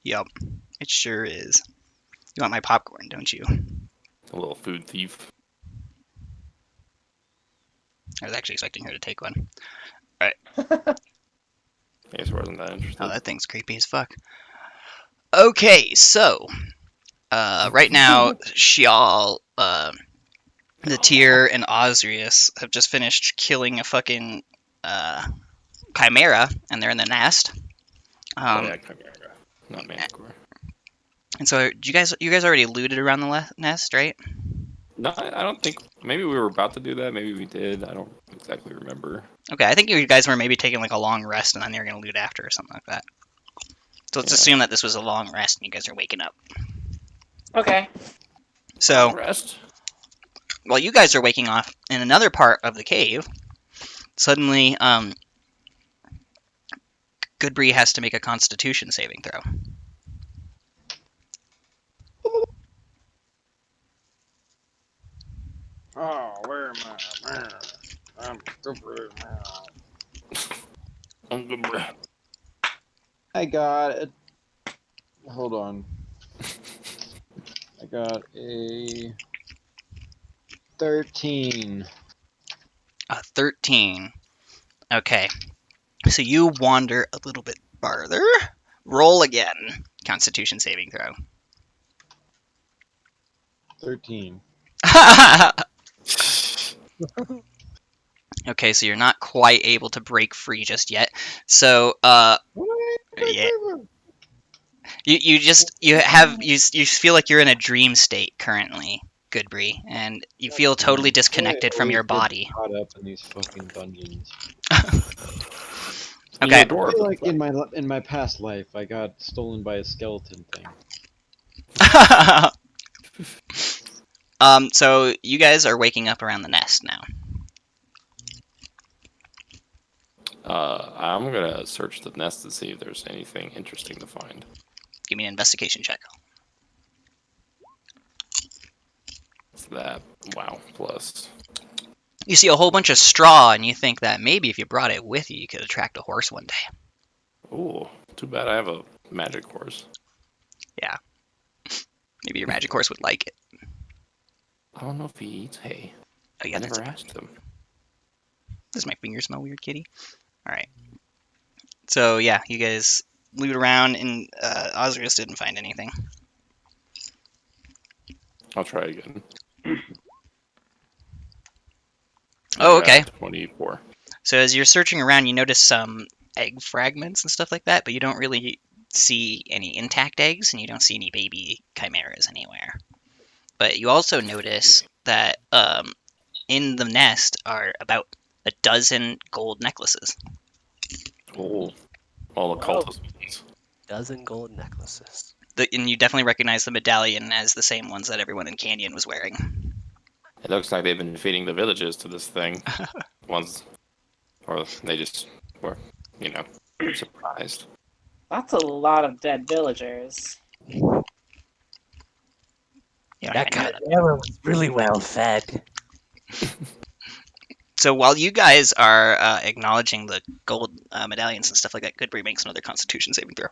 Yup, it sure is. You want my popcorn, don't you? A little food thief. I was actually expecting her to take one. I guess I wasn't that Oh, interested. that thing's creepy as fuck. Okay, so right now, Shial, the Tyr, and Osrius have just finished killing a fucking chimera, and they're in the nest. Oh yeah, Chimera, not Manticore. And so, you guys already looted around the nest, right? No, I don't think. Maybe we were about to do that. Maybe we did. I don't exactly remember. Okay, I think you guys were maybe taking like a long rest, and then you're gonna loot after or something like that. So let's Yeah. assume that this was a long rest, and you guys are waking up. Okay. So Long rest. while you guys are waking up in another part of the cave, suddenly, Goodbree has to make a Constitution saving throw. Oh, where am I? I'm super. I got it. Hold on. I got a 13. A 13. Okay. So you wander a little bit farther. Roll again. Constitution saving throw. 13. Okay, so you're not quite able to break free just yet. So, yeah, you feel like you're in a dream state currently, Goodbree, and you feel totally disconnected from your body. Caught up in these fucking dungeons. Okay. I feel like in my past life, I got stolen by a skeleton thing. So you guys are waking up around the nest now. I'm gonna search the nest to see if there's anything interesting to find. Give me an investigation check. What's that? Wow, plus. You see a whole bunch of straw, and you think that maybe if you brought it with you, you could attract a horse one day. Ooh, too bad I have a magic horse. Yeah. Maybe your magic horse would like it. I don't know if he eats hay. Oh, yeah, I never asked him. Does my finger smell weird, kitty? Alright. So, yeah, you guys loot around, and Osrius didn't find anything. I'll try again. Oh, okay. 24. So as you're searching around, you notice some egg fragments and stuff like that, but you don't really see any intact eggs, and you don't see any baby chimeras anywhere. But you also notice that in the nest are about a dozen gold necklaces. Oh, all the Wow. cultists. Dozen gold necklaces. And you definitely recognize the medallion as the same ones that everyone in Canyon was wearing. It looks like they've been feeding the villages to this thing. Once, or they just were, surprised. That's a lot of dead villagers. You don't That even know that. chimera was really well fed. So while you guys are acknowledging the gold medallions and stuff like that, Goodbree makes another Constitution saving throw.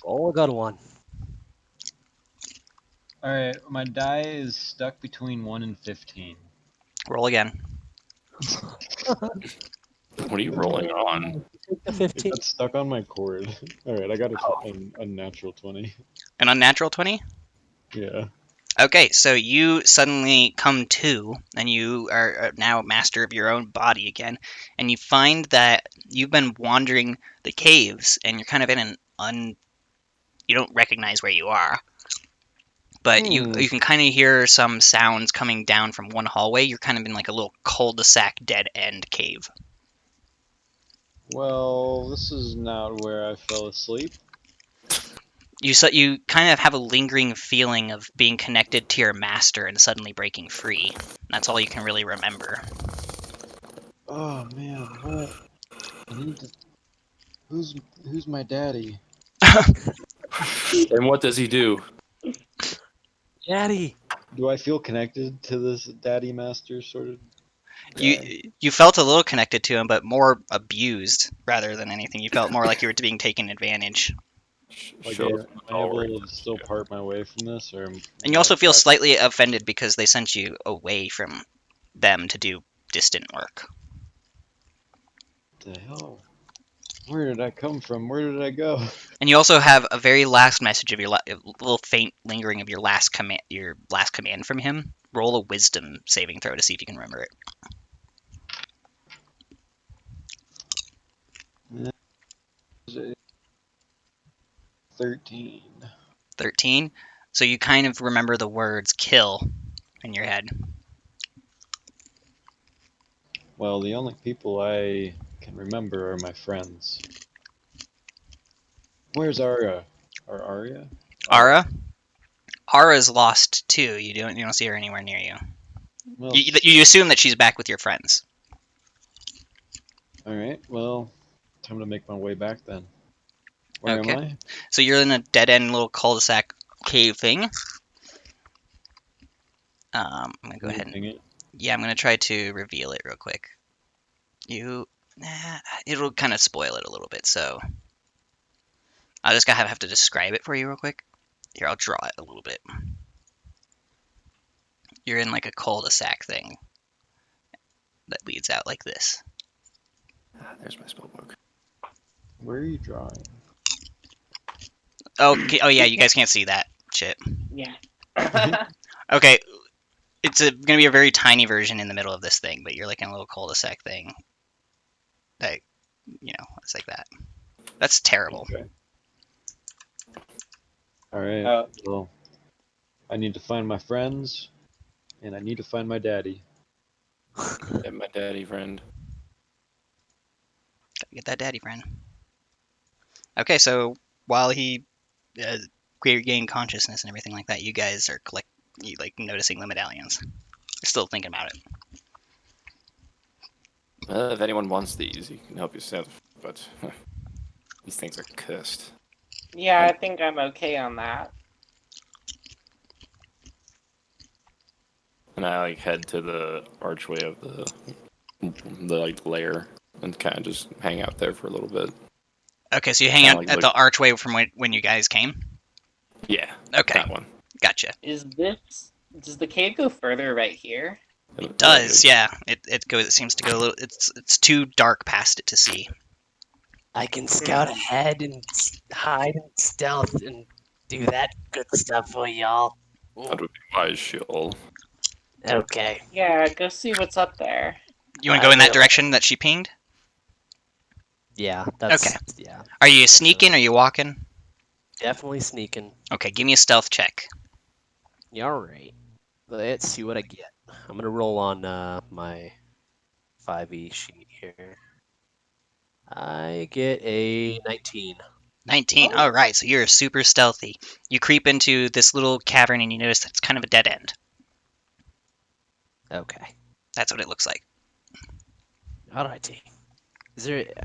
Oh, I got one. Alright, my die is stuck between 1 and 15. Roll again. What are you rolling on? Take the It 15. got stuck on my cord. Alright, I got a natural 20. An unnatural 20? Yeah. Okay, so you suddenly come to, and you are now master of your own body again, and you find that you've been wandering the caves, and you're kind of in you don't recognize where you are, but you can kind of hear some sounds coming down from one hallway. You're kind of in like a little cul-de-sac dead-end cave. Well, this is not where I fell asleep. You kind of have a lingering feeling of being connected to your master and suddenly breaking free. That's all you can really remember. Oh man, what? I need to. Who's my daddy? And what does he do? Daddy. Do I feel connected to this daddy master sort of? You felt a little connected to him, but more abused rather than anything. You felt more like you were being taken advantage. Like, Show us am what's I all able right. to still part my way from this, or And am you I also feel trapped? slightly offended because they sent you away from them to do distant work. What the hell? Where did I come from? Where did I go? And you also have a very last message of a little faint lingering of your last command from him. Roll a wisdom saving throw to see if you can remember it. 13. 13. So you kind of remember the words kill in your head. Well, the only people I can remember are my friends. Where's Arya? Or Arya? Ara? Ara's lost too. You don't see her anywhere near you. Well, You assume that she's back with your friends. alright, well, time to make my way back then. Where am Okay. I? So you're in a dead end little cul-de-sac cave thing. I'm gonna go ahead and Moving it. yeah, I'm gonna try to reveal it real quick. It'll kind of spoil it a little bit, so I just gotta have to describe it for you real quick. Here, I'll draw it a little bit. You're in like a cul-de-sac thing that leads out like this. There's my spellbook. Where are you drawing? Okay. Oh yeah, you guys can't see that shit. Yeah. Okay, it's gonna be a very tiny version in the middle of this thing, but you're like in a little cul-de-sac thing. That it's like that. That's terrible. Okay. Alright, Oh. well, I need to find my friends, and I need to find my daddy. Yeah, my daddy friend. Gotta get that daddy friend. Okay, so while he regained consciousness and everything like that, you guys are noticing the medallions. You're still thinking about it. If anyone wants these, you can help yourself. But these things are cursed. Yeah, I think I'm okay on that. And I head to the archway of the lair and kind of just hang out there for a little bit. Okay, so you hang out at the archway from when you guys came? Yeah. Okay, That one. gotcha. Does the cave go further right here? It does, yeah. It seems to go a little. It's too dark past it to see. I can scout ahead and hide and stealth and do that good stuff for y'all. That would be wise, Sheol. Okay. Yeah, go see what's up there. You want to go in that will. direction that she pinged? Yeah, that's Okay. yeah. Are you sneaking? Are you walking? Definitely sneaking. Okay, give me a stealth check. Yeah, alright. Let's see what I get. I'm gonna roll on my 5e sheet here. I get a 19. 19. Oh. All right, so you're super stealthy. You creep into this little cavern and you notice that it's kind of a dead end. Okay. That's what it looks like. Alrighty.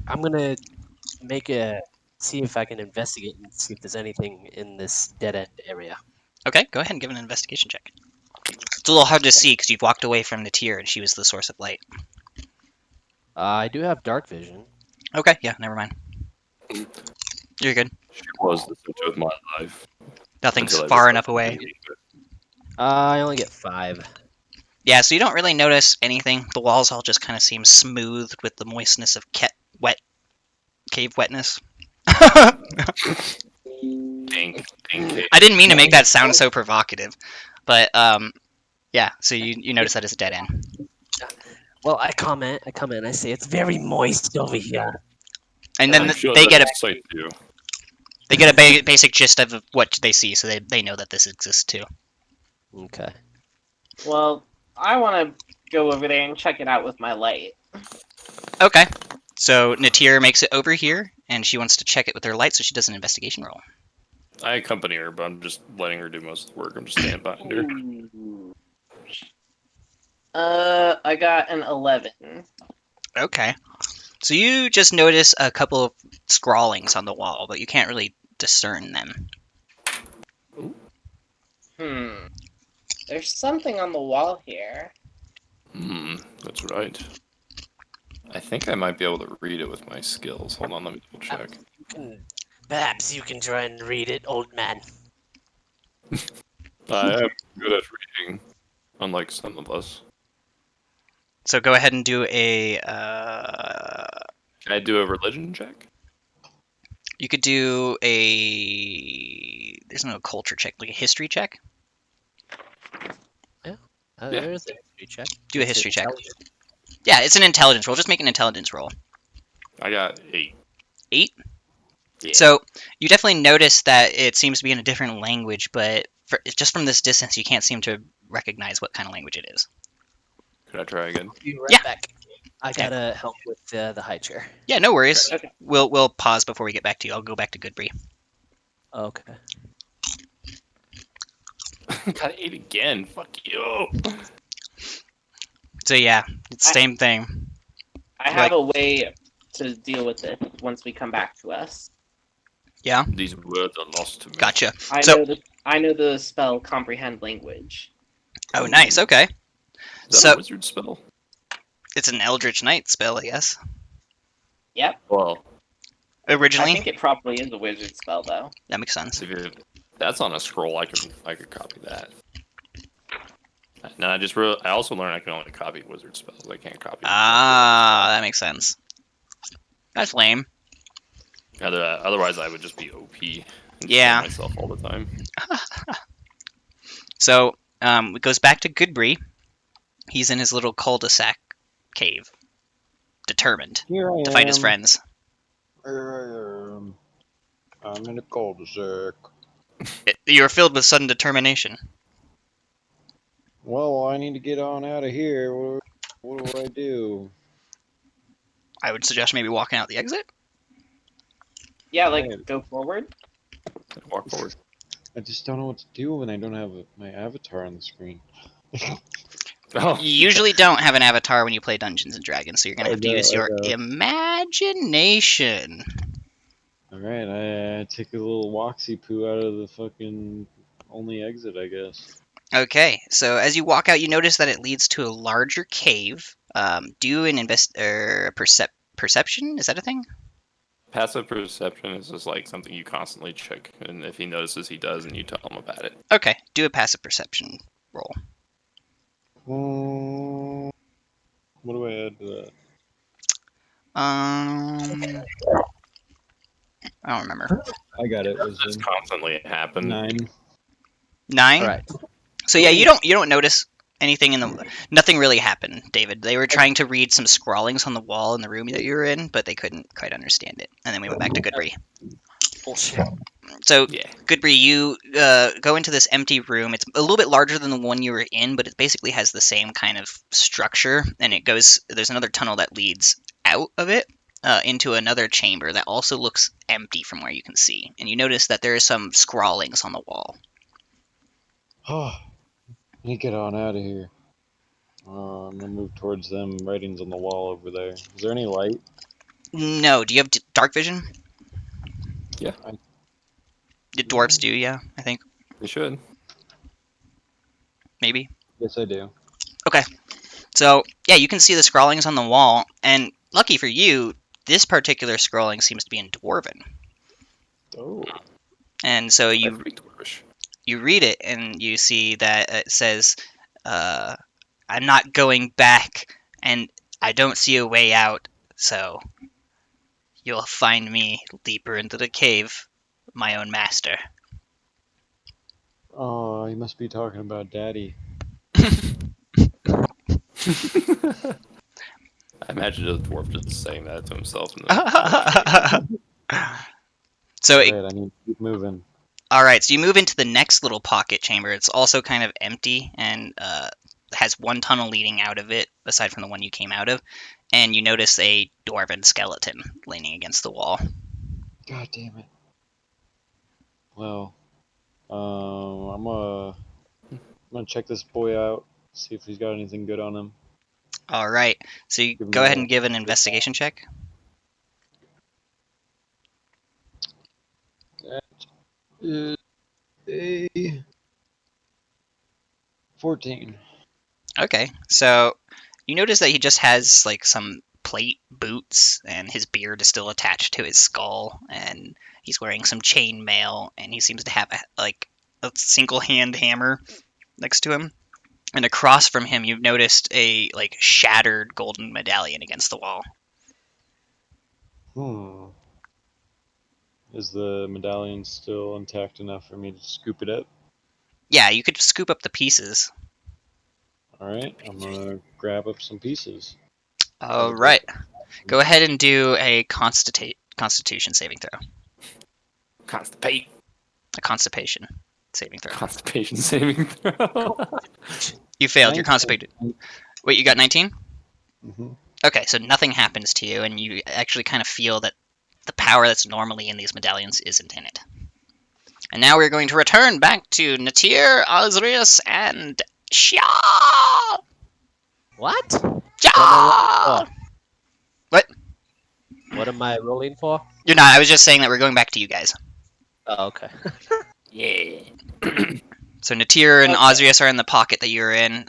I'm gonna see if I can investigate and see if there's anything in this dead end area. Okay, go ahead and give an investigation check. It's a little hard to see because you've walked away from the tier and she was the source of light. I do have dark vision. Okay, yeah, never mind. You're good. She was the center of my life. Nothing's until I far realized enough away. I only get 5. Yeah, so you don't really notice anything. The walls all just kind of seem smooth with the moistness of cave wetness. Dink. I didn't mean to make that sound so provocative, but yeah. So you notice that it's a dead end. Well, I comment, and I say it's very moist over here. And then I'm sure they that get a excites you. basic gist of what they see, so they know that this exists too. Okay. Well, I want to go over there and check it out with my light. Okay. So Natir makes it over here, and she wants to check it with her light, so she does an investigation roll. I accompany her, but I'm just letting her do most of the work. I'm just standing behind her. Ooh. I got an 11. Okay. So you just notice a couple of scrawlings on the wall, but you can't really discern them. There's something on the wall here. That's right. I think I might be able to read it with my skills. Hold on, let me double check. Perhaps you can try and read it, old man. I am good at reading, unlike some of us. So go ahead and do a. Can I do a religion check? You could do a. There's no culture check, like a history check. Yeah. There's a history check. Do a It's history check. intelligence. Yeah, it's an intelligence roll. Just make an intelligence roll. I got 8. 8. Yeah. So you definitely notice that it seems to be in a different language, but just from this distance, you can't seem to recognize what kind of language it is. Could I try again? Be right Yeah. back. I gotta help with the high chair. Yeah, no worries. Okay. We'll pause before we get back to you. I'll go back to Goodbree. Okay. Got 8 again. Fuck you. So yeah, it's the same thing. I have a way to deal with it once we come back to us. Yeah, These words are lost to me. gotcha. I So, know the spell comprehend language. oh, nice. Okay, Is that So- a wizard spell? it's an Eldritch Knight spell, I guess. Yep. Well, I Originally, think it probably is a wizard spell though. that makes sense. if that's on a scroll, I could copy that. And I also learned I can only copy wizard spells. I can't copy. That makes sense. That's lame. Otherwise, I would just be OP and Yeah. kill myself all the time. So, it goes back to Goodbree. He's in his little cul-de-sac cave, determined Here I to find his am. friends. Here I am. I'm in a cul-de-sac. You're filled with sudden determination. Well, I need to get on out of here. What do I do? I would suggest maybe walking out the exit. Yeah, like Right. go forward. Walk forward. I just don't know what to do when I don't have my avatar on the screen. Oh, You usually don't have an avatar when you play Dungeons and Dragons, so you're gonna have to I use your know. imagination. Alright, I take a little woxy poo out of the fucking only exit, I guess. Okay, so as you walk out, you notice that it leads to a larger cave. Do an perception. Is that a thing? passive perception is just like something you constantly check, and if he notices, he does, and you tell him about it. Okay, do a passive perception roll. What do I add to that? I don't remember. I got it. This Wisdom. constantly happen. 9. 9. All right. So yeah, you don't notice anything nothing really happened, David. They were trying to read some scrawlings on the wall in the room that you were in, but they couldn't quite understand it. And then we went back to Goodbree. Bullshit. So Yeah. Goodbree, you go into this empty room. It's a little bit larger than the one you were in, but it basically has the same kind of structure. And there's another tunnel that leads out of it into another chamber that also looks empty from where you can see. And you notice that there are some scrawlings on the wall. Oh, I need to get on out of here. I'm gonna move towards them writings on the wall over there. Is there any light? No, do you have dark vision? Yeah. The dwarves do, yeah, I think. You should. Maybe. Yes, I do. So, yeah, you can see the scrawlings on the wall, and lucky for you, this particular scrolling seems to be in Dwarven. Oh. And so I you speak dwarvish. read it, and you see that it says, I'm not going back, and I don't see a way out, so you'll find me deeper into the cave, my own master. Oh, you must be talking about Daddy. I imagine a dwarf just saying that to himself. So Right, I need to keep moving. all right, so you move into the next little pocket chamber. It's also kind of empty and has one tunnel leading out of it, aside from the one you came out of. And you notice a dwarven skeleton leaning against the wall. God damn it. Well, I'm gonna check this boy out, see if he's got anything good on him. All right, so you Give him go ahead a- and give an investigation check. That is a 14. Okay, so you notice that he just has like some plate boots, and his beard is still attached to his skull, and he's wearing some chain mail, and he seems to have a single hand hammer next to him. And across from him, you've noticed a like shattered golden medallion against the wall. Is the medallion still intact enough for me to scoop it up? Yeah, you could scoop up the pieces. Alright, I'm gonna grab up some pieces. All right, go ahead and do a Constitution saving throw. Constipate. A Constipation saving throw. Constipation saving throw. You failed. You're constipated. Wait, you got 19? Mm-hmm. Okay, so nothing happens to you, and you actually kind of feel that the power that's normally in these medallions isn't in it. And now we're going to return back to Natir, Azrius, and Shia! What? Shia! What am I rolling for? You're not. I was just saying that we're going back to you guys. Oh, okay. Yeah. So Natir and Okay. Azrius are in the pocket that you're in,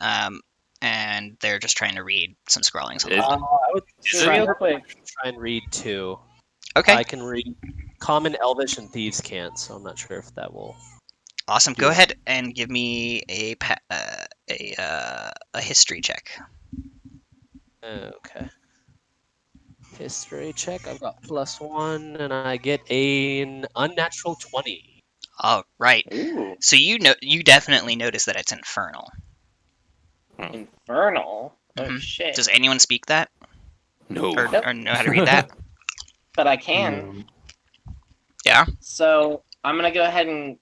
and they're just trying to read some scrawlings. Is- I would So try, real quick, try and read two. Okay, I can read Common, Elvish, and Thieves can't, so I'm not sure if that will. awesome. do Go it. ahead and give me a history check. Okay. History check. I've got +1, and I get an unnatural 20. All right. ooh, So you definitely notice that it's infernal. infernal. Oh Mhm. shit! Does anyone speak that No. or know how to read that? But I can. Yeah. So I'm gonna go ahead and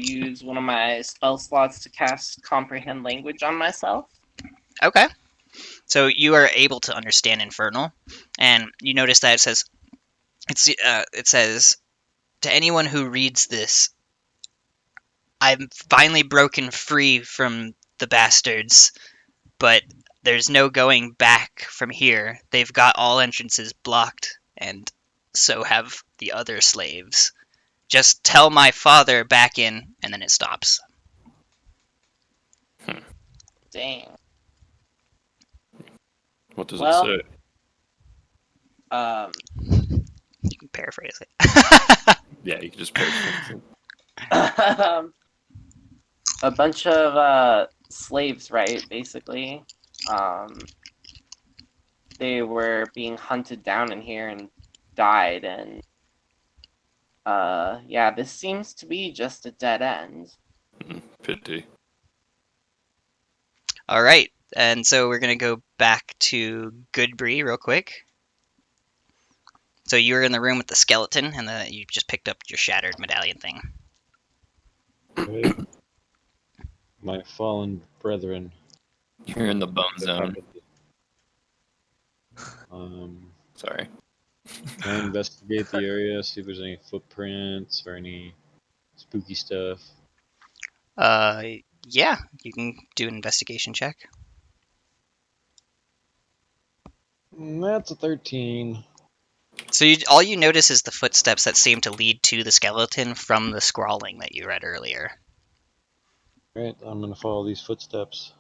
use one of my spell slots to cast Comprehend Language on myself. Okay. So you are able to understand infernal, and you notice that it says to anyone who reads this, I'm finally broken free from the bastards, but there's no going back from here. They've got all entrances blocked, and so have the other slaves. Just tell my father back in, and then it stops. Dang. What does Well- it Um, You can paraphrase it. say? Yeah, you can just paraphrase it. a bunch of slaves, right? Basically, they were being hunted down in here and died, and yeah, this seems to be just a dead end. Pity. All right, and so we're gonna go back to Goodbree real quick. So you were in the room with the skeleton, and you just picked up your shattered medallion thing. Okay. My fallen brethren. You're in the bone zone. Sorry. Can I investigate the area, see if there's any footprints or any spooky stuff? Yeah, you can do an investigation check. That's a 13. So all you notice is the footsteps that seem to lead to the skeleton from the scrawling that you read earlier. Alright, I'm gonna follow these footsteps.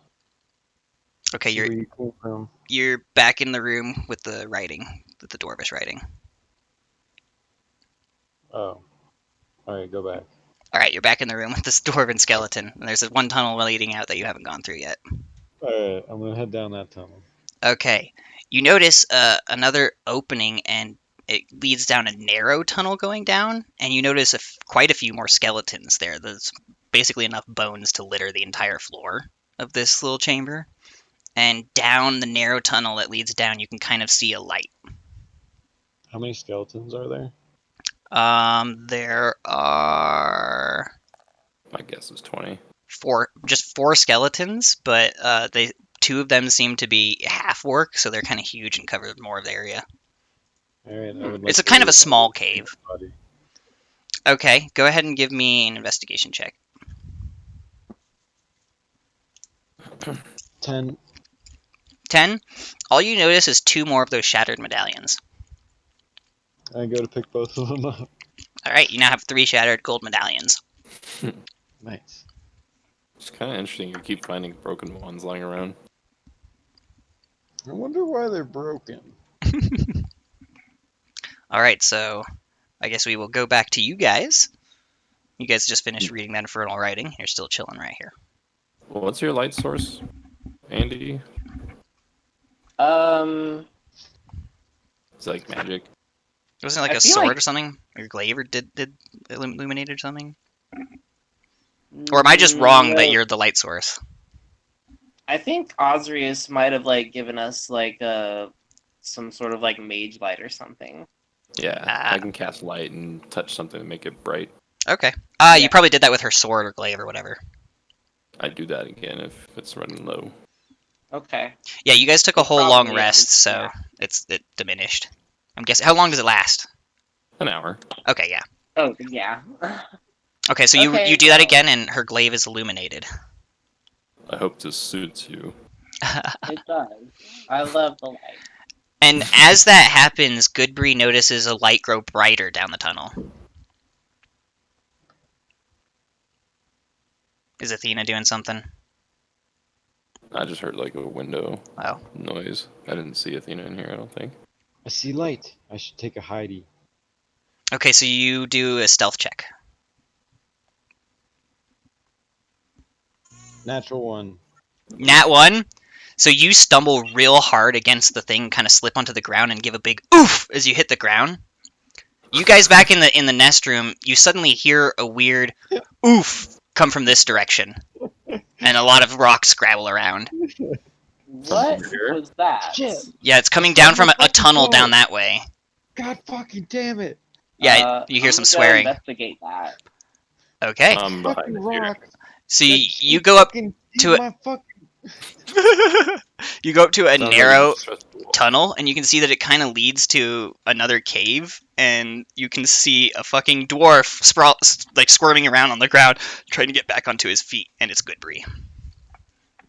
Okay, See where you came from. you're back in the room with the writing, with the dwarvish writing. Oh. Alright, go back. All right, you're back in the room with this dwarven skeleton, and there's one tunnel leading out that you haven't gone through yet. Alright, I'm gonna head down that tunnel. Okay, you notice another opening, and it leads down a narrow tunnel going down, and you notice quite a few more skeletons there. There's basically enough bones to litter the entire floor of this little chamber. And down the narrow tunnel that leads down, you can kind of see a light. How many skeletons are there? There are My guess is 20. just four skeletons, but two of them seem to be half orc, so they're kind of huge and cover more of the area. Alright, I would like It's a to kind of a look small at the cave. body. Okay, go ahead and give me an investigation check. 10. 10. All you notice is two more of those shattered medallions. I go to pick both of them up. All right, you now have 3 shattered gold medallions. Nice. It's kind of interesting. You keep finding broken ones lying around. I wonder why they're broken. All right, so I guess we will go back to you guys. You guys just finished reading that infernal writing. You're still chilling right here. What's your light source, Andy? It's like magic. Wasn't it like I a feel sword like- or something? Or glaive or did illuminate or something? Or am I just wrong that No. you're the light source? I think Osrius might have like given us like some sort of like mage light or something. Yeah, Ah. I can cast light and touch something to make it bright. Okay. Yeah. You probably did that with her sword or glaive or whatever. I'd do that again if it's running low. Okay. Yeah, you guys took a It whole long probably rest, is, so yeah. it diminished. I'm guessing. How long does it last? An hour. Okay, yeah. Oh yeah. Okay, so Okay, you do that well. again, and her glaive is illuminated. I hope this suits you. It does. I love the light. And as that happens, Goodbree notices a light grow brighter down the tunnel. Is Athena doing something? I just heard like a window Oh. noise. I didn't see Athena in here, I don't think. I see light. I should take a hidey. Okay, so you do a stealth check. Natural one. Nat 1. So you stumble real hard against the thing, kind of slip onto the ground, and give a big oof as you hit the ground. You guys back in the nest room, you suddenly hear a weird oof come from this direction, and a lot of rocks scrabble around. What Here? was that? Shit. Yeah, it's coming down from a fucking tunnel toe. down that way. God fucking damn it. Yeah, you hear I'm some gonna swearing. investigate that. Okay, I'm Fucking behind here. rock. so That you shit go up fucking to hit it. my fucking... You go up to a Sounds like narrow it's stressful. tunnel, and you can see that it kind of leads to another cave, and you can see a fucking dwarf squirming around on the ground, trying to get back onto his feet, and it's Goodbree.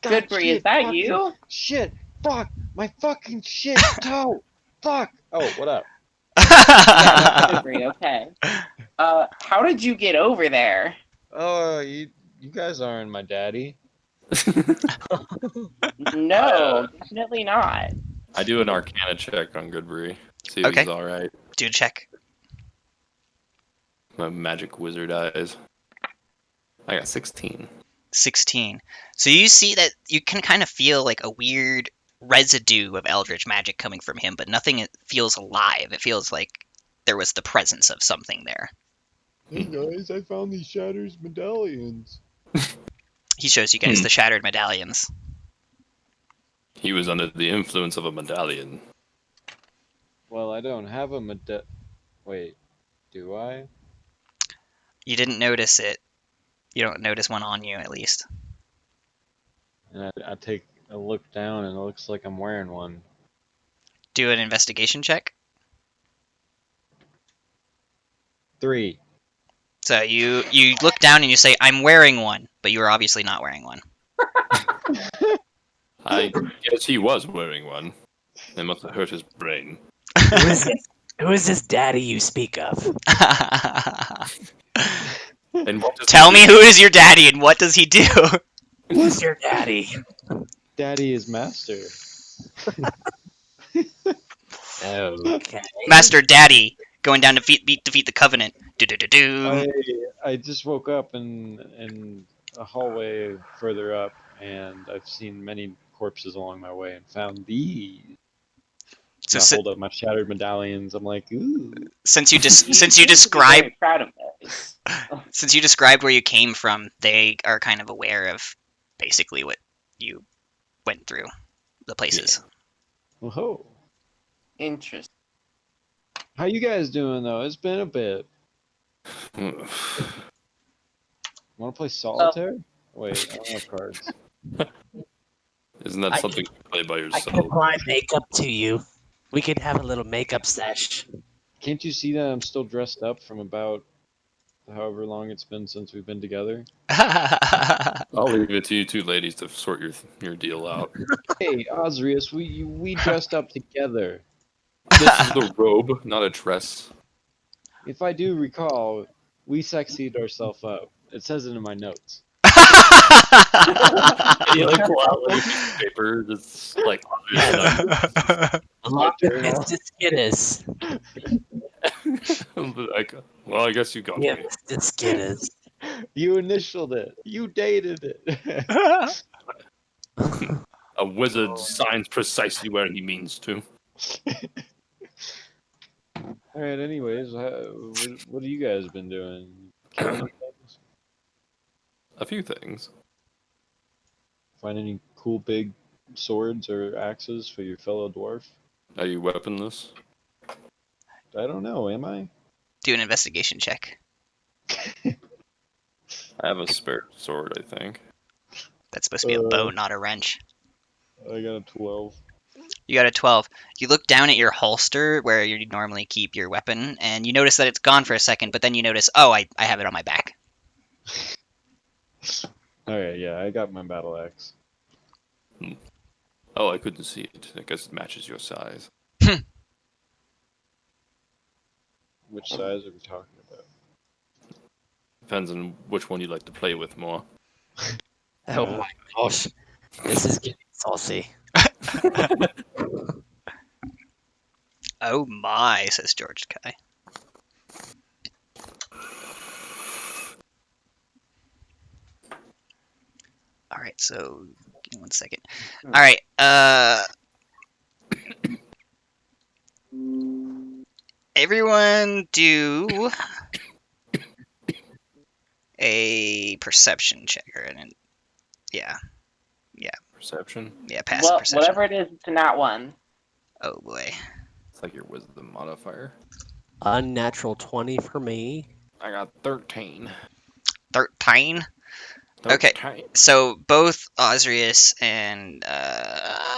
God, Goodbree, shit, is that fucking you? Shit. Fuck. My fucking shit toe. Fuck. Oh, what up? Yeah, that's Goodbree. Okay. How did you get over there? Oh, you guys aren't my daddy. No, definitely not. I do an Arcana check on Goodbree. See if Okay. he's alright. Do a check. My magic wizard eyes. I got 16. 16. So you see that you can kind of feel like a weird residue of eldritch magic coming from him, but nothing feels alive. It feels like there was the presence of something there. Hey guys, I found these shatters medallions. He shows you guys the shattered medallions. He was under the influence of a medallion. Well, I don't have a Wait, do I? You didn't notice it. You don't notice one on you, at least. And I take a look down, and it looks like I'm wearing one. Do an investigation check. 3. So you look down and you say, "I'm wearing one," but you are obviously not wearing one. I guess he was wearing one. It must have hurt his brain. Who is this daddy you speak of? And what does Tell he me do? who is your daddy and what does he do? Who's your daddy? Daddy is master. Okay. Master Daddy going down to defeat the Covenant. Do. I just woke up in a hallway further up, and I've seen many corpses along my way, and found these. So And I hold up my shattered medallions. I'm like, ooh. since you You should be described very proud of those. since you described where you came from, they are kind of aware of basically what you went through, the places. Whoa. Interesting. How you guys doing though? It's been a bit. Want to play solitaire? Wait, I don't have cards. Isn't that I something you play by I yourself? can apply makeup to you. We could have a little makeup sesh. Can't you see that I'm still dressed up from about however long it's been since we've been together? I'll leave it to you two ladies to sort your deal out. Hey, Osrius, we dressed up together. This is the robe, not a dress. If I do recall, we sexied ourselves up. It says it in my notes. And you like pull out like a piece of paper, just like Along with journal. Mr. Skitters. like, well, I guess you got Yeah, me. Mr. Skitters. You initialed it. You dated it. A wizard signs precisely where he means to. All right. Anyways, what have you guys been doing? Killing things? A few things. Find any cool big swords or axes for your fellow dwarf? Are you weaponless? I don't know. Am I? Do an investigation check. I have a spare sword, I think. That's supposed to be a bow, not a wrench. I got a 12. You got a 12. You look down at your holster where you normally keep your weapon, and you notice that it's gone for a second, but then you notice, oh, I have it on my back. All right. Yeah, I got my battle axe. Oh, I couldn't see it. I guess it matches your size. Which size are we talking about? Depends on which one you like to play with more. Oh my gosh. This is getting saucy. Oh my, says George Kai. All right, so give me 1 second. All right, everyone do a perception check or yeah, Perception? passive Well, perception. whatever it is, it's a nat one. Oh boy. It's like your wisdom modifier. Unnatural 20 for me. I got 13. 13. Okay. 13. So both Osrius and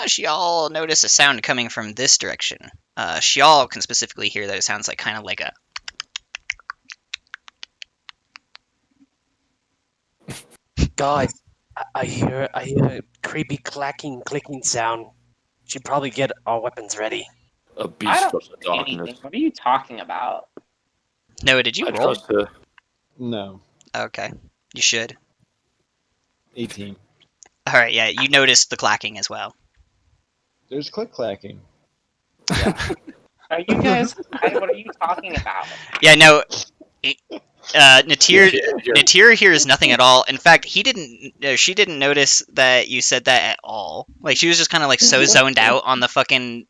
Shial notice a sound coming from this direction. Shial can specifically hear that it sounds like kind of like a. Guys, I hear a creepy clacking, clicking sound. Should probably get our weapons ready. A I beast don't of the see darkness. anything. What are you talking about? No, did you I roll? trust her. No, Okay, you should. 18. All right, yeah, you noticed the clacking as well. There's click clacking. Are you guys? What are you talking about? Yeah, no. Natir Yeah. Natir hears nothing at all. In fact, she didn't notice that you said that at all. Like she was just kind of like so zoned out on the fucking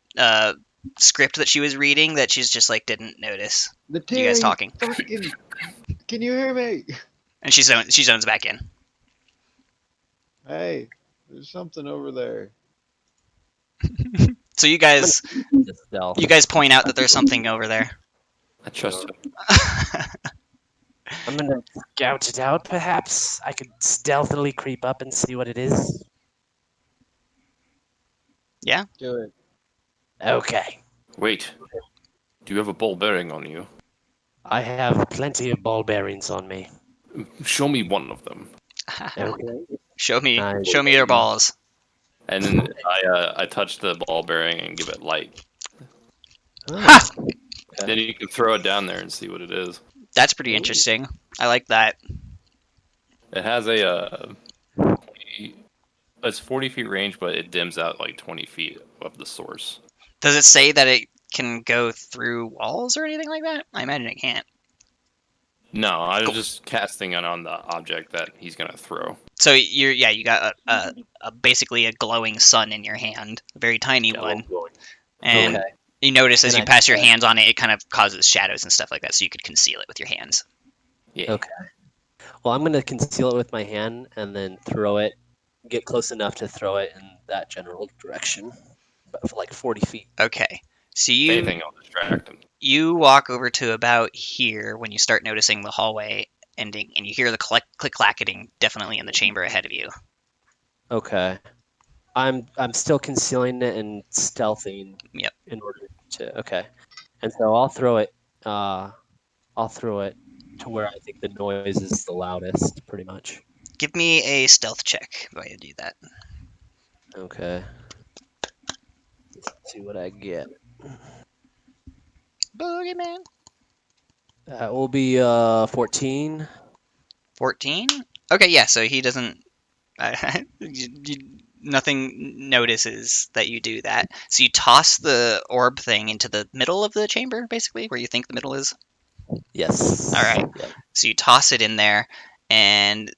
script that she was reading that she's just like didn't notice The you guys talking, Fucking, can you hear me? and she zones back in. Hey, there's something over there. So you guys Stealth. point out that there's something over there. I trust her. I'm gonna gouge it out, perhaps. I could stealthily creep up and see what it is. Do it. Okay. Wait. Do you have a ball bearing on you? I have plenty of ball bearings on me. Show me one of them. Okay. Show me Nice. your balls. And then I touch the ball bearing and give it light. Oh, Then you can throw it down there and see what it is. That's pretty interesting. I like that. It has it's 40 feet range, but it dims out like 20 feet of the source. Does it say that it can go through walls or anything like that? I imagine it can't. No, I was Cool. just casting it on the object that he's gonna throw. So you got a basically a glowing sun in your hand, a very tiny one, and okay. you notice as And you I- pass your hands on it, it kind of causes shadows and stuff like that, so you could conceal it with your hands. Yeah. Okay. Well, I'm gonna conceal it with my hand and then throw it. Get close enough to throw it in that general direction, but for like 40 feet. Okay, so If anything, I'll distract him. you walk over to about here when you start noticing the hallway ending, and you hear the click clacketing definitely in the chamber ahead of you. Okay. I'm still concealing it and stealthing. Yep. In order to and so I'll throw it. I'll throw it to where I think the noise is the loudest, pretty much. Give me a stealth check while you do that. Okay. Let's see what I get. Boogeyman. That will be 14. 14. Okay, yeah. So he doesn't Nothing notices that you do that. So you toss the orb thing into the middle of the chamber, basically, where you think the middle is. Yes. All right. Yep. So you toss it in there, and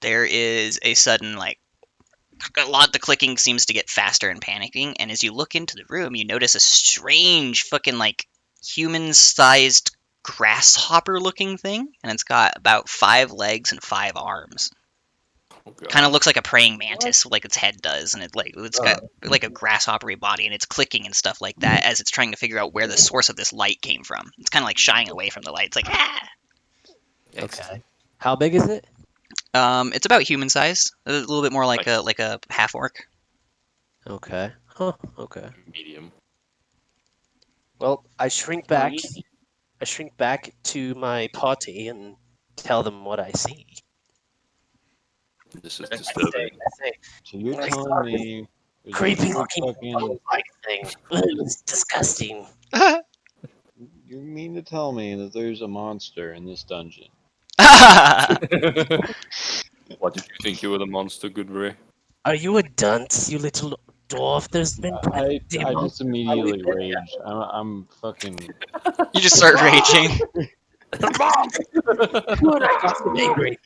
there is a sudden the clicking seems to get faster and panicking. And as you look into the room, you notice a strange fucking human-sized grasshopper-looking thing, and it's got about 5 legs and 5 arms. Oh, God. Kind of looks like a praying mantis, like its head does, and it's got like a grasshoppery body, and it's clicking and stuff like that as it's trying to figure out where the source of this light came from. It's kind of like shying away from the light. It's like Okay. How big is it? it's about human sized, a little bit more like a half orc. Okay. Huh. Okay. Medium. Well, I shrink back. Sweet. I shrink back to my party and tell them what I see. This is I disturbing. say, So you're I telling saw me there's a creepy big looking fucking. like thing. It's disgusting. You mean to tell me that there's a monster in this dungeon? What did you think you were the monster, Goodray? Are you a dunce, you little dwarf? There's been I demons. just immediately rage. I'm fucking. You just start raging. Good, I got so angry.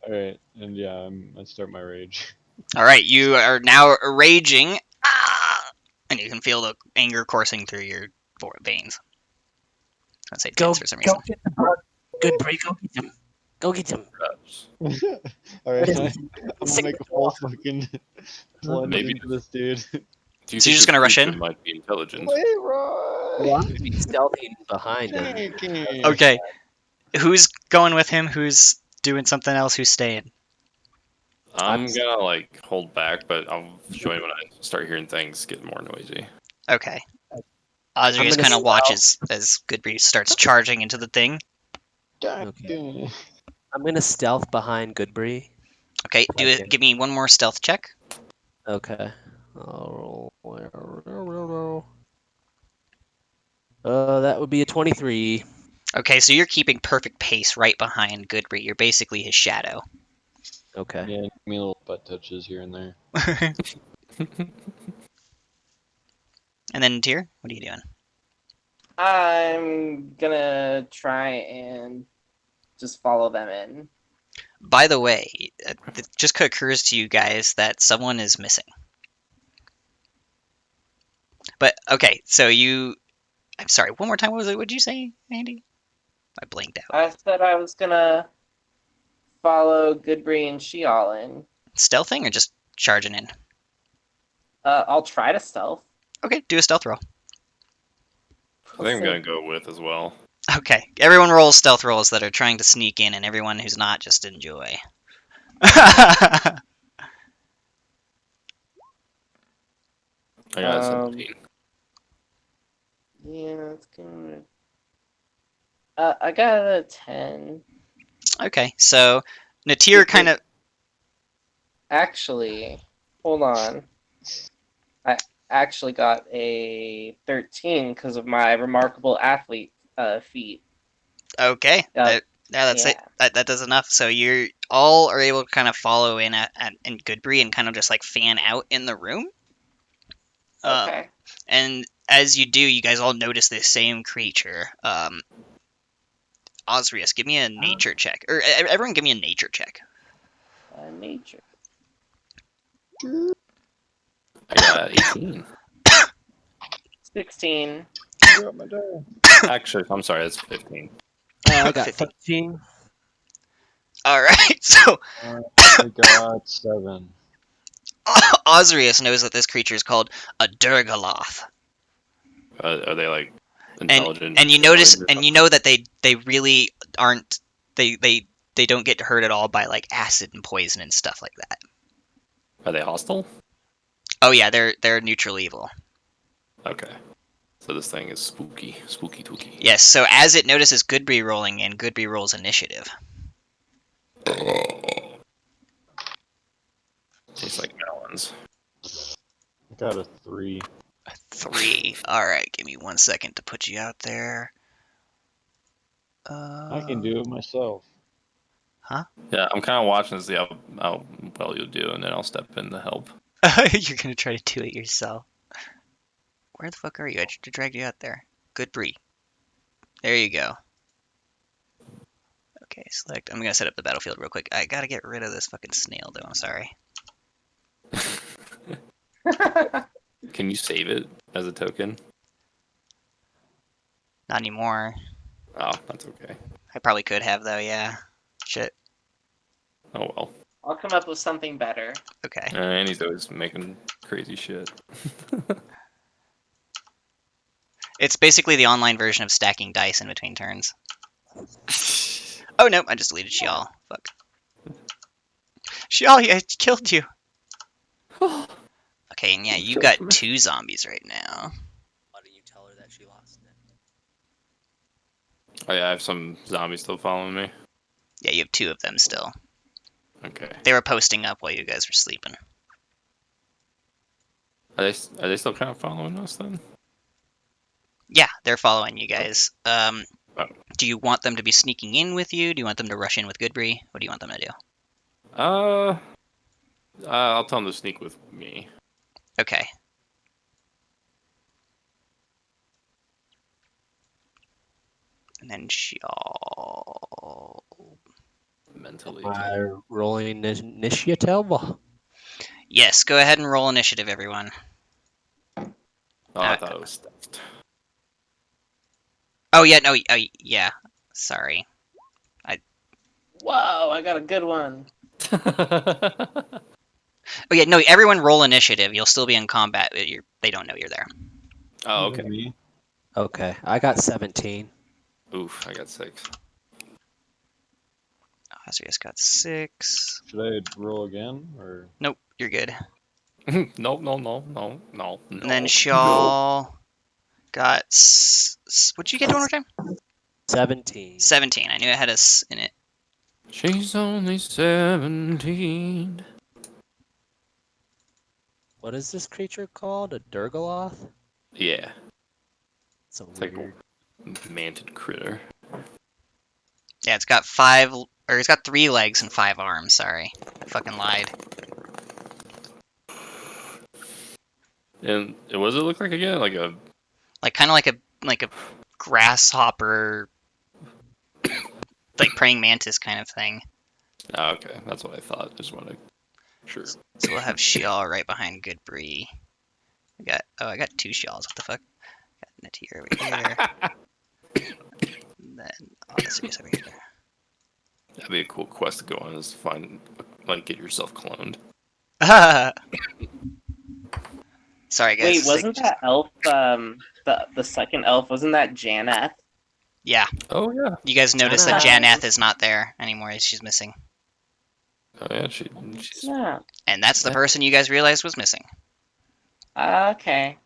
All right, and yeah, I start my rage. All right, you are now raging, and you can feel the anger coursing through your veins. I'd say Go, tits for some reason. go get the blood. Good, Brie, go get him. Go get him. Perhaps. All right, I'm gonna make a full fucking plunge Maybe. into this dude. Do you So you're think just gonna this rush creature in? Might be intelligent. Well, I'm gonna be stealthy behind him. Okay, who's going with him? Who's doing something else? Who's staying? I'm gonna hold back, but I'll join when I start hearing things get more noisy. Okay. I'm Ozrius gonna kind of stealth. watches as Goodbreeze starts charging into the thing. Okay. I'm gonna stealth behind Goodbrie. Okay, Okay. give me one more stealth check. Okay. I'll roll. That would be a 23. Okay, so you're keeping perfect pace right behind Goodbree. You're basically his shadow. Okay. Yeah, give me little butt touches here and there. And then Tyr, what are you doing? I'm gonna try and just follow them in. By the way, it just occurs to you guys that someone is missing. But okay, so I'm sorry, one more time. What did you say, Andy? I blinked out. I said I was gonna follow Goodbree and Sheol in. Stealthing or just charging in? I'll try to stealth. Okay, do a stealth roll. I think I'm gonna go with as well. Okay, everyone rolls stealth rolls that are trying to sneak in, and everyone who's not just enjoy. I got 17. Yeah, that's good. I got a 10. Okay, so Natir kind of. Actually, hold on. I actually got a 13 because of my remarkable athlete feat. Okay, Yeah, that's yeah. it. That does enough. So you all are able to kind of follow in in Goodbree and kind of just fan out in the room. Okay. And as you do, you guys all notice this same creature. Osrius, give me a nature check, or everyone, give me a nature check. Nature. I got 18. 16. Actually, I'm sorry, that's 15. I got 15. 15. All right, so I got 7. Osrius knows that this creature is called a Durgaloth. Are they intelligent? And you notice, and you know that they really aren't. They don't get hurt at all by acid and poison and stuff like that. Are they hostile? Oh yeah, they're neutral evil. Okay. So this thing is spooky tooky. Yes. So as it notices Goodbree rolling in, Goodbree rolls initiative. Tastes like melons. I got a 3. 3. All right, give me 1 second to put you out there. I can do it myself. Yeah, I'm kind of watching to see how well you'll do, and then I'll step in to help. You're gonna try to do it yourself. Where the fuck are you? I just dragged you out there. Good Bree. There you go. Okay, select. I'm gonna set up the battlefield real quick. I gotta get rid of this fucking snail, though. I'm sorry. Can you save it as a token? Not anymore. Oh, that's okay. I probably could have, though. Yeah. Shit. Oh well. I'll come up with something better. Okay. And he's always making crazy shit. It's basically the online version of stacking dice in between turns. Oh no, I just deleted Shial. Fuck. Shial, I killed you. Okay, and yeah, you got 2 zombies right now. Why didn't you tell her that she lost it? Oh yeah, I have some zombies still following me. Yeah, you have 2 of them still. Okay. They were posting up while you guys were sleeping. Are they still kind of following us then? Yeah, they're following you guys. Oh. Do you want them to be sneaking in with you? Do you want them to rush in with Goodbree? What do you want them to do? I'll tell them to sneak with me. Okay. And then Shial. Mentally. Am I rolling initiative? Yes, go ahead and roll initiative, everyone. Oh, I thought it was stuffed. Oh yeah, no, oh, yeah. Sorry. Whoa, I got a good one. Oh yeah, no, everyone roll initiative. You'll still be in combat. They don't know you're there. Oh, okay. Me. Okay, I got 17. Oof, I got 6. Hazardous got 6. Should I roll again or? Nope, you're good. No. And then Shaw got. What'd you get one more time? 17. 17. I knew it had a S in it. She's only 17. What is this creature called? A Durgaloth? Yeah, It's a it's like weird. a manted critter. Yeah, it's got 3 legs and 5 arms. Sorry, I fucking lied. And what does it look like again? Like a Kind of like a grasshopper, like praying mantis kind of thing. Oh, okay, that's what I thought. Just want to sure. So we'll have Shial right behind Goodbree. I got 2 Shials. What the fuck? Got Natir over here. And then Odyssey's over here. That'd be a cool quest to go on. Is find get yourself cloned. Sorry, guys. Wait, wasn't that elf, the second elf, wasn't that Janeth? Yeah, Oh yeah. you guys notice that Janeth. Janeth is not there anymore. She's missing. Oh yeah. She's Yeah. And that's the person you guys realized was missing. Okay.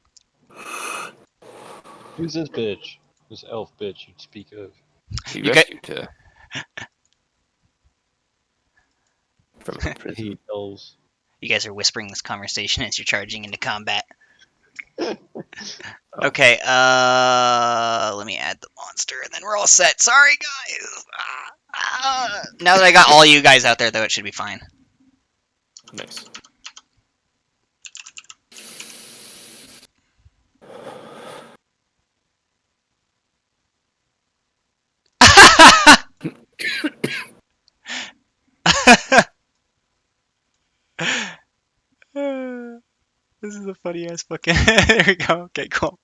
Who's this bitch? This elf bitch you'd speak of. he You rescued her from I prison. hate elves. You guys are whispering this conversation as you're charging into combat. Okay, let me add the monster and then we're all set. Sorry, guys. Now that I got all you guys out there, though, it should be fine. Nice. This is a funny ass fucking. There we go. Okay, cool.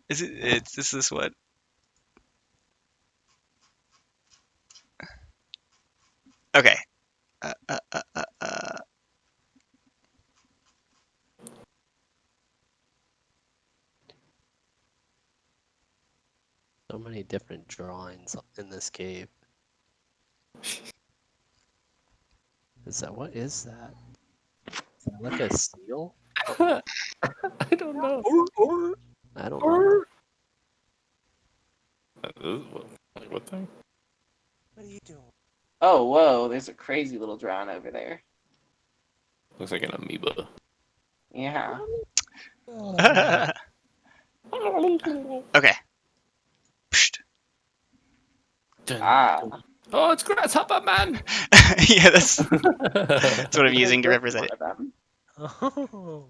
This is what? Okay. So many different drawings in this cave. What is that? Is that like a seal? I don't know. I don't know. What thing? What are you doing? Oh, whoa, there's a crazy little drawing over there. Looks like an amoeba. Yeah. Okay. Psht. Ah. Oh, it's Grasshopper Man! Yeah, that's what I'm using to You're represent one it. of them. Oh.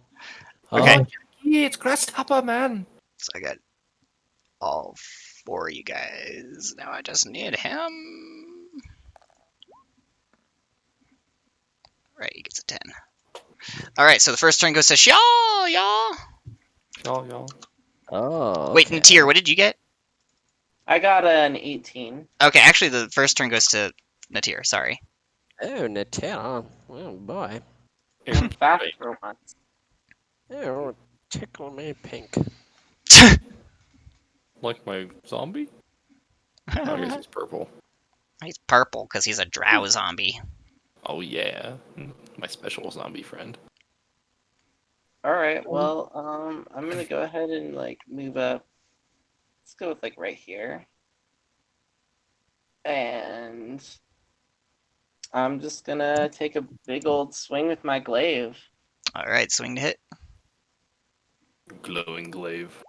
Okay. Oh, Yeah, it's Grasshopper Man! So I got all 4 of you guys. Now I just need him. Right, he gets a 10. All right, so the first turn goes to y'all. Y'all. Oh, Wait, okay. Natir, what did you get? I got an 18. Okay, actually, the first turn goes to Natir. Sorry. Oh, Nutella. Oh, boy. I'm fast Wait, for once. Oh, tickle me pink. like my zombie? Oh, I guess he's purple. He's purple because he's a drow zombie. Oh, yeah. My special zombie friend. Alright, well, I'm gonna go ahead and like move up. Let's go with like right here. And I'm just gonna take a big old swing with my glaive. All right, swing to hit. Glowing glaive.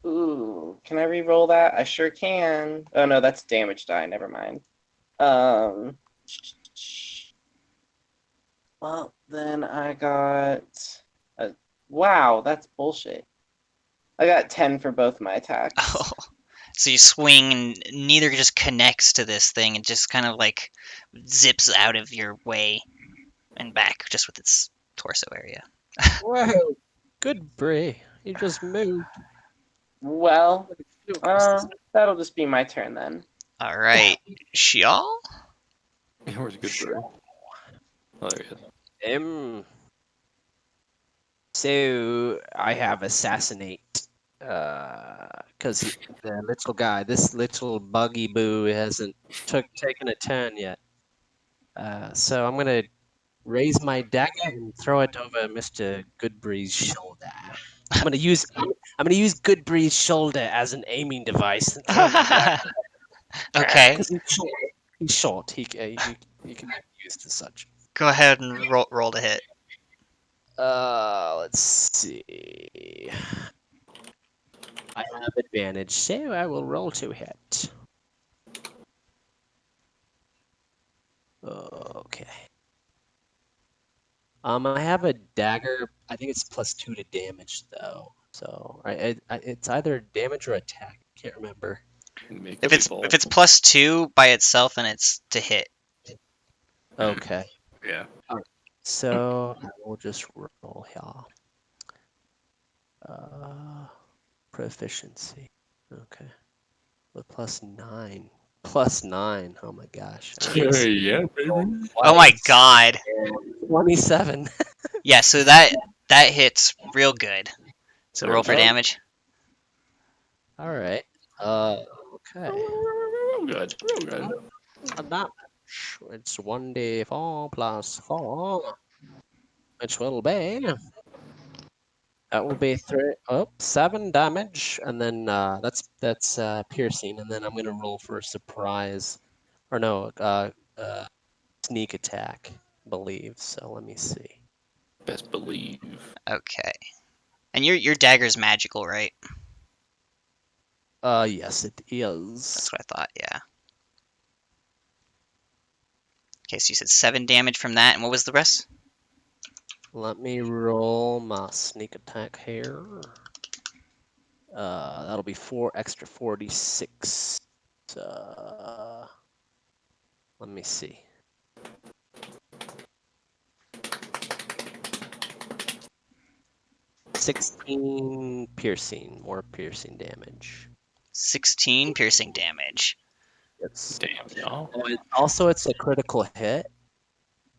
Ooh, can I re-roll that? I sure can. Oh no, that's damage die, never mind. Um Well, then I got a wow, that's bullshit. I got 10 for both my attacks. Oh, so you swing, and neither just connects to this thing. It just kind of like zips out of your way and back, just with its torso area. Whoa. Good Brie. You just moved. Well, Lucas. that'll just be my turn then. All right, Shial. Where's a good bird? Oh, there he is. So I have assassinate. Because the little guy, this little buggy boo, hasn't taken a turn yet. So I'm gonna raise my dagger and throw it over Mr. Goodbree's shoulder. I'm gonna use Goodbree's shoulder as an aiming device and throw my dagger Okay, because he's short. He's short. He can be used as such. go ahead and roll to hit. Let's see. I have advantage, so I will roll to hit. Okay. I have a dagger. I think it's +2 to damage though. So it's either damage or attack. Can't remember. It If could be it's both. if it's +2 by itself, then it's to hit. Okay. Yeah. So I will just roll here. Proficiency. Okay. With +9. +9. Oh my gosh. Okay. Yeah, baby. Oh my god. 27. Yeah, so that hits real good. So There roll we for go. damage. All right. Okay. Real good. Real good. Not much. It's 1d4 plus 4, which will be that will be 7 damage, and then that's piercing, and then I'm gonna roll for a surprise, or no, sneak attack, I believe. So let me see. Best believe. Okay. And your dagger's magical, right? Yes, it is. That's what I thought. Yeah. Okay, so you said 7 damage from that, and what was the rest? Let me roll my sneak attack here. That'll be 4 extra 46. Let me see. 16 piercing, more piercing damage. 16 piercing damage. It's Damn, y'all. also it's a critical hit,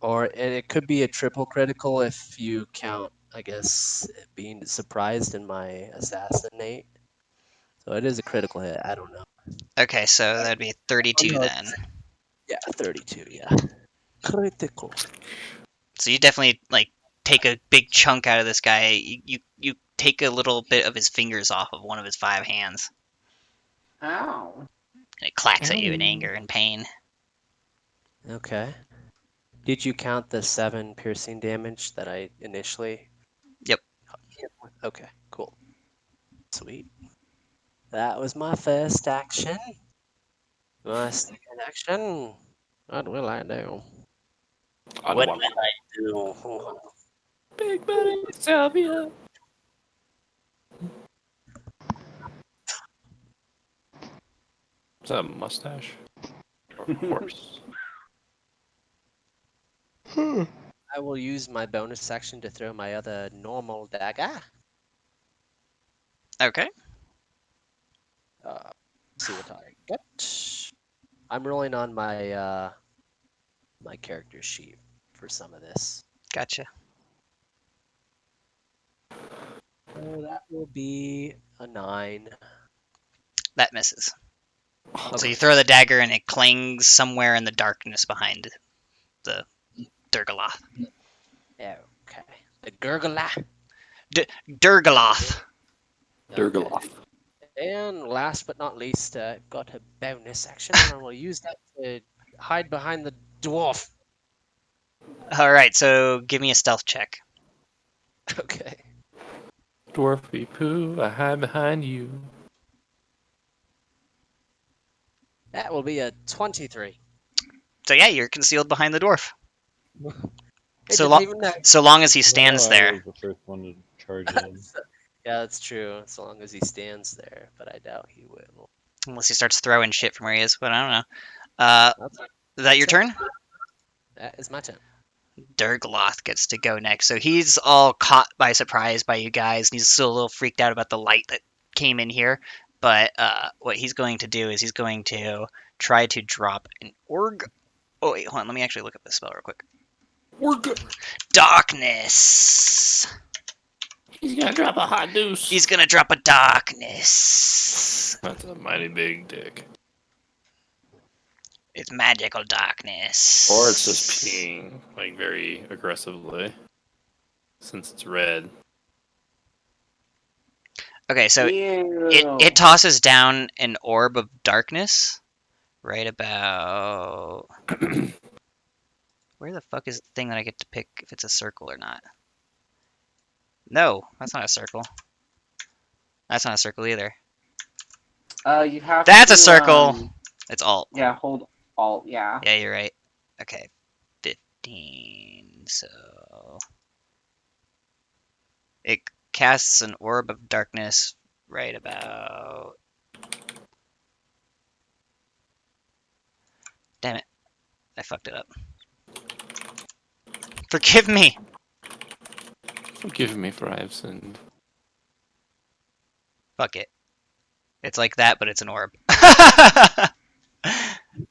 and it could be a triple critical if you count, I guess, it being surprised in my assassinate. So it is a critical hit. I don't know. Okay, so that'd be 32 no, then. Yeah, 32. Yeah, critical. So you definitely like take a big chunk out of this guy. You take a little bit of his fingers off of one of his 5 hands, Ow. and it clacks at you in anger and pain. Okay. Did you count the 7 piercing damage that I initially? Yep. Okay, cool. Sweet. That was my first action. My second action. What will I do? I What don't want will I do? Big Buddy Salvia. Is that a mustache? Or a horse? I will use my bonus action to throw my other normal dagger. Okay. See what I get. I'm rolling on my my character sheet for some of this. Gotcha. So that will be a 9. That misses. So you throw the dagger and it clings somewhere in the darkness behind the Durgaloth. Okay. The gurgla. Durgaloth. Durgaloth. And last but not least, got a bonus action, and I will use that to hide behind the dwarf. All right, so give me a stealth check. Okay. Dwarfy poo, I hide behind you. That will be a 23. So yeah, you're concealed behind the dwarf. It So didn't long, even know. so long as he stands I there. was the first one to charge in. Yeah, that's true. As long as he stands there, but I doubt he will. Unless he starts throwing shit from where he is, but I don't know. That's, Is that your that's turn? that is my turn. Durgloth gets to go next. So he's all caught by surprise by you guys, and he's still a little freaked out about the light that came in here. But what he's going to do is he's going to try to drop an org. Oh wait, hold on. Let me actually look up this spell real quick. We're good. Darkness. He's gonna drop a hot deuce. He's gonna drop a darkness. That's a mighty big dick. It's magical darkness. Or it's just peeing, like, very aggressively. Since it's red. Okay, so Ew. it tosses down an orb of darkness right about. Where the fuck is the thing that I get to pick if it's a circle or not? No, that's not a circle. That's not a circle either. You have That's to, a circle. It's alt. Yeah, hold Alt. Yeah. Yeah, you're right. Okay, 15. So it casts an orb of darkness right about. Damn it! I fucked it up. Forgive me. Forgive me for I have sinned. Fuck it. It's like that, but it's an orb.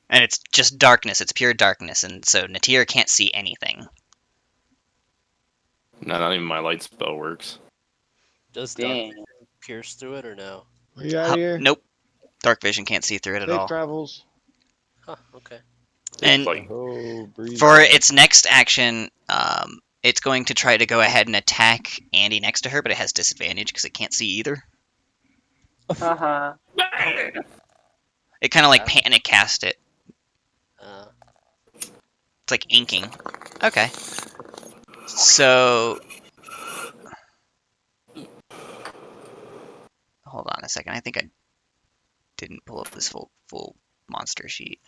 And it's just darkness. It's pure darkness, and so Natir can't see anything. No, not even my light spell works. Does dark Dang. vision pierce through it or no? Are you out of here? Nope. Dark vision can't see through it at Safe all. travels. Huh, okay. And Like, Oh, breathe. for its next action, it's going to try to go ahead and attack Andy next to her, but it has disadvantage because it can't see either. Uh-huh. It kind of like panic cast it. It's like inking. Okay. So hold on a second. I think I didn't pull up this full monster sheet.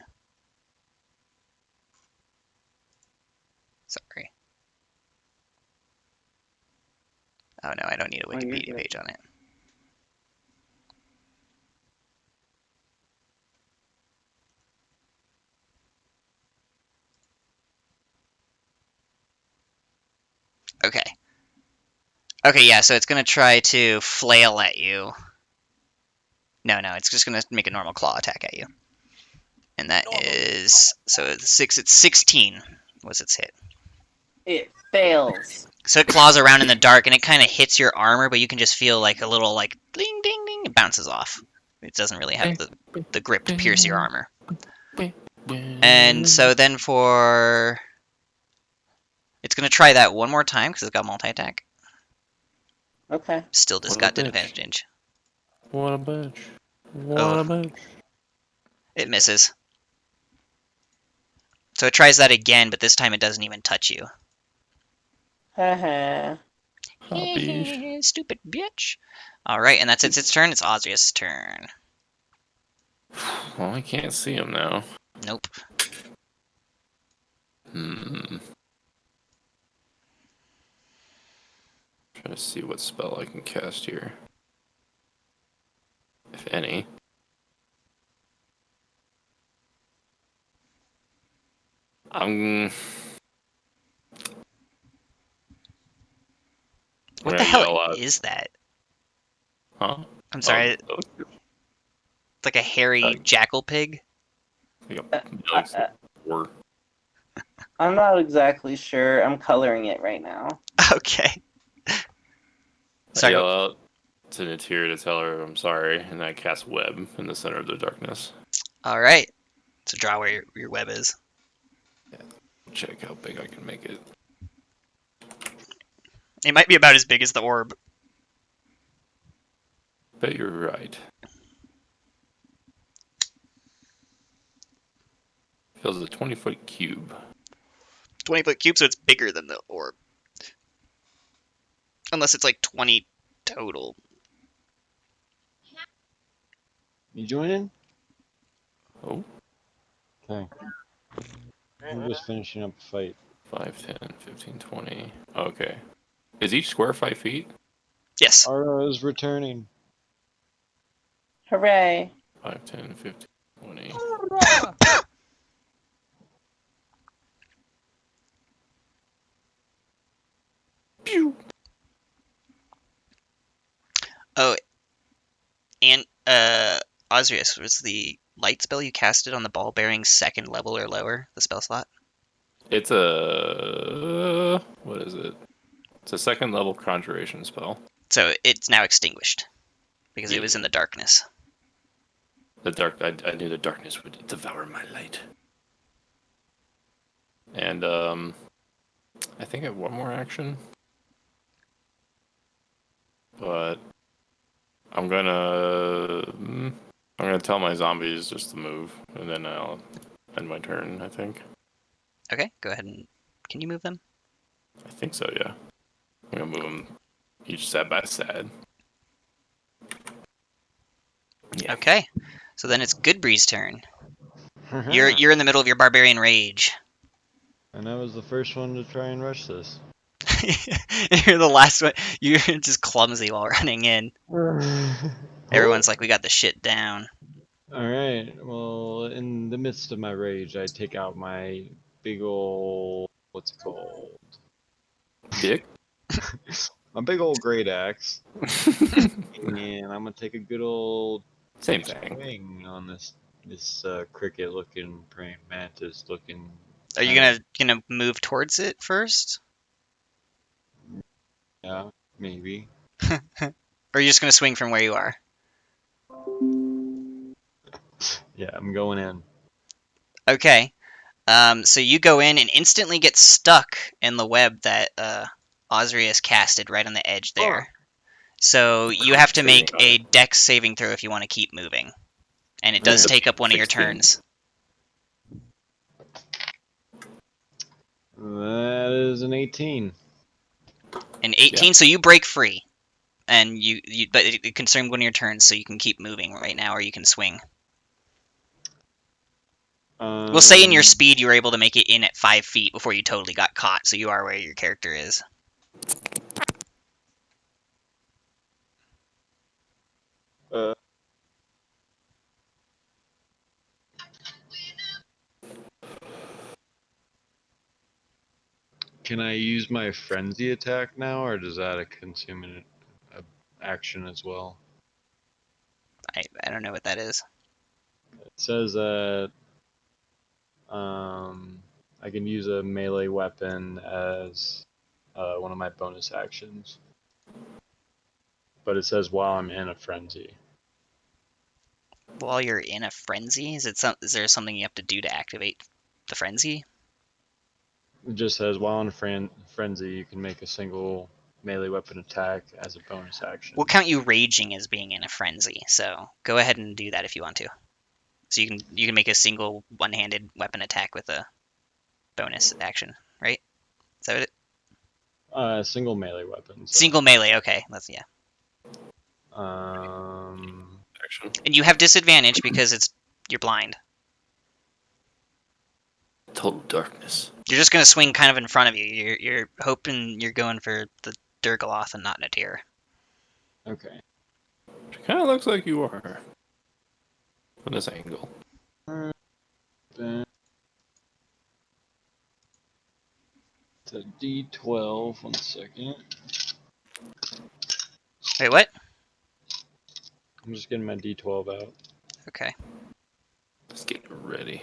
Sorry. Oh no, I don't need a you're Wikipedia good. page on it. Okay. Okay, yeah, so it's gonna try to flail at you. No, it's just gonna make a normal claw attack at you. And that is so it's 16 was its hit. It fails. So it claws around in the dark and it kind of hits your armor, but you can just feel like a little like ding ding ding. It bounces off. It doesn't really have the grip to pierce your armor. And so then it's gonna try that one more time because it's got multi attack. Okay. Still just got disadvantage. What a bitch. Oh. A bitch. It misses. So it tries that again, but this time it doesn't even touch you. Haha. Hoppies. Stupid bitch. Alright, and that's its turn. It's Ozrius' turn. Well, I can't see him now. Nope. Trying to see what spell I can cast here. If any. I'm What the gonna hell yell out. is that? Huh? I'm sorry. Oh, It's like a hairy jackal pig. like Uh, a I, or I'm not exactly sure. I'm coloring it right now. Okay. I Sorry. yell out to Natir to tell her I'm sorry, and I cast web in the center of the darkness. All right. So draw where your web is. Check how big I can make it. It might be about as big as the orb. Bet you're right. Feels a 20-foot cube. 20-foot cube, so it's bigger than the orb. Unless it's like 20 total. You joining? Oh, Okay. I'm just finishing up the fight. 5, 10, 15, 20. Okay. Is each square 5 feet? Yes. Ara is returning. Hooray! 5, 10, 15, 20. Pew! Oh, and Osrius, was the light spell you casted on the ball bearing second level or lower, the spell slot? It's a... What is it? It's a second level conjuration spell. So it's now extinguished because it was in Yeah. the darkness. The dark. I knew the darkness would devour my light. And I think I have one more action, but I'm gonna tell my zombies just to move, and then I'll end my turn. I think. Okay, go ahead and can you move them? I think so. Yeah. I'm gonna move them each side by side. Yeah. Okay, so then it's Goodbree's turn. You're in the middle of your barbarian rage. And I was the first one to try and rush this. You're the last one. You're just clumsy while running in. Everyone's like, "We got the shit down." Alright, well, in the midst of my rage, I take out my big ol' what's it called? Dick. My big old great axe. And I'm gonna take a good old Same thing. swing on this cricket looking, praying mantis looking. Are you gonna move towards it first, Yeah, maybe. or are you just gonna swing from where you are? Yeah, I'm going in. Okay. So you go in and instantly get stuck in the web that Osrius casted right on the edge there. So you have to make a dex saving throw if you want to keep moving. And it does take up one of your 16. turns. That is an 18. An 18, Yeah. so you break free. And but it consumed one of your turns, so you can keep moving right now, or you can swing. We'll say in your speed you were able to make it in at 5 feet before you totally got caught, so you are where your character is. Uh, can I use my frenzy attack now, or does that consume an action as well? I don't know what that is. It says that I can use a melee weapon as one of my bonus actions. But it says while I'm in a frenzy. While you're in a frenzy, is there something you have to do to activate the frenzy? It just says while in a frenzy, you can make a single melee weapon attack as a bonus action. We'll count you raging as being in a frenzy, so go ahead and do that if you want to. So you can make a single one-handed weapon attack with a bonus action, right? Is that what it? Single melee weapon. So. Single melee. Okay, Action. and you have disadvantage because it's you're blind. Total darkness. You're just gonna swing kind of in front of you. You're hoping you're going for the Durgaloth and not Nadir. Okay. It kind of looks like you are. From this angle. Alright. Then to D12. 1 second. Wait, what? I'm just getting my D12 out. Okay. Let's get ready.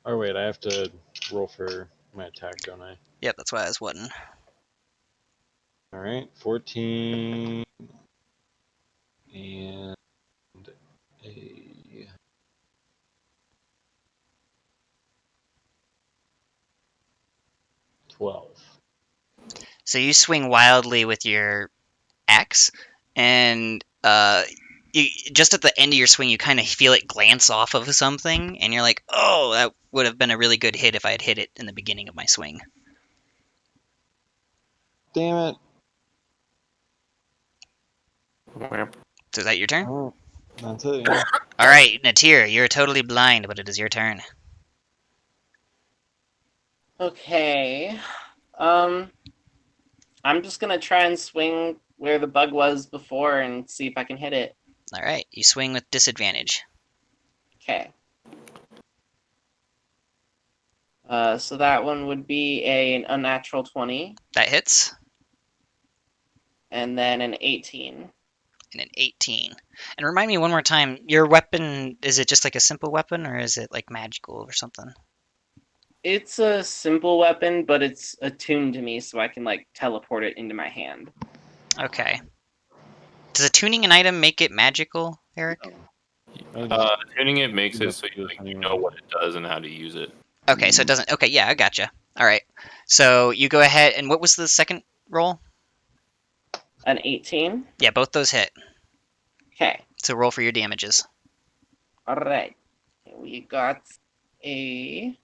Oh wait, I have to roll for my attack, don't I? Yep, that's why I was wondering. Alright, 14 and a 12. So you swing wildly with your axe, and you, just at the end of your swing, you kind of feel it glance off of something, and you're like, "Oh, that would have been a really good hit if I had hit it in the beginning of my swing." Damn it. Whamp. So is that your turn? Oh, that's it, yeah. All right, Natir, you're totally blind, but it is your turn. Okay. I'm just gonna try and swing where the bug was before and see if I can hit it. All right, you swing with disadvantage. Okay. So that one would be an unnatural 20, That hits, and then an 18. and an 18. And remind me one more time, your weapon, is it just like a simple weapon, or is it like magical or something? It's a simple weapon, but it's attuned to me, so I can like teleport it into my hand. Okay. Does attuning an item make it magical, Eric? Tuning it makes Yep, it so you anyway. know what it does and how to use it. Okay, so it doesn't. Okay, yeah, I gotcha. All right. So you go ahead, and what was the second roll? An 18. Yeah, both those hit. Okay. So roll for your damages. All right. We got a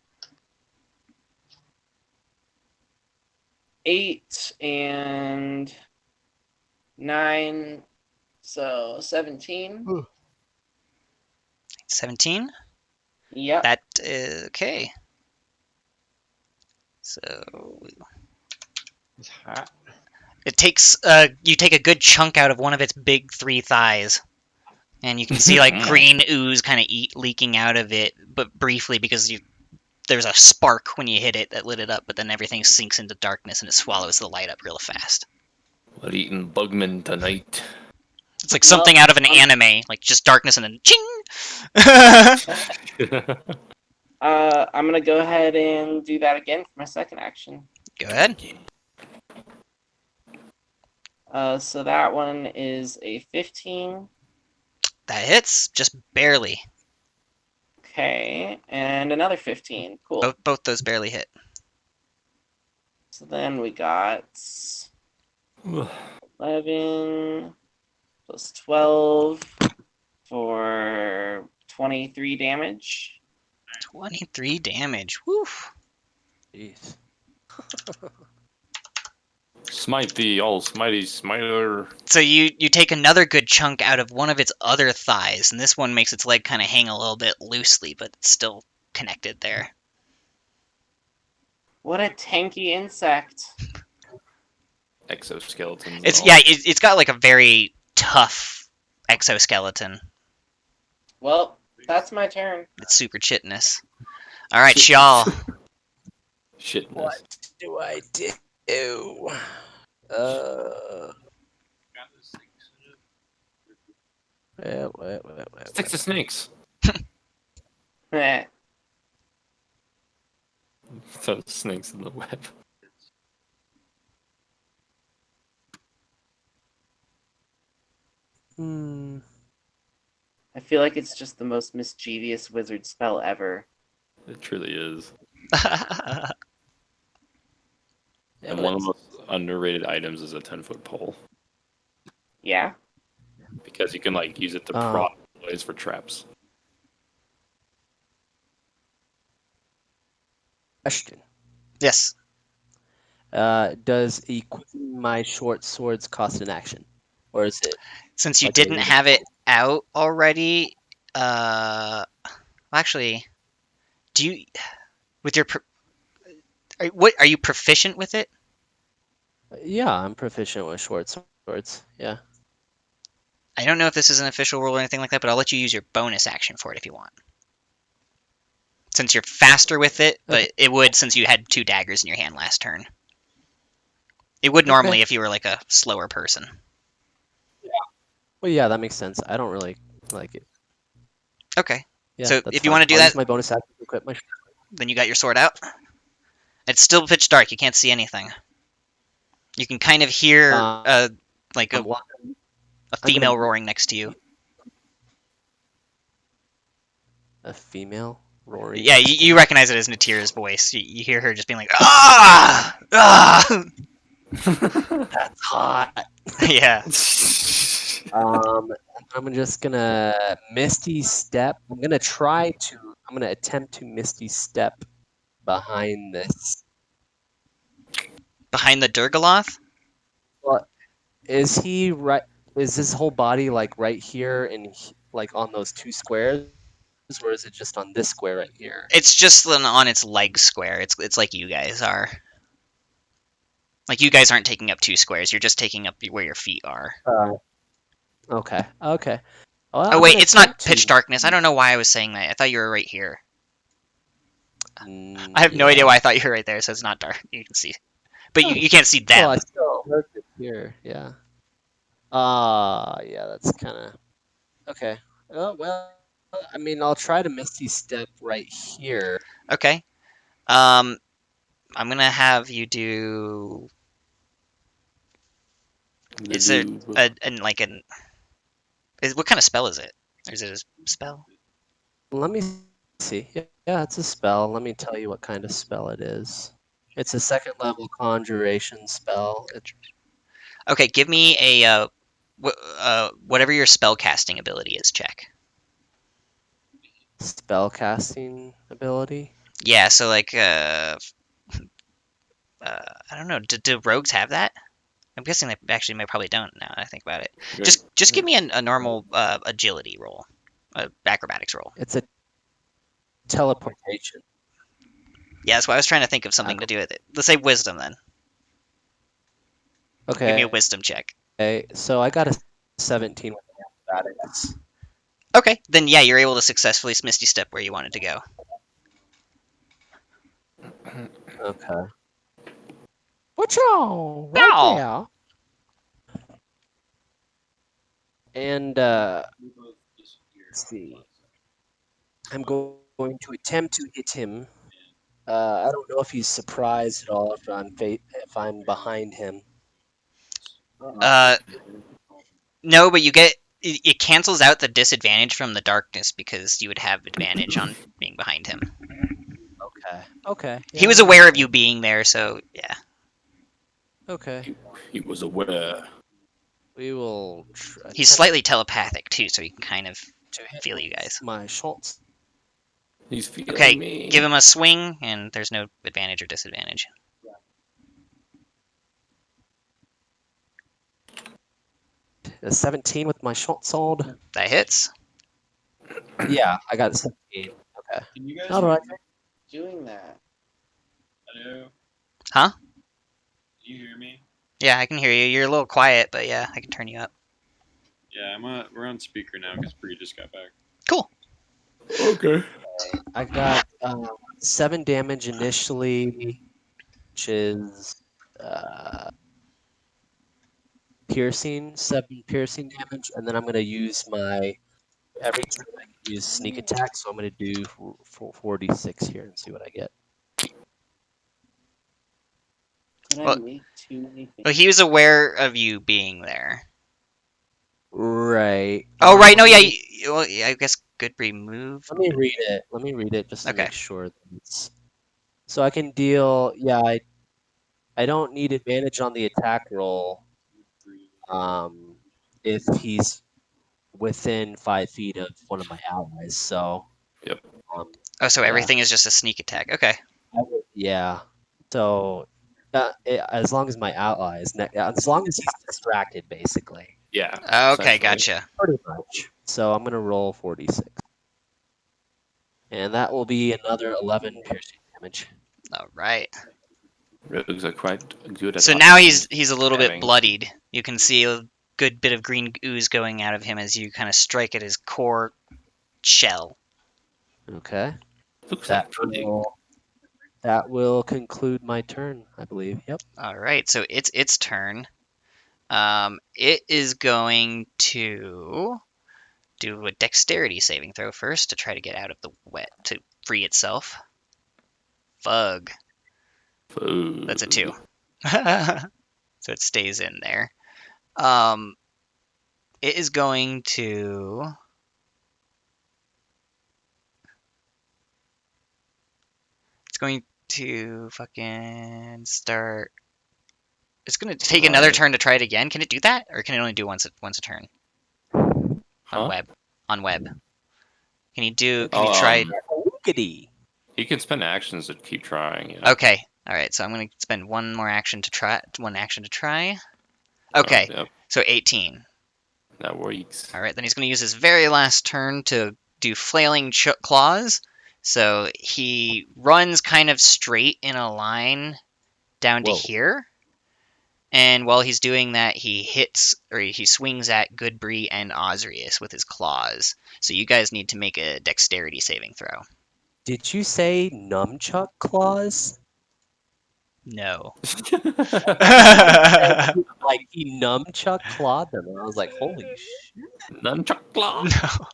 8 and 9, so 17. 17. Yep. That okay. So It's hot. it takes you take a good chunk out of one of its big 3 thighs, and you can see like green ooze kind of leaking out of it, but briefly because there's a spark when you hit it that lit it up, but then everything sinks into darkness and it swallows the light up real fast. We're eating Bugman tonight. It's like something out of an anime, like just darkness and then ching. I'm gonna go ahead and do that again for my second action. Go ahead. So that one is a 15. That hits, just barely. Okay, and another 15. Cool. Both those barely hit. So then we got 11 plus 12 for 23 damage. 23 damage. Woo. Jeez. Smite the almighty smiter. So you take another good chunk out of one of its other thighs, and this one makes its leg kind of hang a little bit loosely, but it's still connected there. What a tanky insect. Exoskeletons. and It's all. yeah, it's got like a very tough exoskeleton. Well, that's my turn. It's super chitinous. All right, Shawl. Shitness. What do I do? Well. Sticks to snakes. Heh. Throw snakes in the web. I feel like it's just the most mischievous wizard spell ever. It truly is. Yeah, And one of the most underrated items is a 10-foot pole. Yeah? Because you can like use it to prod noise for traps. Question. yes. Does equipping my short swords cost an action, or is it Since you like a didn't limited? have it out already, well, actually, do you with your what are you proficient with it? Yeah, I'm proficient with short swords. Yeah. I don't know if this is an official rule or anything like that, but I'll let you use your bonus action for it if you want. Since you're faster with it, Okay. but it would since you had 2 daggers in your hand last turn. It would Okay. normally if you were like a slower person. Well, yeah, that makes sense. I don't really like it. Okay. Yeah, So that's if you fine. want to do I'll that, use my bonus action to equip my. then you got your sword out. It's still pitch dark. You can't see anything. You can kind of hear like Well, a I'm gonna female roaring next to you. a female roaring Yeah, next to you me. recognize it as Natira's voice. You hear her just being like, ah, ah. That's hot. Yeah. I'm just gonna misty step. I'm gonna attempt to misty step behind this. Behind the Durgaloth? Well, is he right? Is his whole body like right here and like on those 2 squares, or is it just on this square right here? It's just on its leg square. It's like you guys are. Like you guys aren't taking up 2 squares. You're just taking up where your feet are. Okay. Okay. Well, Oh I'm wait, gonna it's not attempt pitch to. darkness. I don't know why I was saying that. I thought you were right here. I have no idea Yeah. why I thought you were right there. So it's not dark. You can see, but Oh, you can't see well, them. I still heard it here. Yeah. Yeah. That's kind of okay. Oh well. I mean, I'll try to misty step right here. Okay. Um, I'm gonna have you do. Is there like an? What kind of spell is it? Or is it a spell? Let me see. Yeah, it's a spell. Let me tell you what kind of spell it is. It's a second level conjuration spell. It's Okay, give me a whatever your spell casting ability is. Check. spell casting ability. Yeah. So like I don't know. Do rogues have that? I'm guessing they actually may probably don't now that I think about it. Just give me a normal agility roll, acrobatics roll. It's a teleportation. Yeah, that's why I was trying to think of something to do with it. Let's say wisdom then. Give me a Okay, wisdom check. so I got a 17 with acrobatics. Okay, then yeah, you're able to successfully misty step where you wanted to go. Okay. What's all right Ow! there? And let's see. I'm going to attempt to hit him. I don't know if he's surprised at all if I'm behind him. Uh, no, but you get it cancels out the disadvantage from the darkness because you would have advantage on being behind him. Okay. Okay. He Yeah, was that aware makes of you sense. being there, so yeah. Okay. He was aware. We will He's attempt slightly telepathic too, so he can kind of to hit feel with you guys. my shots. He's feeling Okay, me. give him a swing, and there's no advantage or disadvantage. A 17 with my shot sword. That hits. Yeah, I got a 17. Okay. Can you guys All right. doing that? Hello? Huh? Can you hear me? Yeah, I can hear you. You're a little quiet, but yeah, I can turn you up. Yeah, we're on speaker now because Bree just got back. Cool. Okay. I got 7 damage initially, which is piercing, 7 piercing damage, and then I'm gonna use my every turn I can use sneak attack, so I'm gonna do 46 here and see what I get. Could I Well, make too many things? he was aware of you being there. Right. Oh, right. No, let yeah. me, Well, yeah, I guess Goodbury moved. let me read it. Let me read it just to Okay. make sure that it's so I can deal. Yeah, I don't need advantage on the attack roll. Um, if he's within 5 feet of one of my allies. So, Yep. um, Oh, so yeah, everything is just a sneak attack. Okay. yeah. So As long as my ally is as long as he's distracted, basically, Yeah. Okay, essentially. gotcha. pretty much. So I'm gonna roll 46, and that will be another 11 piercing damage. All right. Rogues are quite good at So now opportunity he's a little bit spamming. bloodied. You can see a good bit of green ooze going out of him as you kind of strike at his core shell. Okay, Looks that like pudding. will conclude my turn, I believe. Yep. All right, so it's its turn. It is going to do a dexterity saving throw first to try to get out of the wet to free itself. Fug. That's a 2. So it stays in there. It is going to. It's going to fucking start. It's going to take another Right. turn to try it again. Can it do that, or can it only do once a turn on Huh? web? On web. Can you do? Can you Oh, try? Oogity. you can spend actions to keep trying. Yeah. Okay. All right. So I'm going to spend one action to try. Oh, Okay. yep. So 18. That works. All right. Then he's going to use his very last turn to do flailing claws. So he runs kind of straight in a line down to Whoa. here. And while he's doing that, he hits or he swings at Goodbree and Osrius with his claws. So you guys need to make a dexterity saving throw. Did you say nunchuck claws? No. Like he nunchuck clawed them, and I was like, "Holy shit!" Nunchuck claw. No.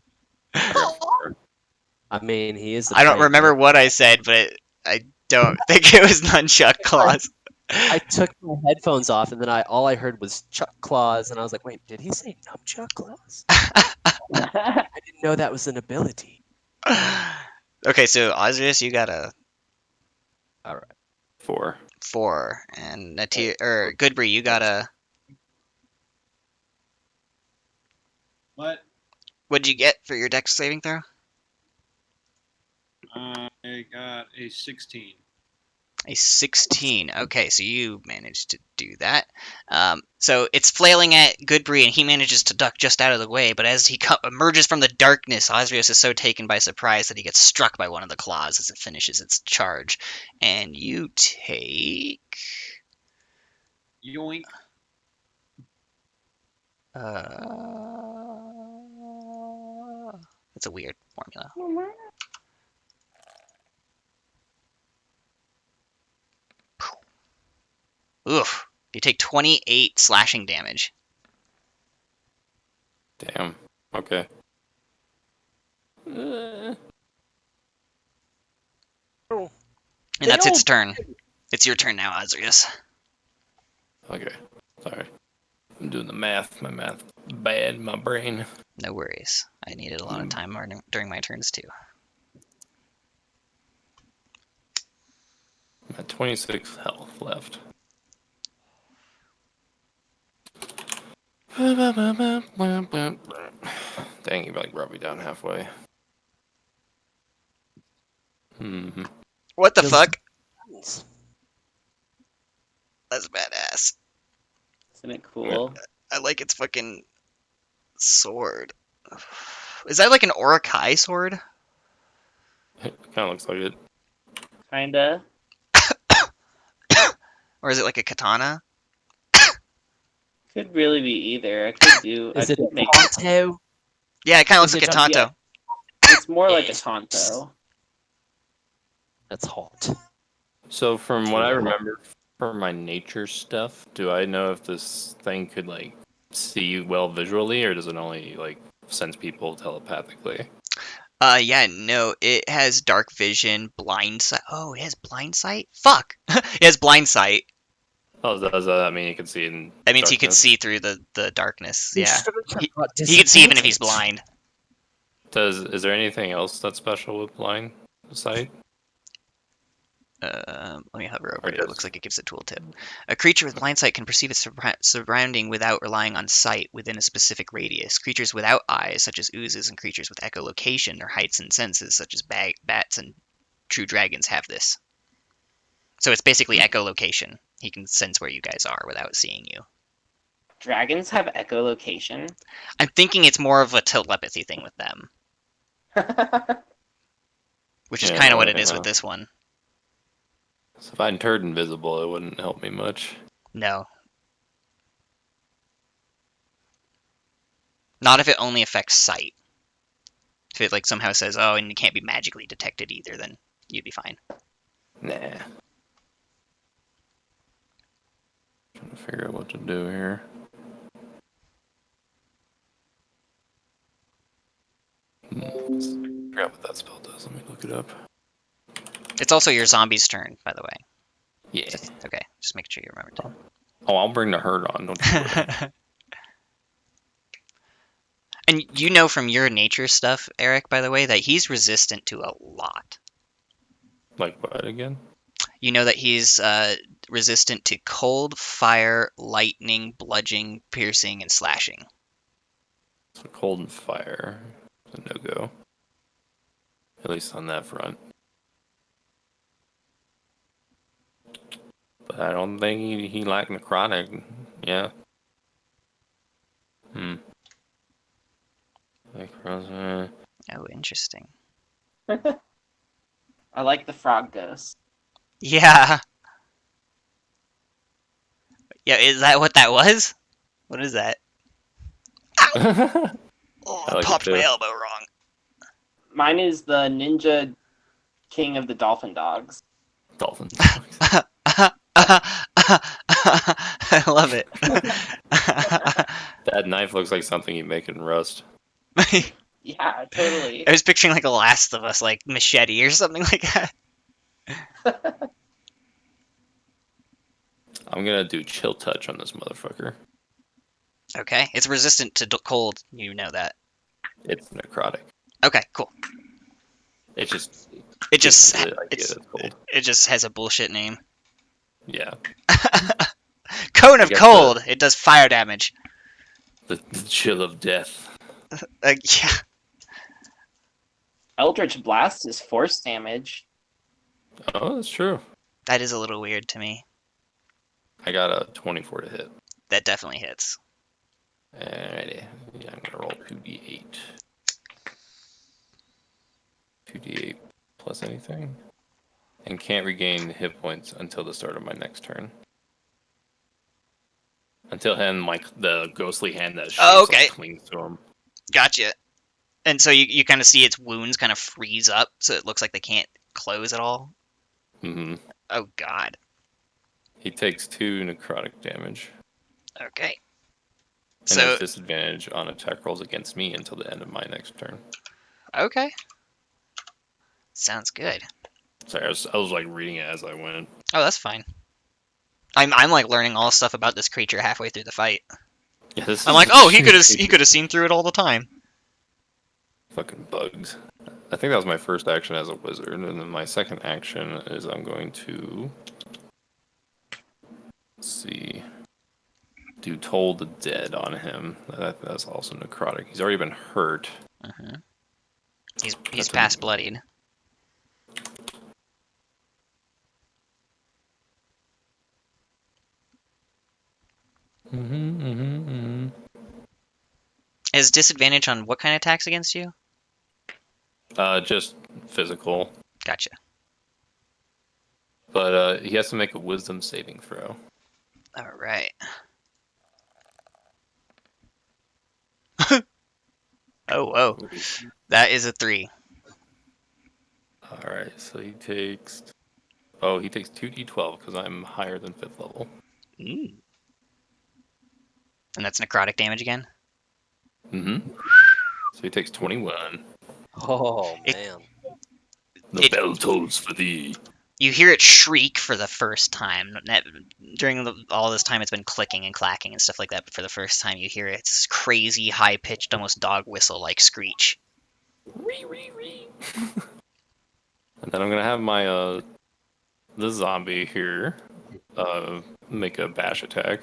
I mean, he is a I don't trained remember man. what I said, but I don't think it was nunchuck claws. I took my headphones off, and then all I heard was chuck claws, and I was like, "Wait, did he say nunchuck claws?" I didn't know that was an ability. Okay, so Osrius, you got a All right. 4. 4, and Natir or Goodbree, you got a. What? What'd you get for your dex saving throw? I got a 16. A 16. Okay, so you managed to do that. So it's flailing at Goodbree, and he manages to duck just out of the way. But as he emerges from the darkness, Osrius is so taken by surprise that he gets struck by one of the claws as it finishes its charge. And you take. Yoink. That's a weird formula. Oof. You take 28 slashing damage. Damn. Okay. Uh, And that's its turn. It's your turn now, Osrius. okay. Sorry. I'm doing the math. My math bad in my brain. No worries. I needed a lot of time during my turns too. I'm at 26 health left. Dang, you like brought me down halfway. Mm-hmm. What the Just- fuck? That's badass. Isn't it cool? I like its fucking sword. Is that like an Orokai sword? It kind of looks like it. Kinda. Or is it like a katana? Could really be either. I could do. I Is it could a make. Tonto? Yeah, it kind of looks Is like a it tanto. yeah. It's more like a Yes. Tonto. That's hot. So from what I Yeah. remember from my nature stuff, do I know if this thing could like see well visually, or does it only like sense people telepathically? Yeah, no, it has dark vision, blind sight. Oh, it has blind sight? Fuck! It has blind sight. Oh, does that mean you can see in That means he could darkness? see through the darkness. Your Yeah. strengths have got He could see even if he's disadvantage. blind. Is there anything else that's special with blind sight? Let me hover over I it. It guess. looks like it gives a tooltip. A creature with blind sight can perceive its surrounding without relying on sight within a specific radius. Creatures without eyes, such as oozes, and creatures with echolocation or heights and senses, such as bats and true dragons, have this. So it's basically echolocation. He can sense where you guys are without seeing you. Dragons have echolocation. I'm thinking it's more of a telepathy thing with them, which is kind of what it is with this one. So if I turned invisible, it wouldn't help me much. No. Not if it only affects sight. If it like somehow says, oh, and you can't be magically detected either, then you'd be fine. Nah. Trying to figure out what to do here. Forgot what that spell does. Let me look it up. It's also your zombie's turn, by the way. Yeah. Okay, just make sure you remember to. Oh, I'll bring the herd on. Don't you worry. And you know from your nature stuff, Eric, by the way, that he's resistant to a lot. Like what again? You know that he's resistant to cold, fire, lightning, bludgeoning, piercing, and slashing. So cold and fire. A no-go. At least on that front. But I don't think he liked necrotic. Yeah. Necrotic. Oh, interesting. I like the frog ghost. Yeah. Yeah, is that what that was? What is that? I Oh, I like it popped my too. elbow wrong. Mine is the ninja king of the dolphin dogs. Dolphin. I love it. That knife looks like something you make in Rust. Yeah, totally. I was picturing like a Last of Us, like machete or something like that. I'm gonna do chill touch on this motherfucker. Okay, it's resistant to cold. You know that. It's necrotic. Okay, cool. It's just It just the idea it's it's cold. it just has a bullshit name. Yeah. Cone of You got cold. It does fire damage. The chill of death. Yeah. Eldritch Blast is force damage. Oh, that's true. That is a little weird to me. I got a 24 to hit. That definitely hits. Alrighty. Yeah, I'm gonna roll 2d8. 2d8 plus anything. And can't regain hit points until the start of my next turn. Until then, the ghostly hand that shapes okay. clings to him. Gotcha. And so you kind of see its wounds kind of freeze up, so it looks like they can't close at all. Mm-hmm. Oh god. He takes 2 necrotic damage. Okay. And So has disadvantage on attack rolls against me until the end of my next turn. okay. Sounds good. Sorry, I was like reading it as I went. Oh, that's fine. I'm like learning all stuff about this creature halfway through the fight. Yeah, this I'm is like, oh, he could have seen through it all the time. fucking bugs. I think that was my first action as a wizard, and then my second action is I'm going to do Toll the Dead on him. That's also necrotic. He's already been hurt. Mm-hmm. He's That's past bloodied. Is disadvantage on what kind of attacks against you? Just physical. Gotcha. But he has to make a wisdom saving throw. All right. Oh, whoa. That is a 3. Alright, so he takes... Oh, he takes 2d12 because I'm higher than 5th level. Mm. And that's necrotic damage again? Mm-hmm. So he takes 21. Oh man. The bell tolls for thee. You hear it shriek for the first time. During all this time, it's been clicking and clacking and stuff like that, but for the first time, you hear its crazy, high-pitched, almost dog whistle-like screech. Ree, ree, ree. And then I'm going to have my the zombie here make a bash attack.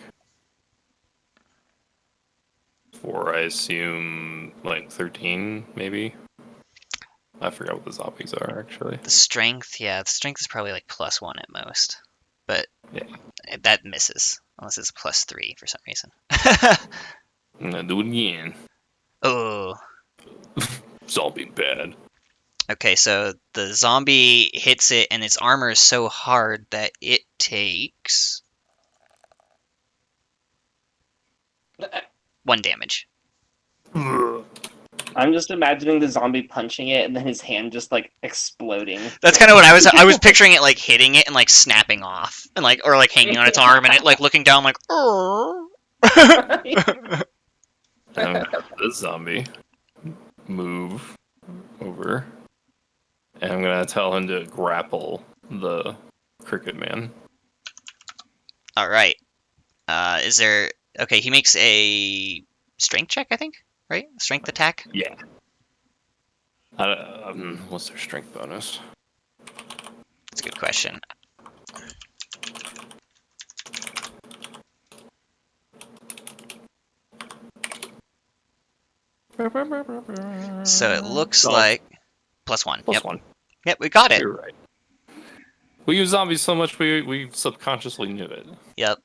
For, I assume, like 13, maybe? I forgot what the zombies are, actually. The strength is probably like +1 at most. but Yeah. that misses unless it's +3 for some reason. I'm gonna do it again. Oh, Zombie bad. okay. So the zombie hits it, and its armor is so hard that it takes 1 damage. I'm just imagining the zombie punching it and then his hand just like exploding. That's kind of what I was picturing it like hitting it and like snapping off and like or like hanging on its arm and it like looking down like oh. This zombie move over, and I'm gonna tell him to grapple the cricket man. All right. Is there okay, he makes a strength check, I think, right? Strength attack? Yeah. What's their strength bonus? That's a good question. So it looks Oh, like +1. plus Yep. 1. Yep, we got it. You're right. We use zombies so much we subconsciously knew it. Yep.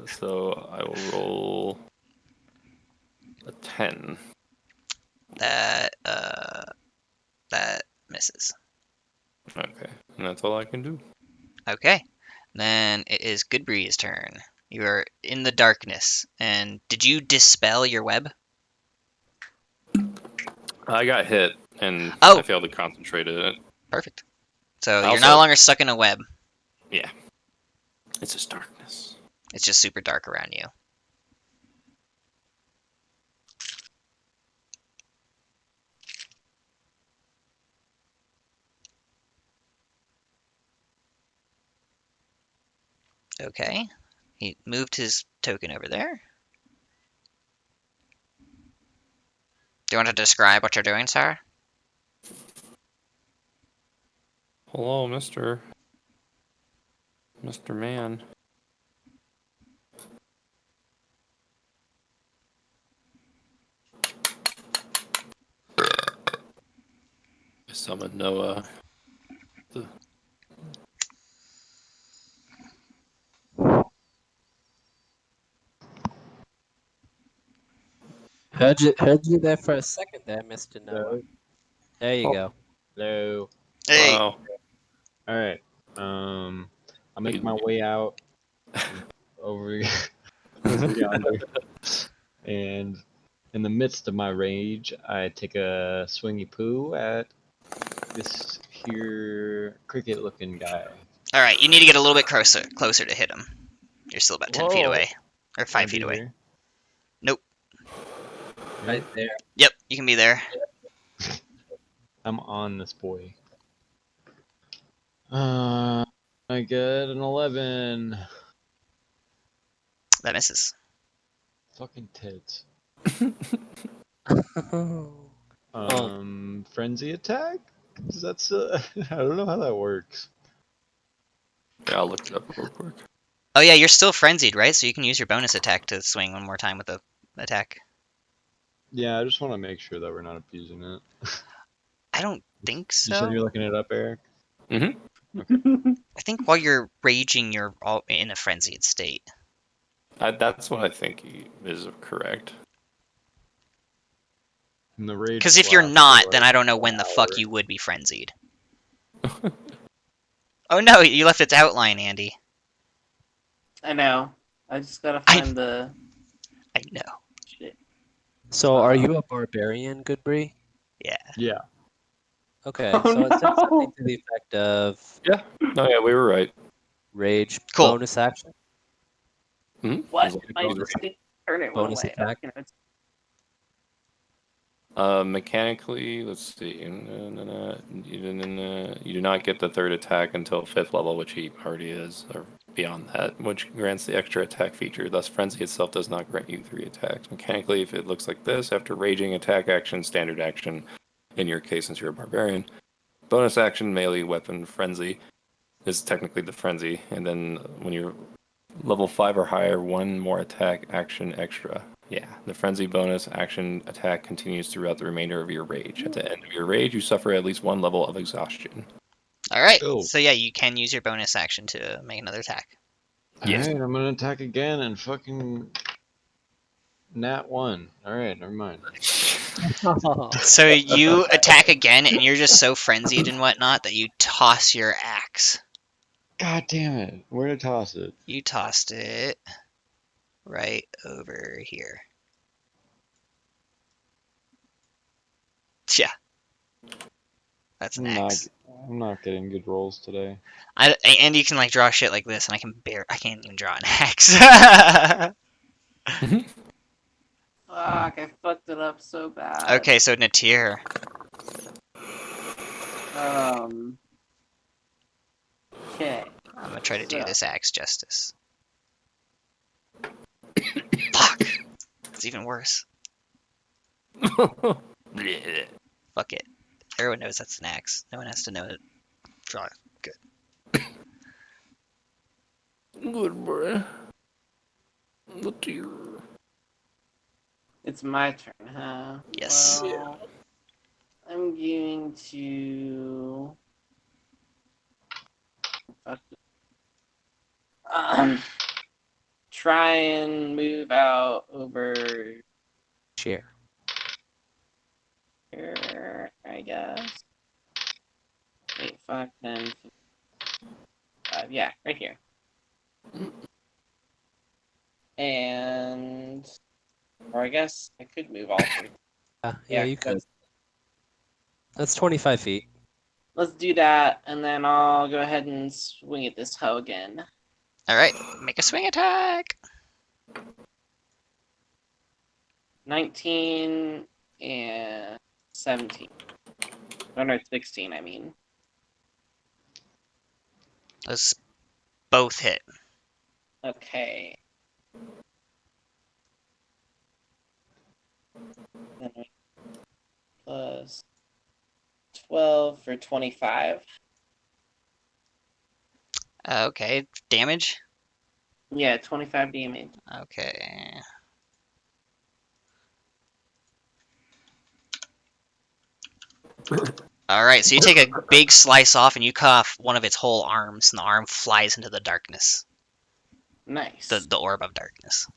So I will roll a 10. That misses. Okay, and that's all I can do. Okay. Then it is Goodbree's turn. You are in the darkness. And did you dispel your web? I got hit, and Oh. I failed to concentrate it. Perfect. So you're Also- no longer stuck in a web. Yeah. It's just darkness. It's just super dark around you. Okay. He moved his token over there. Do you want to describe what you're doing, Syrr? Hello, Mr. Man. I summoned Noah. Heard you there for a second there, Mr. Noah. There you go. Hello. Hey! Wow. All right. I make my way out over yonder, and in the midst of my rage, I take a swingy poo at this here cricket-looking guy. Alright, you need to get a little bit closer to hit him. You're still about 10 feet Whoa. away. Or Can I 5 feet be away. here? Right there. Yep, you can be there. I'm on this boy. I get an 11. That misses. Fucking tits. Oh. Frenzy attack? 'Cause that's I don't know how that works. Yeah, I'll look it up real quick. Oh yeah, you're still frenzied, right? So you can use your bonus attack to swing one more time with the attack. Yeah, I just want to make sure that we're not abusing it. I don't think You said you're so. looking it up, Eric? I think while you're raging, you're all in a frenzied state. That's what I think is correct. And the rage Because if you're lasts not, for, then like, I don't know an when the fuck hour. you would be frenzied. Oh no, you left its outline, Andy. I know. I just gotta I- find the I know. shit. So are you a barbarian, Goodbree? Yeah. Yeah. Okay, Oh, so it says something no. to the effect of Yeah. Oh yeah, we were right. rage Cool. bonus action. Hmm? What? Is it- My instinct turn it Bonus away. attack? You know, it's- Mechanically, let's see. You do not get the third attack until 5th level, which he already is, or beyond that, which grants the extra attack feature. Thus, Frenzy itself does not grant you 3 attacks. Mechanically, if it looks like this, after raging, attack action, standard action, in your case, since you're a barbarian, bonus action, melee weapon, Frenzy is technically the Frenzy, and then when you're level 5 or higher, 1 more attack action extra. Yeah, the frenzy bonus action attack continues throughout the remainder of your rage. At the end of your rage, you suffer at least 1 level of exhaustion. All right. Oh. So yeah, you can use your bonus action to make another attack. Yes. Alright, I'm gonna attack again and fucking nat 1. Alright, never mind. So you attack again, and you're just so frenzied and whatnot that you toss your axe. God damn it. Where to toss it? You tossed it right over here. Yeah. That's an axe. I'm not getting good rolls today. And you can like draw shit like this, and I can't even draw an axe. Fuck, I fucked it up so bad. Okay, so Natir. Okay. I'm gonna try to do So- this axe justice. Fuck. It's even worse. Bleh. Fuck it. Everyone knows that's an axe. No one has to know it. Draw it. Good boy. Look to your... It's my turn, huh? Yes. Well, I'm going to. Try and move out over Share. here, I guess. 8, 5, 10, 5. Yeah, right here. And. Or I guess I could move all three. Yeah, you could. That's 25 feet. Let's do that, and then I'll go ahead and swing at this hoe again. All right. Make a swing attack. 19 and 17. Oh, no, 16, I mean. Those both hit. Okay. Then plus 12 for 25. Okay. Damage. Yeah, 25 damage. Okay. All right. So you take a big slice off, and you cut off one of its whole arms, and the arm flies into the darkness. Nice. The orb of darkness.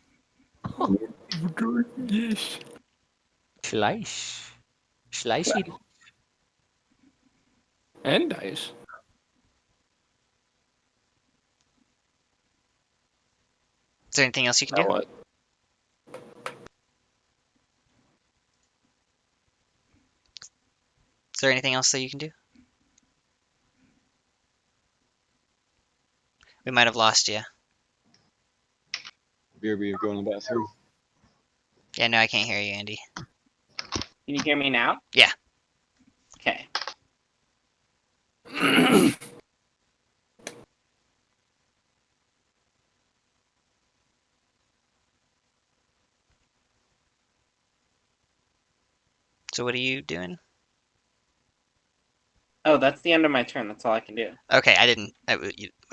Yes. Slice. Slicey. And dice. Is there anything else you can Now do? what? Is there anything else that you can do? We might have lost you. BRB, go in the bathroom. Yeah, no, I can't hear you, Andy. Can you hear me now? Yeah. Okay. So what are you doing? Oh, that's the end of my turn. That's all I can do. Okay, I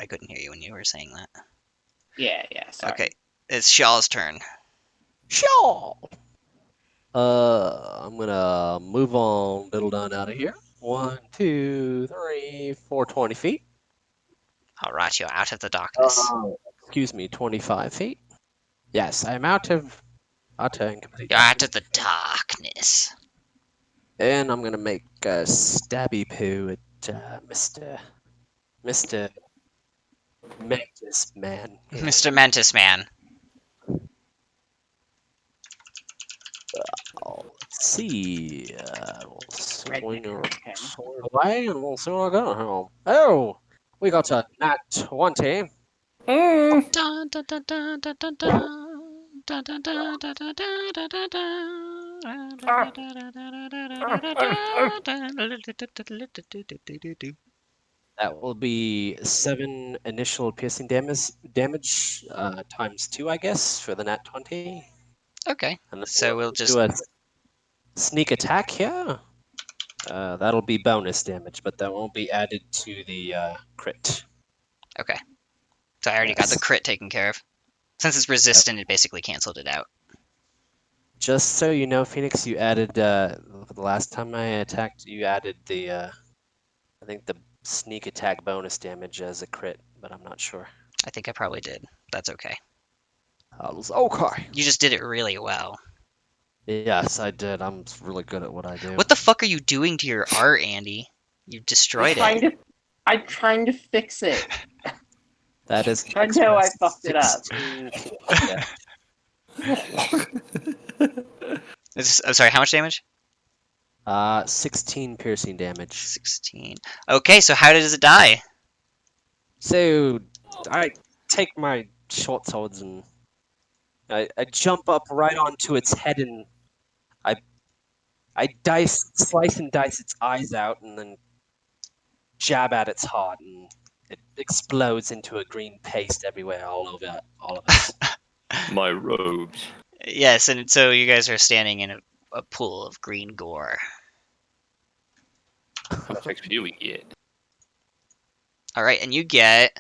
couldn't hear you when you were saying that. Yeah, sorry. Okay, it's Shaw's turn. Shaw. I'm gonna move on, little down out of here. 1, 2, 3, 4, 20 feet. All right, you're out of the darkness. Excuse me, 25 feet. Yes, I'm out of complete You're out darkness. of the darkness. And I'm gonna make a stabby poo at Mr. Mantis Man. here. Mr. Mantis Man. Let's see. We'll Right swing there, our okay. sword away and we'll see what I got home. Oh, we got a nat 20. Dun, dun, dun, dun, dun, dun, dun. Dun, dun, dun, dun, dun, dun, dun, dun, dun. That will be 7 initial piercing damage times 2, I guess, for the nat 20. Okay, And then so we'll just do a sneak attack here. That'll be bonus damage, but that won't be added to the crit. okay. So I already got the Yes. crit taken care of. Since it's resistant, it basically canceled it out. Just so you know, Phoenix, you added the last time I attacked, you added the I think the sneak attack bonus damage as a crit, but I'm not sure. I think I probably did. That's okay. Okay. You just did it really well. Yes, I did. I'm really good at what I do. What the fuck are you doing to your art, Andy? You destroyed it. I'm trying to fix it. That is. I know I fucked it up. 16. Yeah. I'm sorry, how much damage? 16 piercing damage. 16. Okay, so how does it die? So I take my short swords and I jump up right onto its head and I slice and dice its eyes out and then jab at its heart and it explodes into a green paste everywhere, all over all of us. My robes. Yes, and so you guys are standing in a pool of green gore. How much XP do we get? All right, and you get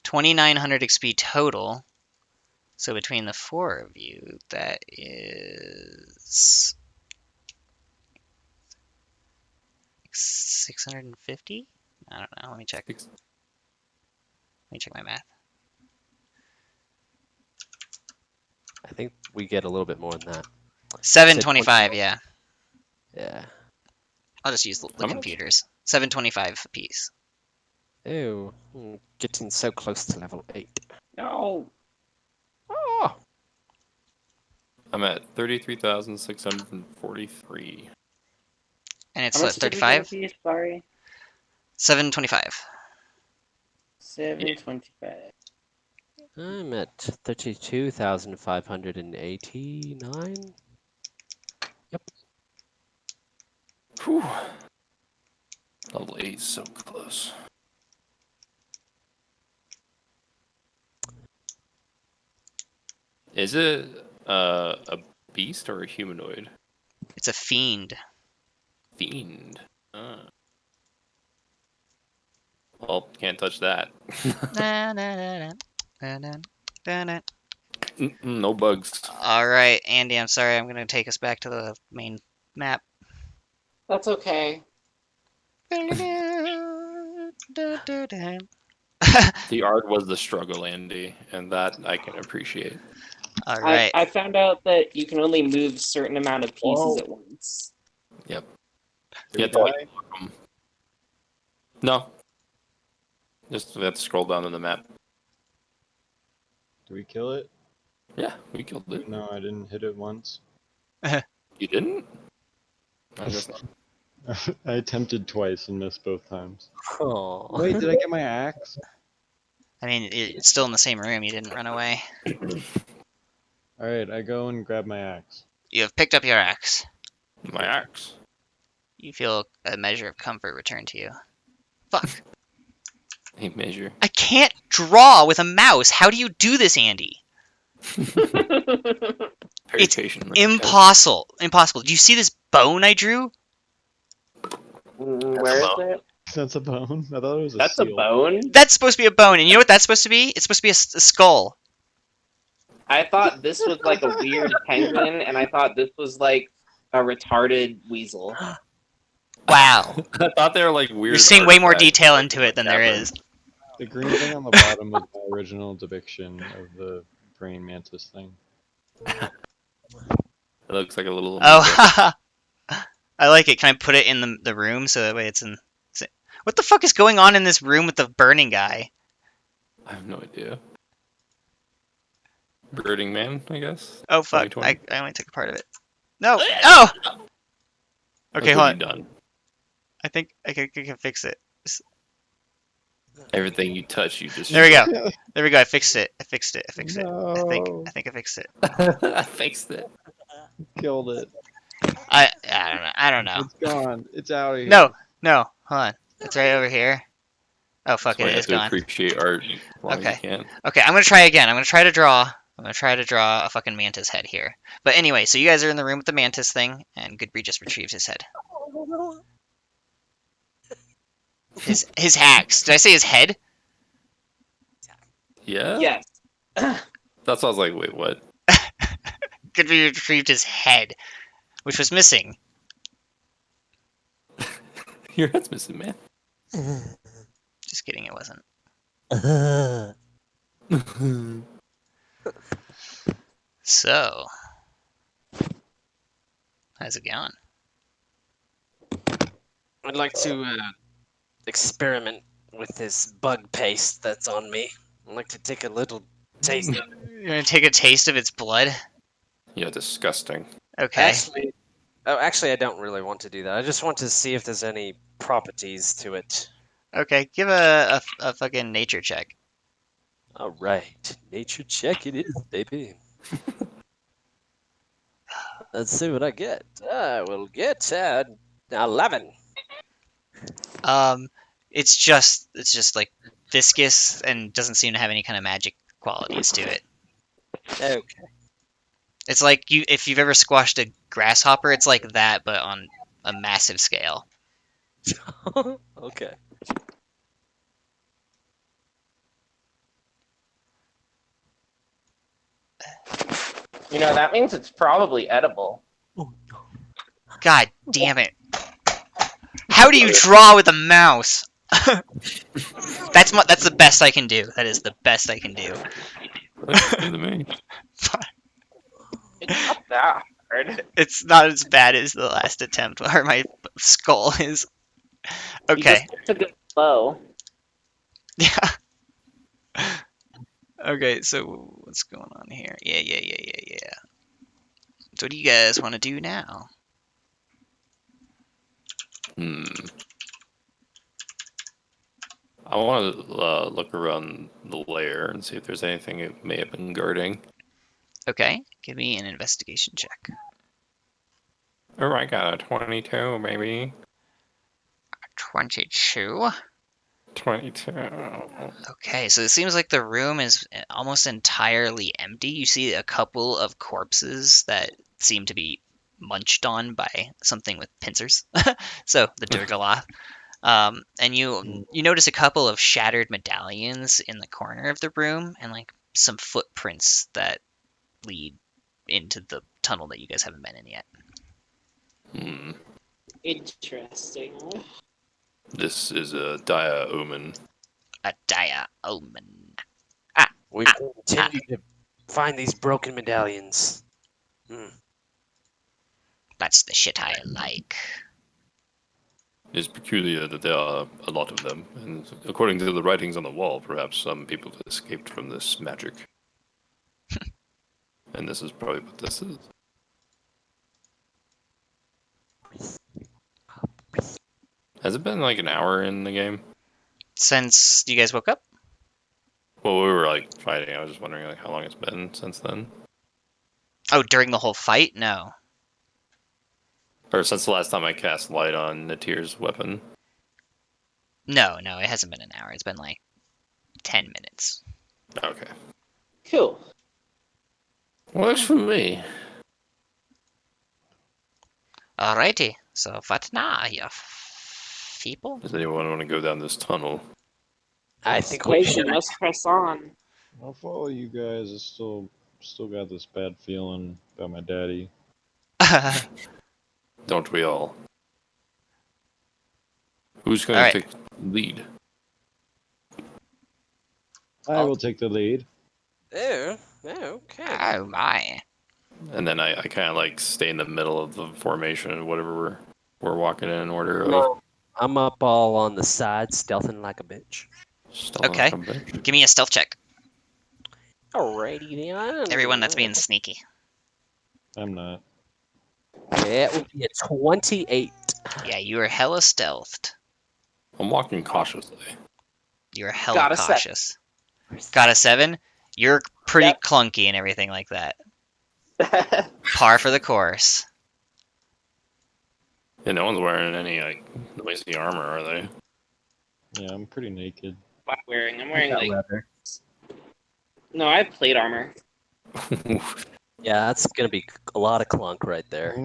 2,900 XP total. So between the four of you, that is 650? I don't know. Let me check. Let me check my math. I think we get a little bit more than that. 725, yeah. Yeah. I'll just use the How much? computers. 725 apiece. Ew. Getting so close to level 8. No. Oh! I'm at 33,643. And it's How what, much did we get 35? a piece? Sorry. 725. 725. I'm at 32,589. Whew. Level 8 is so close. Is it a beast or a humanoid? It's a fiend. Fiend. Well, can't touch that. Na, na, na, na, na, na, na, na. No bugs. All right, Andy, I'm sorry. I'm going to take us back to the main map. That's okay. The art was the struggle, Andy, and that I can appreciate. All right. I found out that you can only move a certain amount of pieces Whoa. at once. Yep. Did You we have to, like, die? lock 'em. No. Just we have to scroll down on the map. Did we kill it? Yeah, we killed it. No, I didn't hit it once. You didn't? I guess not. I attempted twice and missed both times. Oh. Wait, did I get my axe? I mean, it's still in the same room. You didn't run away. Alright, I go and grab my axe. You have picked up your axe. My axe. You feel a measure of comfort return to you. Fuck. Hey, measure. I can't draw with a mouse. How do you do this, Andy? Very It's patient. Impossible. Impossible. Do you see this bone I drew? Where is it? That's a bone? I thought it was a That's a seal. bone? That's supposed to be a bone. And you know what that's supposed to be? It's supposed to be a skull. I thought this was like a weird penguin, and I thought this was like a retarded weasel. Wow. I thought they were like weird. You're seeing way more artifacts, detail like, into it than there cavern. is. The green thing on the bottom was my original depiction of the praying mantis thing. It looks like a little. Oh, I like it. Can I put it in the room so that way it's in... What the fuck is going on in this room with the burning guy? I have no idea. Birding Man, I guess. Oh, fuck. 2020. I only took a part of it. No! Oh! Okay, What hold have on. you done? I think I can fix it. Everything you touch, you just. There we go. There we go. I fixed it. I fixed it. I fixed it. No. I think I fixed it. I fixed it. Killed it. I don't know. I don't know. It's gone. It's out of here. No, hold on. It's right over here. Oh fuck That's why it, you it's have to gone. appreciate art as long as Okay. you can. Okay, I'm gonna try again. I'm gonna try to draw a fucking mantis head here. But anyway, so you guys are in the room with the mantis thing, and Goodbreed just retrieves his head. His axe. Did I say his head? Yeah. Yes. That's why I was like, wait, what? Goodbreed retrieved his head, which was missing. Your head's missing, man. Just kidding, it wasn't. So, how's it going? I'd like to experiment with this bug paste that's on me. I'd like to take a little taste of it. You're gonna take a taste of its blood? Yeah, disgusting. Okay. Actually, I don't really want to do that. I just want to see if there's any properties to it. Okay, give a fucking nature check. All right, nature check it is, baby. Let's see what I get. I will get 11. Um, it's just like viscous and doesn't seem to have any kind of magic qualities to it. Okay. It's like if you've ever squashed a grasshopper, it's like that, but on a massive scale. Okay. You know, that means it's probably edible. God damn it! How do you draw with a mouse? That's the best I can do. That is the best I can do. Looks good to me. It's not that hard. It's not as bad as the last attempt where my skull is. You Okay. just took a bow. Yeah. Okay, so what's going on here? Yeah. So what do you guys want to do now? I want to look around the lair and see if there's anything it may have been guarding. Okay, give me an investigation check. Oh, I got a 22, maybe. 22. 22. Okay, so it seems like the room is almost entirely empty. You see a couple of corpses that seem to be munched on by something with pincers. So the Durgaloth. And you notice a couple of shattered medallions in the corner of the room, and like some footprints that lead into the tunnel that you guys haven't been in yet. Interesting. This is a dire omen. A dire omen. We continue to find these broken medallions. That's the shit I like. It's peculiar that there are a lot of them, and according to the writings on the wall, perhaps some people escaped from this magic. And this is probably what this is. Has it been like an hour in the game? Since you guys woke up? Well, we were like fighting. I was just wondering like how long it's been since then, Oh, during the whole fight? No. or since the last time I cast light on Natir's weapon. No, it hasn't been an hour. It's been like 10 minutes. Okay, Cool. works for me. Alrighty, so what now, you people? Does anyone want to go down this tunnel? I think we should. Must press on. I'll follow you guys. I still got this bad feeling about my daddy. Don't we all? Who's going Alright. to take lead? I will take the lead. Oh, okay. Oh my. And then I kind of like stay in the middle of the formation and whatever we're walking in order of. No, I'm up all on the side, stealthing like a bitch. Okay. Give me a stealth check. Alrighty then. Everyone that's being sneaky. I'm not. Yeah, it would be a 28. Yeah, you are hella stealthed. I'm walking cautiously. You're hella Got a seven. cautious. Got a 7? You're pretty Yep. clunky and everything like that. Par for the course. Yeah, no one's wearing any like noisy armor, are they? Yeah, I'm pretty naked. I'm wearing like leather. no, I have plate armor. Yeah, that's gonna be a lot of clunk right there.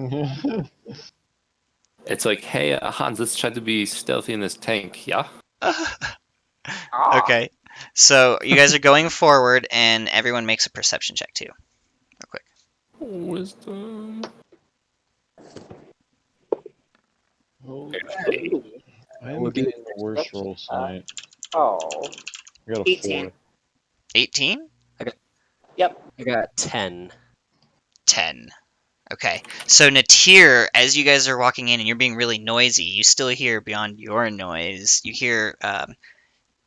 It's like, hey, Hans, let's try to be stealthy in this tank, yeah? Ah. Okay. So you guys are going forward, and everyone makes a perception check too. Real quick. Wisdom. Holy Hey. I'm We'll do getting the worst rolls tonight. Oh, I got a 18. 4. 18? Yep. I got 10. 10. Okay. So Natir, as you guys are walking in and you're being really noisy, you still hear beyond your noise, you hear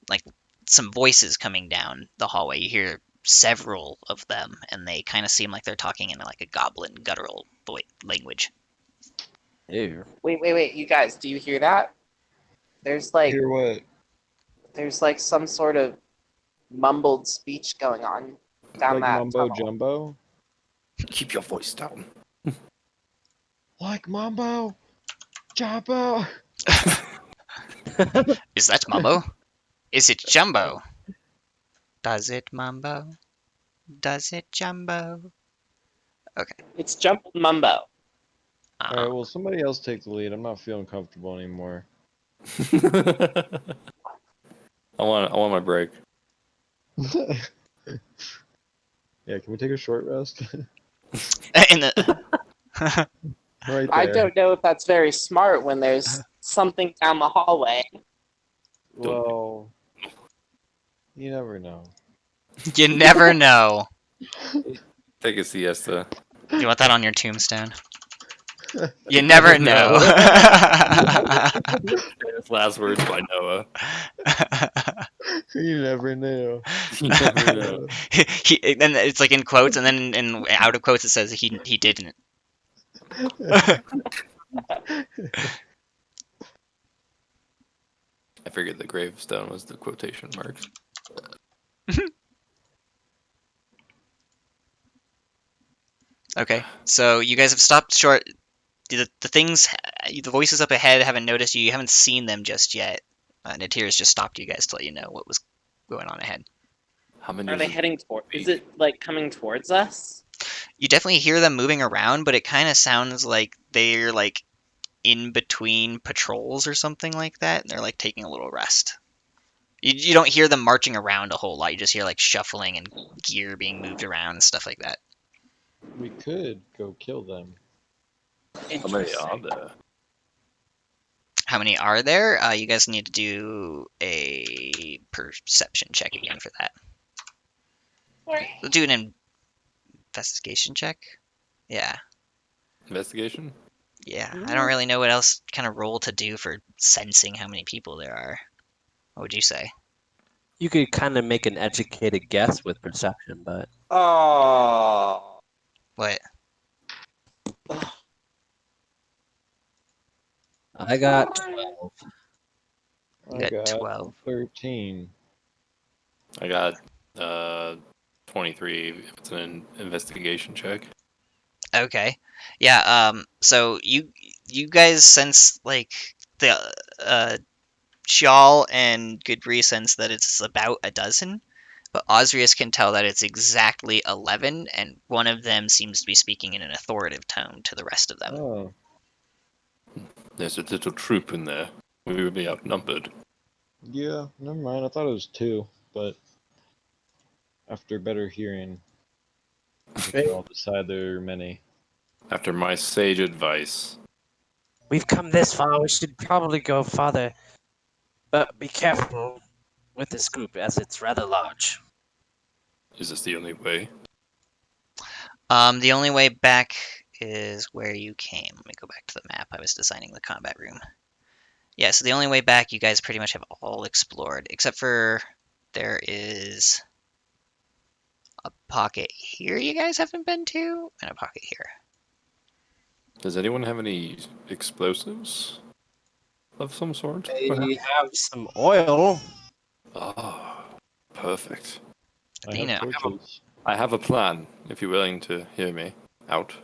like some voices coming down the hallway. You hear several of them, and they kind of seem like they're talking in like a goblin guttural language. Ew. Wait. You guys, do you hear that? There's like Hear what? some sort of mumbled speech going on down Like that Mumbo tunnel. Jumbo? Keep your voice down. Like Mumbo Jumbo? Is that Mumbo? Is it Jumbo? Does it Mumbo? Does it Jumbo? Okay. It's jumbled mumbo. Alright, well, somebody else take the lead. I'm not feeling comfortable anymore. I want my break. Yeah, can we take a short rest? In the Right I there. don't know if that's very smart when there's something down the hallway. Well, you never know. you never know. Take a siesta. You want that on your tombstone? You never know. Last words by Noah. You never knew. You never know. And it's like in quotes, and then in out of quotes it says he didn't. I figured the gravestone was the quotation marks. Okay, so you guys have stopped short. The things, the voices up ahead haven't noticed you. You haven't seen them just yet. Natir's just stopped you guys to let you know what was going on ahead. How many Are they is it? heading toward? Is it like coming towards us? You definitely hear them moving around, but it kind of sounds like they're like in between patrols or something like that, and they're like taking a little rest. You don't hear them marching around a whole lot. You just hear like shuffling and gear being moved around and stuff like that. We could go kill them. How many are there? How many are there? You guys need to do a perception check again for that. We'll do an investigation check. Yeah. Investigation? Yeah. I don't really know what else kind of roll to do for sensing how many people there are. What would you say? You could kind of make an educated guess with perception, but Oh. What? I got 12. You I got got 12. 13. I got 23 if it's an investigation check. Okay. Yeah, so you guys sense like the Shawl and Goodbree sense that it's about a dozen, but Osrius can tell that it's exactly 11, and one of them seems to be speaking in an authoritative tone to the rest of them. Oh, There's a little troop in there. We would be outnumbered. yeah, never mind. I thought it was 2, but after better hearing, I'll decide there are many. After my sage advice. We've come this far. We should probably go farther. But be careful with this group, as it's rather large. Is this the only way? The only way back is where you came. Let me go back to the map. I was designing the combat room. Yeah, so the only way back you guys pretty much have all explored, except for there is a pocket here you guys haven't been to, and a pocket here. Does anyone have any explosives of some sort? They have some oil. Oh, perfect. I You have know. torches. I have a plan, if you're willing to hear me out.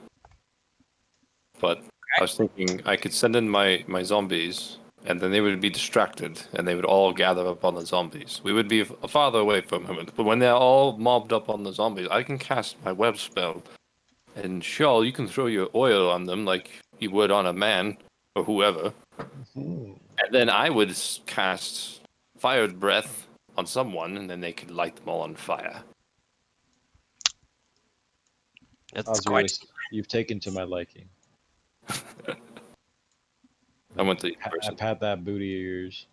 But I was thinking I could send in my zombies, and then they would be distracted, and they would all gather up on the zombies. We would be farther away from him, but when they're all mobbed up on the zombies, I can cast my web spell. And Shawl, you can throw your oil on them like you would on a man, or whoever. Hmm. And then I would cast fire breath on someone, and then they could light them all on fire. It's quite. Osrius, you've taken to my liking. I went to I pat that booty of yours.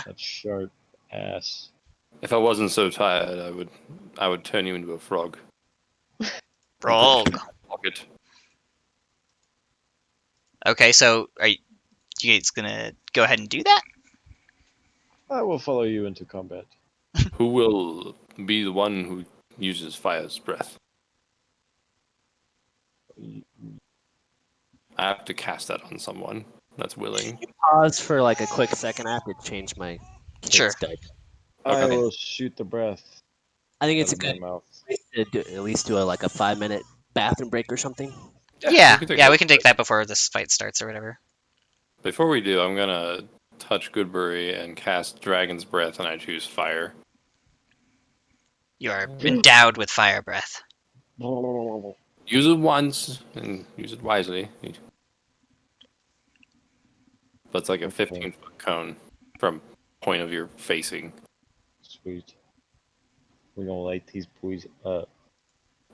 That sharp ass. If I wasn't so tired, I would turn you into a frog. And put you Frog. in my pocket. Okay, so are you guys gonna go ahead and do that? I will follow you into combat. Who will be the one who uses fire's breath? I have to cast that on someone that's willing. Pause for like a quick second. I have to change my Sure. kid's diaper. I Okay. will shoot the breath I think out it's a of my good mouth. to at least do like a 5-minute bathroom break or something. Yeah, we can take yeah, that. we can take that before this fight starts or whatever. Before we do, I'm gonna touch Goodberry and cast Dragon's Breath, and I choose fire. You are endowed with fire breath. Use it once and use it wisely. But it's like a 15-foot cone from point of your facing. Sweet. We're gonna light these boys up.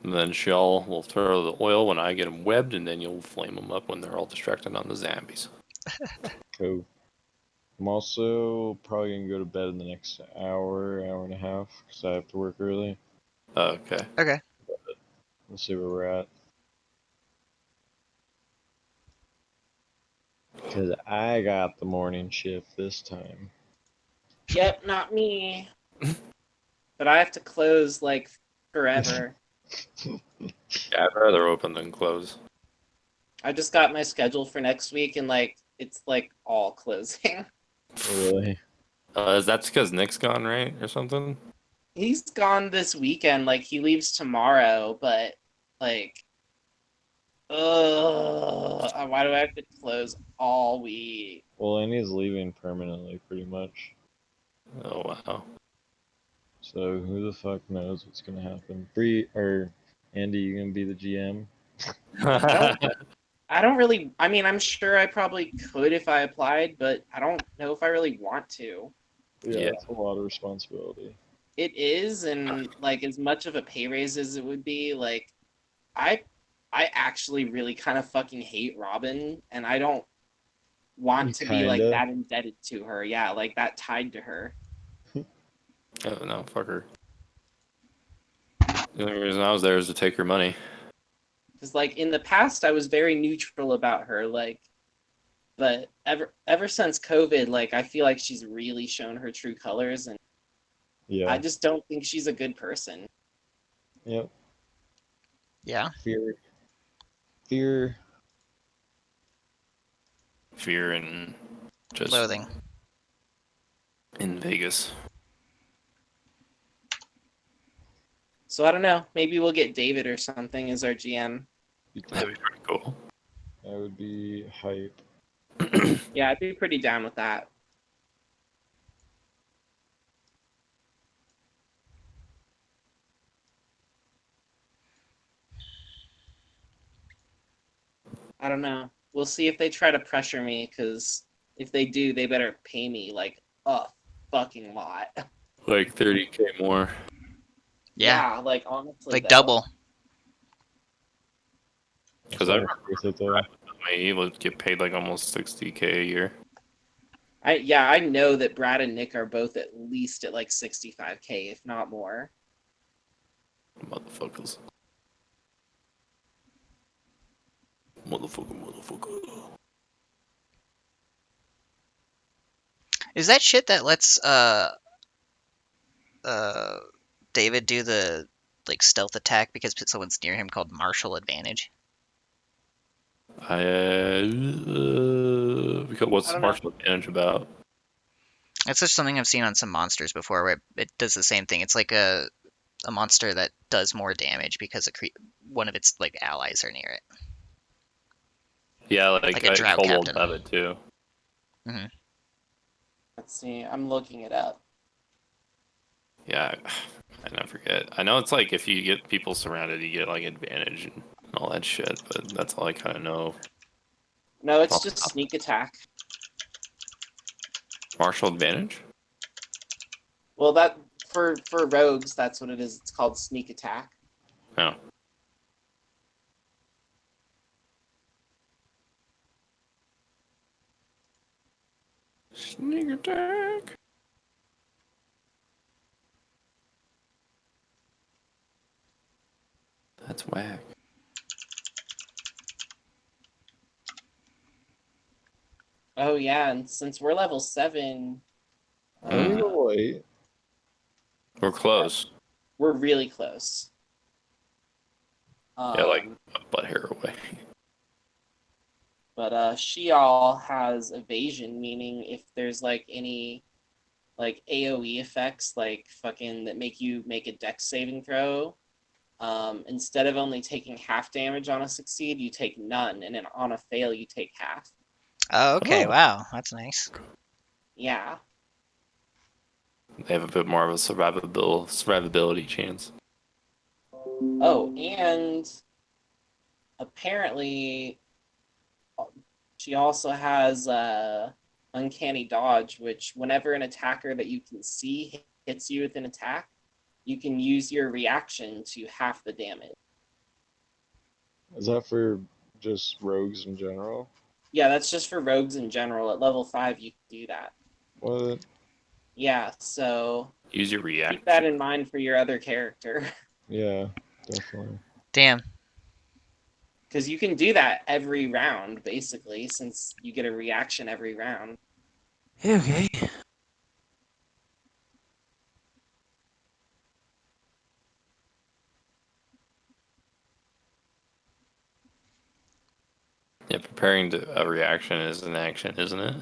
And then Shell will throw the oil when I get them webbed, and then you'll flame them up when they're all distracted on the zombies. Cool. I'm also probably gonna go to bed in the next hour and a half, because I have to work early. Okay. Okay. We'll see where we're at. Because I got the morning shift this time. Yep, not me. But I have to close like forever. Yeah, I'd rather open than close. I just got my schedule for next week, and like it's like all closing. Really? Is that because Nick's gone, right? Or something? He's gone this weekend. Like he leaves tomorrow, but like, why do I have to close all week? Well, Annie's leaving permanently, pretty much. Oh, wow. So who the fuck knows what's gonna happen? Bree or Andy, you gonna be the GM? I don't really. I mean, I'm sure I probably could if I applied, but I don't know if I really want to. Yeah. It's a lot of responsibility. It is, and like as much of a pay raise as it would be, like I I actually really kind of fucking hate Robin, and I don't want to be like Kinda. that indebted to her. Yeah, like that tied to her. Oh, no, fuck her. The only reason I was there is to take her money. Because like in the past, I was very neutral about her. Like, but ever since COVID, like I feel like she's really shown her true colors, and Yeah. I just don't think she's a good person. Yep. Yeah. Fear. Fear. Fear and just Loathing. in Vegas. So I don't know. Maybe we'll get David or something as our GM. That'd be pretty cool. That would be hype. Yeah, I'd be pretty down with that. I don't know. We'll see if they try to pressure me, because if they do, they better pay me like a fucking lot. Like 30K more. Yeah. Like honestly, Like though. double. Because That's I why it's worth it, though. he would get paid like almost 60K a year. I know that Brad and Nick are both at least at like 65K, if not more. Motherfuckers. Motherfucker. Is that shit that lets David do the like stealth attack because someone's near him called martial advantage? Because what's I don't know. martial advantage about? That's just something I've seen on some monsters before where it does the same thing. It's like a monster that does more damage because one of its like allies are near it. Yeah, Like a drought Kobold captain. have it too. Let's see. I'm looking it up. Yeah, I never forget. I know it's like if you get people surrounded, you get like advantage and all that shit, but that's all I kind of know. No, it's just sneak attack. Martial advantage? Well, that for rogues, that's what it is. It's called sneak attack. No. Sneak attack. That's whack. Oh yeah, and since we're level 7, Wait. We're close. we're really close. Yeah, like a butt hair away. But Sheol has evasion, meaning if there's like any like AoE effects, like fucking that make you make a dex saving throw, instead of only taking half damage on a succeed, you take none, and then on a fail, you take half. Oh, okay. Oh. Wow, that's nice. Yeah. They have a bit more of a survivability chance. Oh, and apparently she also has uncanny dodge, which whenever an attacker that you can see hits you with an attack, you can use your reaction to half the damage. Is that for just rogues in general? Yeah, that's just for rogues in general. At level 5, you can do that. What? Yeah, so Use your keep that reaction. in mind for your other character. Yeah, definitely. Damn. Because you can do that every round, basically, since you get a reaction every round. Okay. Yeah, preparing a reaction is an action, isn't it?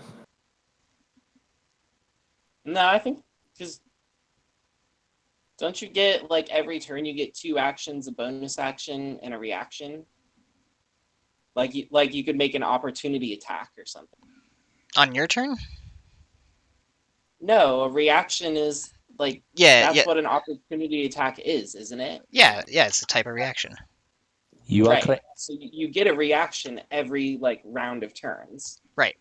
No, I think because don't you get like every turn you get 2 actions, a bonus action, and a reaction? Like you could make an opportunity attack or something. On your turn? No, a reaction is like Yeah, that's yeah, what an opportunity attack is, isn't it? yeah, yeah. It's a type of reaction. You are Right. correct. So you get a reaction every like round of turns. Right.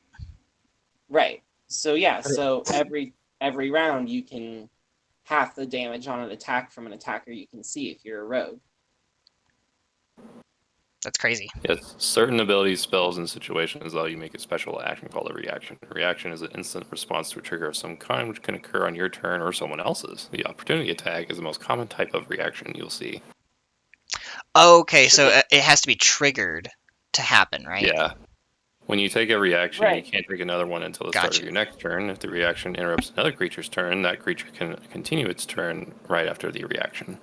Right. So yeah, so every round you can half the damage on an attack from an attacker you can see if you're a rogue. That's crazy. Yes, certain abilities, spells, and situations allow you to make a special action called a reaction. A reaction is an instant response to a trigger of some kind which can occur on your turn or someone else's. The opportunity attack is the most common type of reaction you'll see. Okay, so it has to be triggered to happen, right? Yeah. When you take a reaction, Right. you can't take another one until the start Gotcha. of your next turn. If the reaction interrupts another creature's turn, that creature can continue its turn right after the reaction.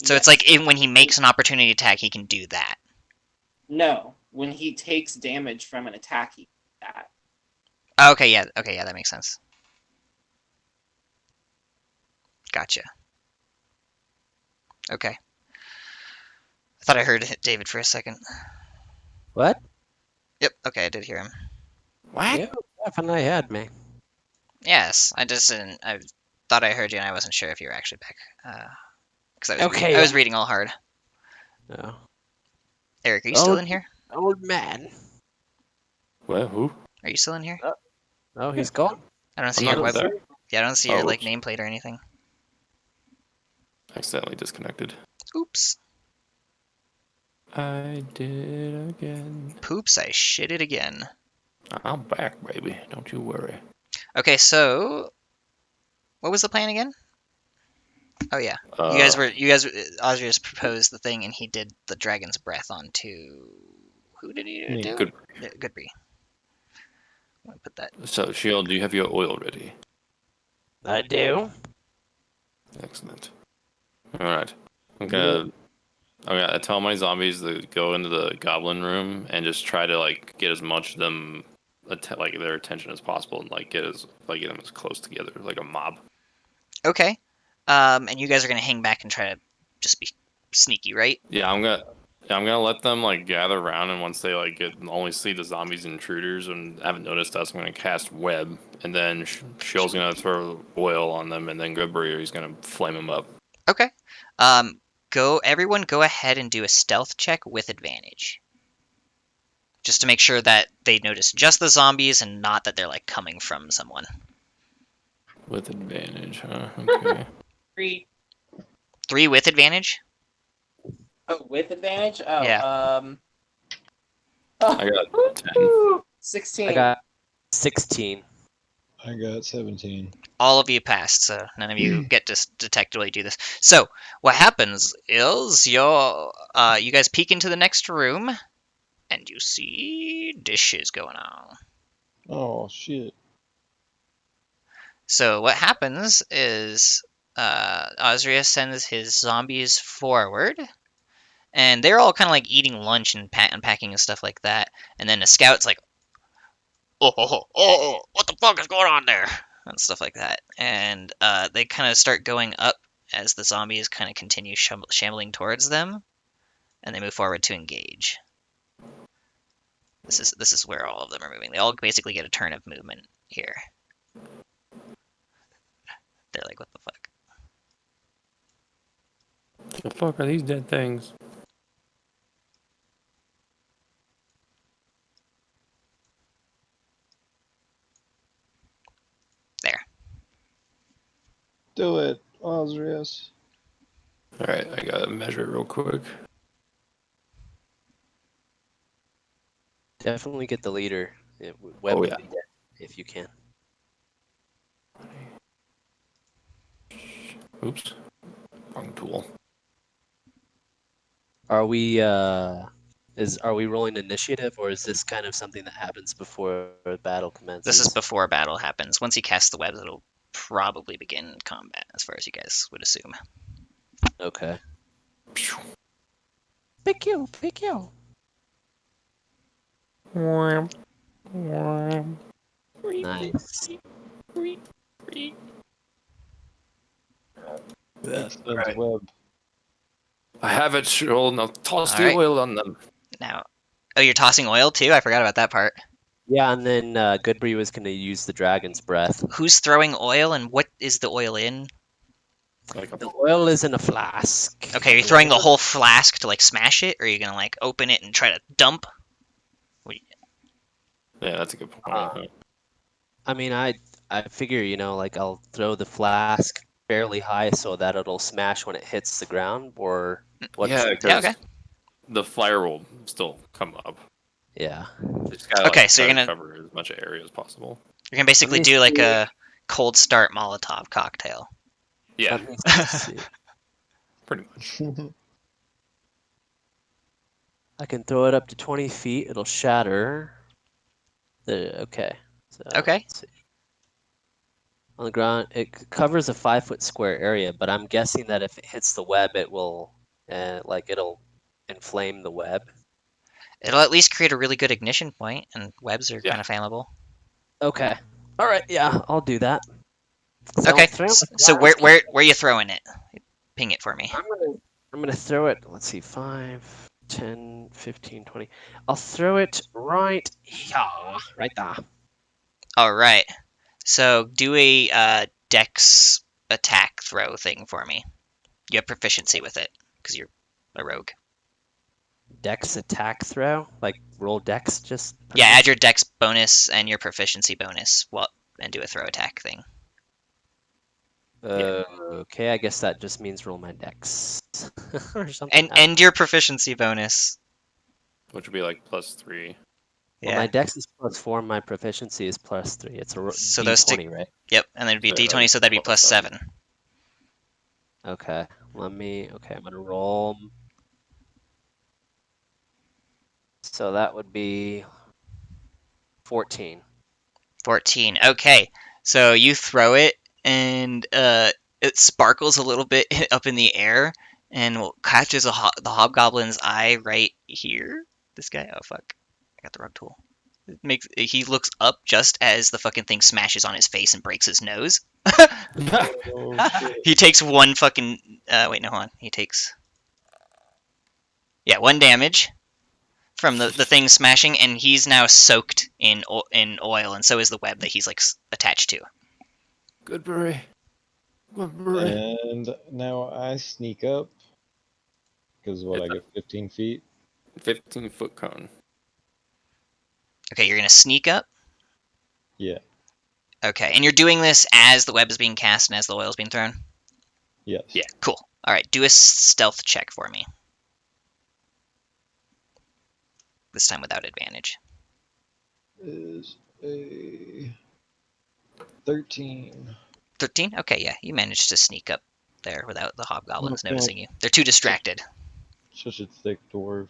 So it's like when he makes an opportunity attack, he can do that. No, when he takes damage from an attack, he can do that. Okay, yeah, that makes sense. Gotcha. Okay. I thought I heard David for a second. What? Yep. Okay, I did hear him. What? You definitely had me. Yes, I just didn't. I thought I heard you, and I wasn't sure if you were actually back. Because Okay, I was reading all hard. No. Eric, are you still Old, in here? old man. What? Who? Are you still in here? Oh, he's gone. I don't see I'm your not web. there. Yeah, I don't see your Oh, like oops. nameplate or anything. Accidentally disconnected. Oops. I did again. Poops, I shit it again. I'm back, baby. Don't you worry. Okay, so what was the plan again? Oh yeah, you guys, Osrius proposed the thing, and he did the dragon's breath onto. Who did he Me. do? Good. Goodby. I'm gonna put that. So, Shield, do you have your oil ready? I do. Excellent. All right. I'm gonna tell my zombies to go into the goblin room and just try to like get as much of them, like their attention as possible, and like get them as close together like a mob. Okay. And you guys are gonna hang back and try to just be sneaky, right? Yeah, I'm gonna let them like gather around, and once they like only see the zombies and intruders and haven't noticed us, I'm gonna cast web, and then Shield's gonna throw oil on them, and then Goodbury he's gonna flame them up. Okay. Everyone go ahead and do a stealth check with advantage. Just to make sure that they notice just the zombies and not that they're like coming from someone. With advantage, huh? Okay. 3. 3 with advantage? Oh, with advantage? Oh, Yeah. I got 10. 16. I got 16. I got 17. All of you passed, so none of you get to detect while you do this. So what happens is you guys peek into the next room, and you see dishes going on. Oh shit. So what happens is Osrius sends his zombies forward, and they're all kind of like eating lunch and unpacking and stuff like that. And then the scout's like, oh, what the fuck is going on there? And stuff like that. And they kind of start going up as the zombies kind of continue shambling towards them, and they move forward to engage. This is where all of them are moving. They all basically get a turn of movement here. They're like, what the fuck? The fuck are these dead things? There. Do it, Osrius. Alright, I gotta measure it real quick. Definitely get the leader. Web Oh, would yeah. be dead if you can. Oops. Wrong tool. Are we are we rolling initiative, or is this kind of something that happens before the battle This is commences? before battle happens. Once he casts the webs, it'll probably begin combat, as far as you guys would assume. Okay. Pick you, pick you. Nice. Extends Right. web. I have it, Shoal. Now toss the Alright. oil on them. Now, oh, you're tossing oil too? I forgot about that part. Yeah, and then Goodbree was going to use the dragon's breath. Who's throwing oil, and what is the oil in? Like a, The oil is in a flask. Okay, are you throwing the whole flask to like smash it, or are you gonna like open it and try to dump? yeah, that's a good point. I mean, I figure, like I'll throw the flask fairly high so that it'll smash when it hits the ground, or what's Yeah, Yeah, because okay. the fire will still come up. yeah. Just gotta Okay, like so try you're to gonna cover as much area as possible. basically me do like see. a cold start Molotov cocktail. Yeah, Let me see. pretty much. I can throw it up to 20 feet. It'll shatter. Okay. So Okay. let's see. On the ground, it covers a 5-foot square area, but I'm guessing that if it hits the web, it will, it'll inflame the web. It'll at least create a really good ignition point, and webs are Yeah. kind of flammable. Okay. All right. Yeah, I'll do that. So Okay, throw the so flask. where are you throwing it? Ping it for me. I'm gonna throw it. Let's see, 5, 10, 15, 20. I'll throw it right here, right there. All right. So do a dex attack throw thing for me. You have proficiency with it because you're a rogue. Dex attack throw, like roll dex, just. Yeah, add your dex bonus and your proficiency bonus, and do a throw attack thing. Okay, I guess that just means roll my dex or something. And your proficiency bonus. Which would be like +3. Well, Yeah. my dex is +4, my proficiency is +3. It's a So those d20, right? Yep, and then it'd be So d20, so that'd be plus +7. 7. Okay, okay, I'm gonna roll. So that would be 14. 14. Okay. So you throw it, and it sparkles a little bit up in the air, and catches the hobgoblin's eye right here. This guy. Oh fuck! I got the wrong tool. He looks up just as the fucking thing smashes on his face and breaks his nose. Oh shit. He takes one fucking. Wait, no, hold on. He takes. Yeah, 1 damage from the thing smashing, and he's now soaked in oil, and so is the web that he's like attached to. Good beret. Good beret. And now I sneak up. Because what, I It's get 15 feet? a 15-foot cone. Okay, you're gonna sneak up. Yeah. Okay, and you're doing this as the web is being cast and as the oil is being thrown. Yes. Yeah. Cool. All right, do a stealth check for me. This time without advantage. Is a 13. 13? Okay, yeah, you managed to sneak up there without the hobgoblins Oh, God. noticing you. They're too distracted. Such a thick dwarf.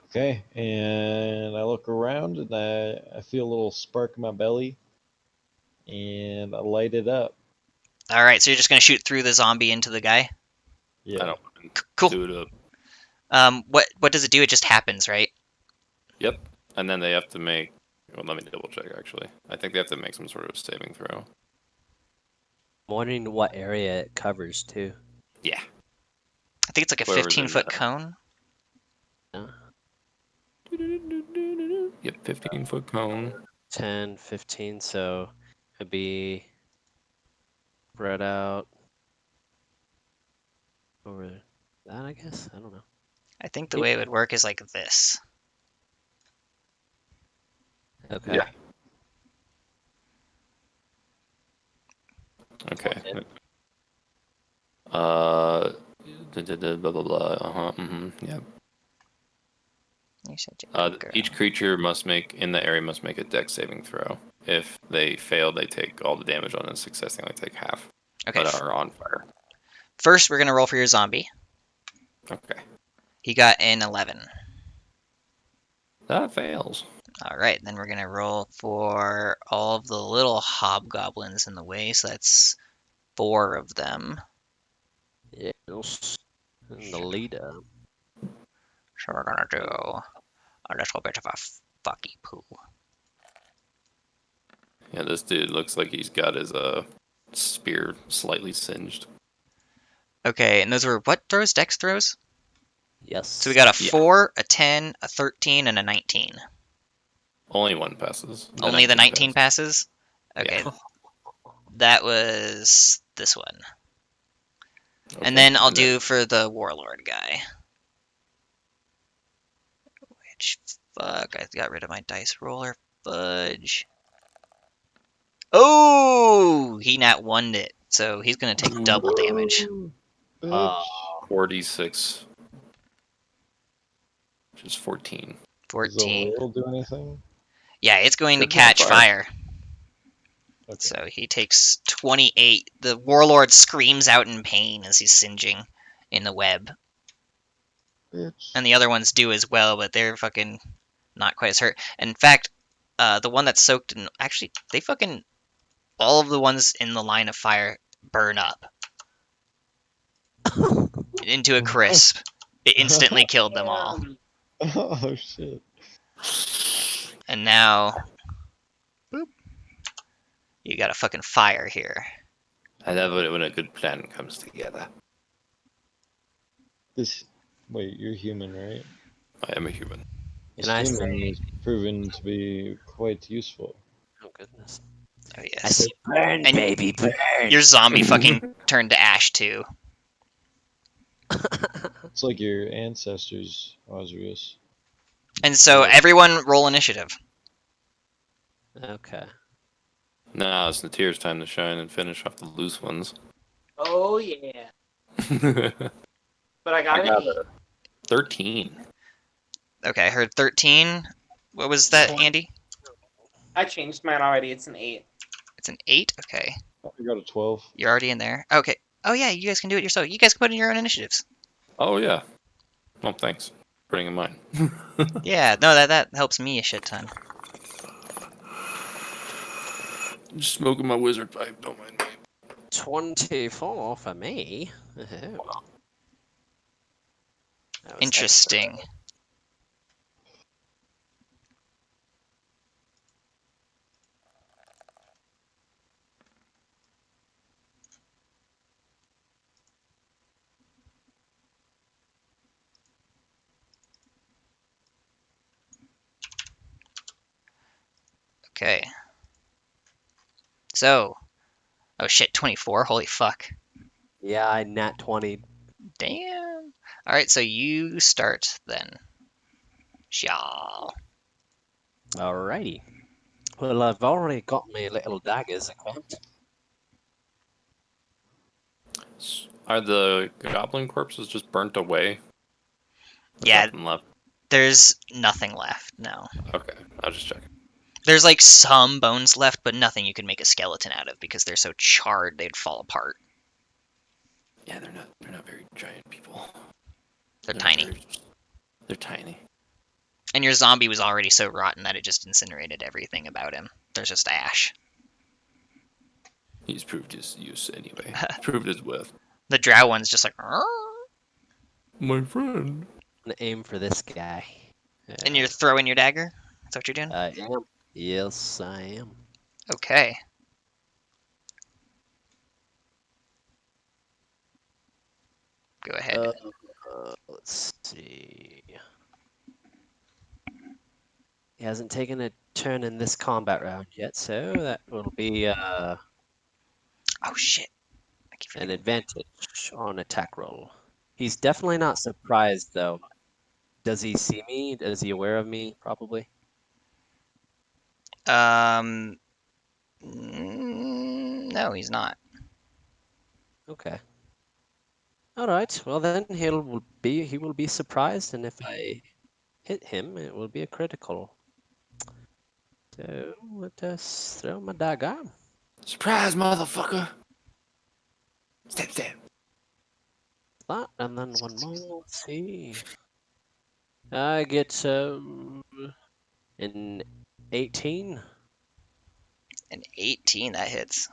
Okay, and I look around and I feel a little spark in my belly, and I light it up. All right, so you're just gonna shoot through the zombie into the guy. I Yeah. don't Cool. do it up. What does it do? It just happens, right? Yep. And then they have to make. Well, let me double check. Actually, I think they have to make some sort of saving throw. I'm wondering what area it covers too. Yeah. I think it's like a Whoever's in 15-foot that. cone. Yeah. Yep, 15-foot cone. 10, 15, so it'd be spread out over that, I guess. I don't know. I think the way it would work is like this. Okay. Yeah. Okay. Blah blah blah. Yeah. You said you couldn't go. Each creature in the area must make a dex saving throw. If they fail, they take all the damage. On a success, they only take half. Okay. But are on fire. First, we're gonna roll for your zombie. Okay. He got an 11. That fails. All right, then we're gonna roll for all of the little hobgoblins in the way. So that's 4 of them. Yes. And the leader. So we're gonna do a little bit of a fucky poo. Yeah, this dude looks like he's got his spear slightly singed. Okay, and those were what throws? Dex throws? Yes. So we got a Yeah. 4, a 10, a 13, and a 19. Only one passes. Only the 19 passes? Okay. Yeah. That was this one. Okay. And then I'll do for the warlord guy. Which, fuck, I got rid of my dice roller. Fudge. Oh! He nat 1'd it. So he's going to take double damage. Bitch. 46. Which is 14. Does the 14. oil do anything? Yeah, it's going to It's on catch fire. Okay. So he takes 28. The warlord screams out in pain as he's singeing in the web. Bitch. And the other ones do as well, but they're fucking not quite as hurt. And in fact, the one that's soaked in... Actually, they fucking... All of the ones in the line of fire burn up. Into a crisp. It instantly killed them all. Oh shit. And now... Boop. You got a fucking fire here. I love it when a good plan comes together. Wait, you're human, right? I am a human. This Can I human say- is proven to be quite useful. Oh goodness. Oh, I yes. say burn, And- baby, burn. Your zombie fucking turned to ash, too. It's like your ancestors, Osrius. And so everyone roll initiative. Okay. Now it's Natir's time to shine and finish off the loose ones. Oh yeah. I But I got got an 8. a 13. Okay, I heard 13. What was that, Andy? I changed mine already. It's an 8. It's an 8? Okay. I got a 12. You're already in there. Okay. Oh, yeah, you guys can do it yourself. You guys can put in your own initiatives. Oh yeah. Well, thanks. Putting in mine. Yeah, no, that helps me a shit ton. Just smoking my wizard pipe. Don't mind me. 24 for me. Oh. That was Interesting. Okay. So, oh shit, 24? Holy fuck. Yeah, I nat 20. Damn. Alright, so you start then. Shaw. Alrighty. Well, I've already got my little daggers equipped. Are the goblin corpses just burnt away? There's Yeah. nothing left. There's nothing left, no. Okay, I'll just check. There's like some bones left, but nothing you could make a skeleton out of because they're so charred they'd fall apart. Yeah, they're not very giant people. They're They're tiny. They're tiny. And your zombie was already so rotten that it just incinerated everything about him. There's just ash. He's proved his use anyway. Proved his worth. The drow one's just like, "Arr!" My friend. I'm gonna aim for this guy. And you're throwing your dagger? That's what you're doing? I am. Yes, I am. Okay. Go ahead. Let's see. He hasn't taken a turn in this combat round yet, so that will be Oh shit. I keep an forgetting. advantage on attack roll. He's definitely not surprised, though. Does he see me? Is he aware of me? Probably. No, he's not. Okay. All right. Well, then he will be surprised, and if I hit him, it will be a critical. So let us throw my dagger. Surprise, motherfucker! Step. That, and then one more. Let's see. I get an 18. An 18, that hits.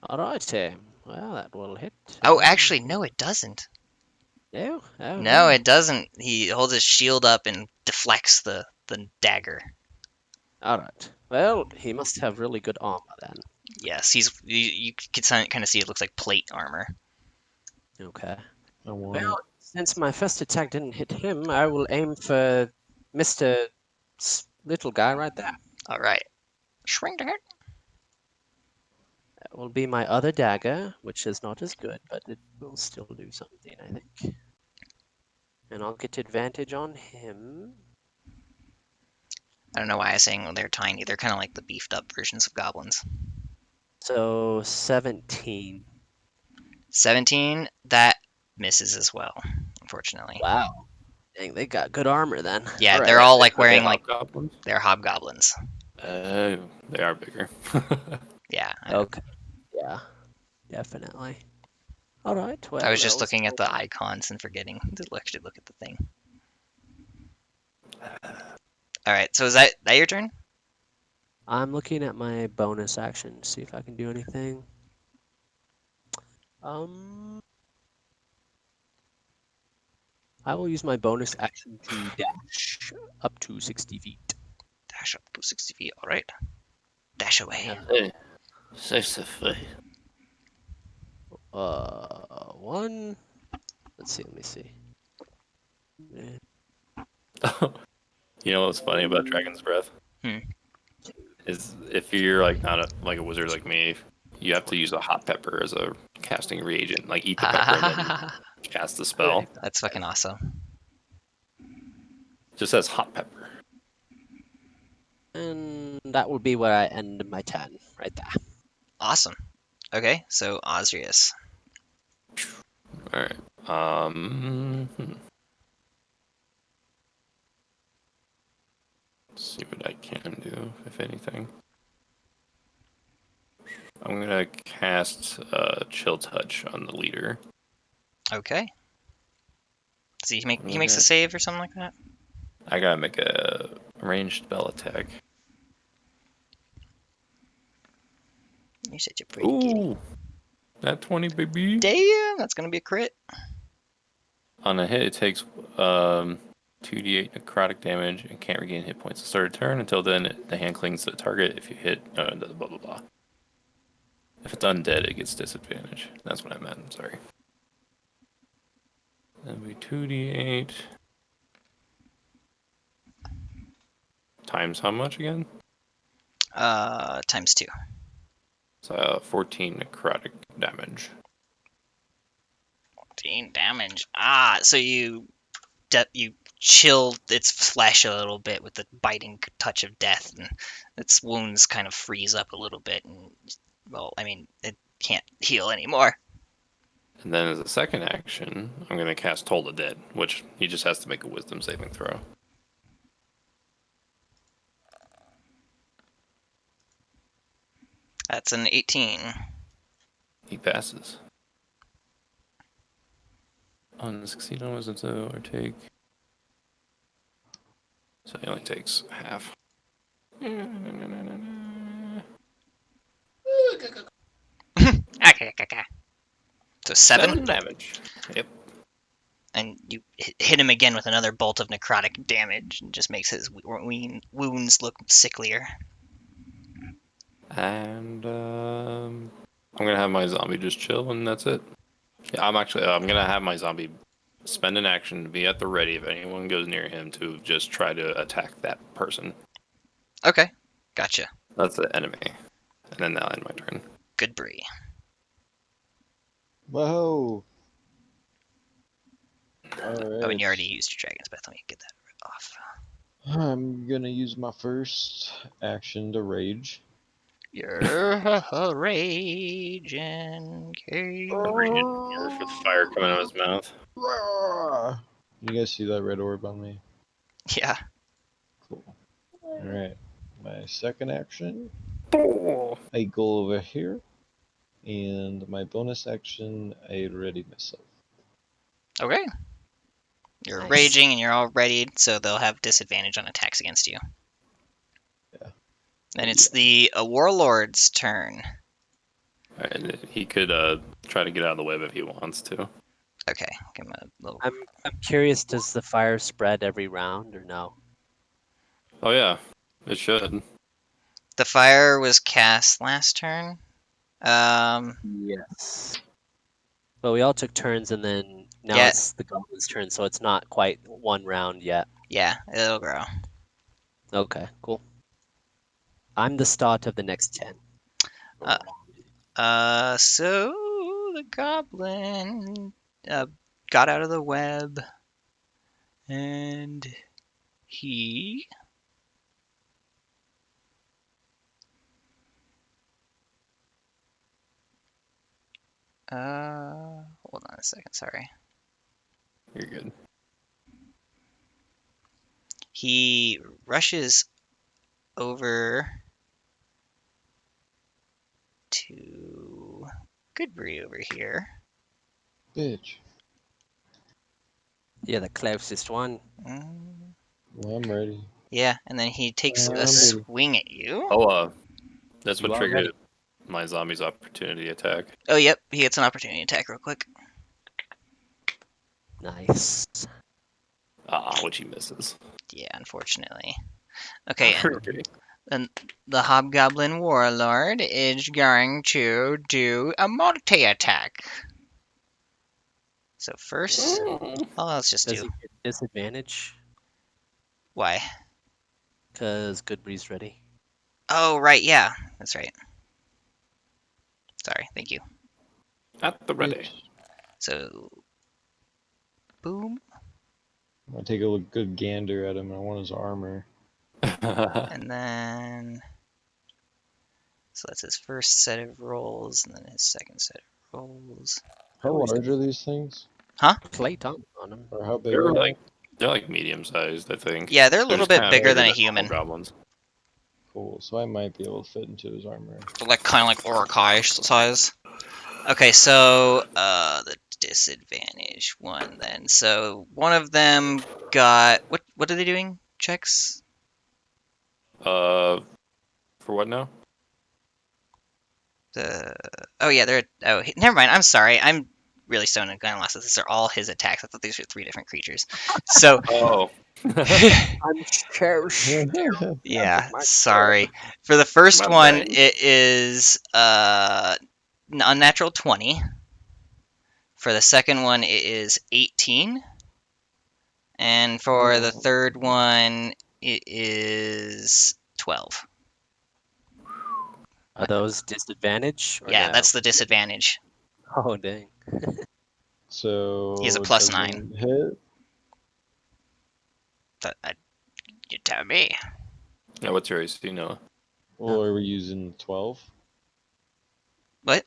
All right. Well, that will hit. Oh, actually, no, it doesn't. No. Oh, No, it doesn't. He holds his shield up and deflects the dagger. All right. Well, he must have really good armor then. Yes, you can kind of see it looks like plate armor. Okay. I want Well, since my first attack didn't hit him, I will aim for Mr. Little guy right there. All right. Swing to hit. That will be my other dagger, which is not as good, but it will still do something, I think. And I'll get advantage on him. I don't know why I was saying they're tiny. They're kind of like the beefed up versions of goblins. So 17. 17, that misses as well, unfortunately. Wow. Dang, they got good armor then. Yeah, All they're right. all like Are they wearing like hobgoblins? they're hobgoblins. Oh, they are bigger. Yeah. I know. Okay. Yeah, definitely. All right. Well, I was just those looking at will- the icons and forgetting to actually look at the thing. All right, so is that your turn? I'm looking at my bonus action, see if I can do anything. I will use my bonus action to dash up to 60 feet. Dash up to 60 feet. All right. Dash away. Yeah. Hey, safely. One. Let's see. Let me see. You know what's funny about Dragon's Breath? Hmm. Is if you're like not a wizard like me, you have to use a hot pepper as a casting reagent. Like eat the pepper and then cast the spell. That's fucking awesome. Just says hot pepper. And that will be where I end my turn, right there. Awesome. Okay, so Osrius. All right. Let's see what I can do, if anything. I'm gonna cast Chill Touch on the leader. Okay. So he makes a Okay. save or something like that? I gotta make a ranged spell attack. You're such a pretty kitty. Ooh, that 20, baby. Damn, that's gonna be a crit. On a hit, it takes 2d8 necrotic damage and can't regain hit points to start a turn. Until then, the hand clings to the target. If you hit, blah blah blah. If it's undead, it gets disadvantage. That's what I meant. I'm sorry. That'd be 2d8 times how much again? Times 2. So 14 necrotic damage. 14 damage. So you chill its flesh a little bit with the biting touch of death, and its wounds kind of freeze up a little bit, and well, I mean, it can't heal anymore. And then as a second action, I'm going to cast Toll the Dead, which he just has to make a Wisdom saving throw. That's an 18. He passes. Unsucceed on wisdom so or take. So he only takes half. Okay. So 7? 7 damage. Yep. And you hit him again with another bolt of necrotic damage, and just makes his wounds look sicklier. And I'm gonna have my zombie just chill, and that's it. Yeah, I'm gonna have my zombie spend an action to be at the ready if anyone goes near him to just try to attack that person. Okay, gotcha. That's the enemy. And then that'll end my turn. Good Bree. Whoa! Oh, and Alright. you already used your Dragon's Breath. Let me get that off. I'm gonna use my first action to rage. You're a raging cave. With fire coming out of his mouth. You guys see that red orb on me? Yeah. Cool. Alright. My second action, Oh. I go over here. And my bonus action, I ready myself. Okay. You're Nice. raging and you're all ready, so they'll have disadvantage on attacks against you. Yeah. And it's the warlord's turn. And he could try to get out of the web if he wants to. Okay, give him a little. I'm curious. Does the fire spread every round or no? Oh yeah, it should. The fire was cast last turn. Yes. But we all took turns, and then now Yeah. it's the goblin's turn, so it's not quite one round yet. Yeah, it'll grow. Okay, cool. I'm the start of the next 10. So the goblin got out of the web, and he hold on a second, sorry. You're good. He rushes over to Goodbury over here. Bitch. Yeah, the closest one. Well, I'm ready. Yeah, and then he takes a I'm ready. swing at you. Oh, that's You what are triggered ready. my zombie's opportunity attack. Oh, yep, he gets an opportunity attack real quick. Nice. Which he misses. Yeah, unfortunately. Okay, Okay. and the Hobgoblin Warlord is going to do a multi-attack. So first, let's just Does do. he get disadvantage? Why? Because Goodbury's ready. Oh, right, yeah, that's right. Sorry, thank you. At the ready. Bitch. So, boom, I take a good gander at him. I want his armor. and then. So that's his first set of rolls, and then his second set of rolls. How Oh, he's large are these things? plate on him. Or how big are they? They're like medium sized, I think. Yeah, they're a little just bit kinda bigger than a normal human. Goblins. Cool. So I might be able to fit into his armor. They're like kind of like Orakai size. Okay, so the disadvantage one then. So one of them got what are they doing? Checks? For what now? Never mind. I'm sorry. I'm really stoned and gonna lost. These are all his attacks. I thought these were 3 different creatures. So Oh. I'm cherished. yeah, sorry. For the first My one, brain. it is unnatural 20. For the second one, it is 18. And for the third one, it is 12. Are those disadvantage? Or Yeah, no? that's the disadvantage. Oh, dang. So He has a plus doesn't 9. hit. You tell me. Yeah, what's your AC, Noah? Well, are we using 12? What?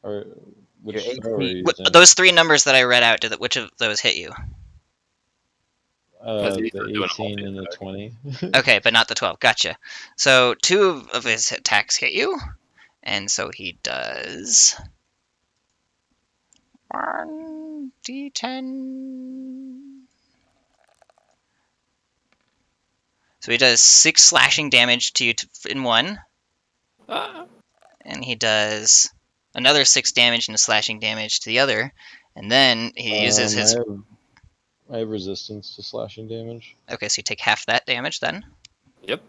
Or which Your throw are AC. you using? Those 3 numbers that I read out, which of those hit you? These The are doing a 18 and the multi-attack. 20. Okay, but not the 12. Gotcha. So 2 of his attacks hit you, and so he does 1d10. So he does 6 slashing damage to you in one, Ah. and he does another 6 damage and slashing damage to the other, and then he uses his. I have resistance to slashing damage. Okay, so you take half that damage then. Yep,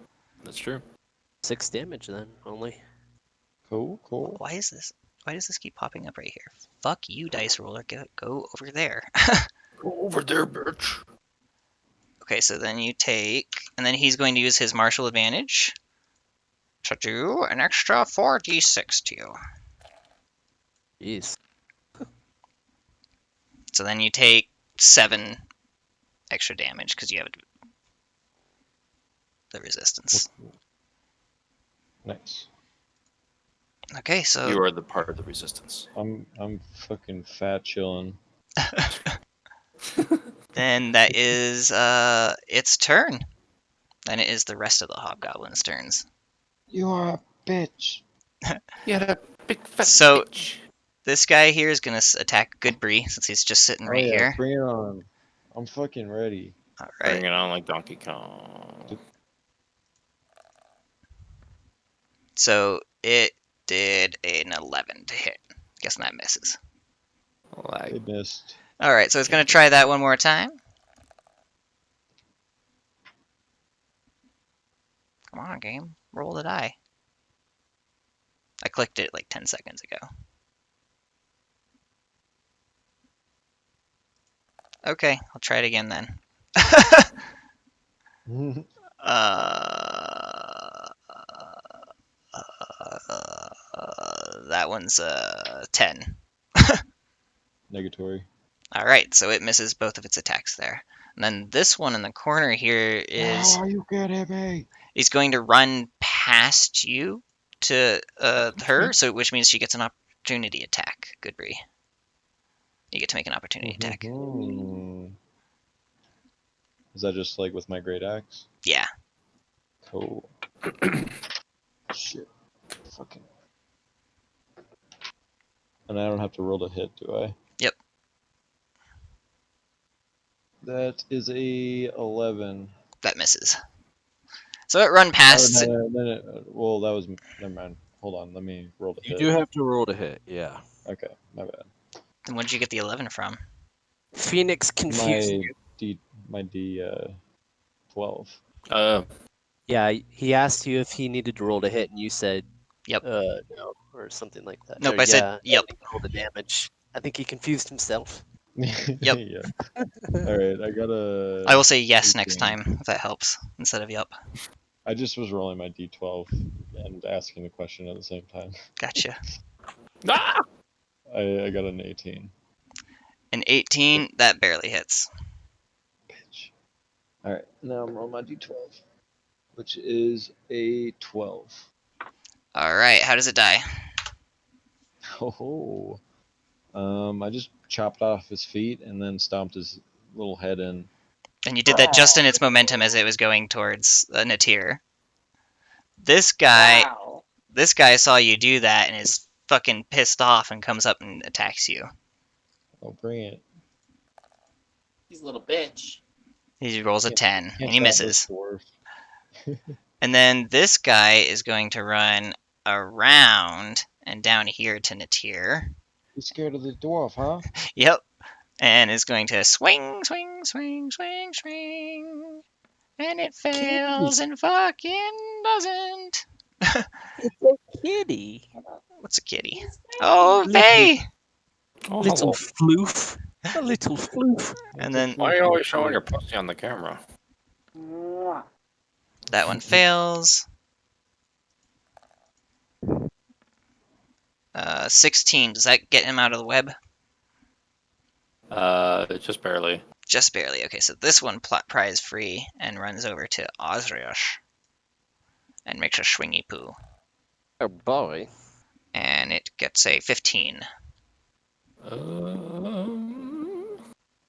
that's true. 6 damage then only. Cool, cool. Why is this? Why does this keep popping up right here? Fuck you, dice roller. Go over there. Go over there, bitch. Okay, so then you take, and then he's going to use his martial advantage to do an extra 4d6 to you. Jeez. So then you take 7 extra damage because you have the resistance. Nice. Okay, so You are the part of the resistance. I'm fucking fat chilling. then that is its turn. Then it is the rest of the hobgoblins' turns. You are a bitch. Yeah, that big fat So- bitch. This guy here is gonna attack Goodbree since he's just sitting right here. Bring it on. I'm fucking ready. All Bring right. it on like Donkey Kong. So it did an 11 to hit. Guessing that misses. Like, It missed. All right, so it's gonna try that one more time. Come on, game. Roll the die. I clicked it like 10 seconds ago. Okay, I'll try it again then. That one's 10. Negatory. All right, so it misses both of its attacks there. And then this one in the corner here is How are you kidding me? he's going to run past you to her, so which means she gets an opportunity attack. Goodbree, you get to make an opportunity attack. Mhm. Is that just like with my great axe? Yeah. Cool. Shit. Fucking. And I don't have to roll to hit, do I? Yep. That is a 11. That misses. So it run past. Well, that was. Never mind. Hold on. Let me roll to You hit. do have to roll to hit, yeah. Okay, my bad. Then where'd you get the 11 from? Phoenix confused you. My D 12. Yeah, he asked you if he needed to roll to hit, and you said, Yep. No, or something like that. Nope, Or, I said yeah, yep. roll the damage. I think he confused himself. Yep. Yeah. All right, I got a. I will say yes next 18. time if that helps instead of yep. I just was rolling my D12 and asking the question at the same time. Gotcha. Ah! I got an 18. An 18 that barely hits. Bitch. All right, now I'm rolling my D12, which is a 12. All right, how does it die? Oh. I just chopped off his feet and then stomped his little head in. And you did that just in its momentum as it was going towards Natir. This guy, Wow. this guy saw you do that and is fucking pissed off and comes up and attacks you. Oh, bring it. He's a little bitch. He rolls a Can't- 10 Can't and he stop this misses. dwarf. And then this guy is going to run around and down here to Natir. You scared of the dwarf, huh? Yep. And is going to swing, swing, swing, swing, swing. And it fails and fucking doesn't. It's a kitty. What's a kitty? Oh, Faye! Oh, Little hello. floof. A little floof. And then Why are you always showing your pussy on the camera? Mwah. that one fails. 16. Does that get him out of the web? Just barely. Just barely. Okay, so this one pries free and runs over to Osriosh and makes a swingy poo. Oh boy. And it gets a 15.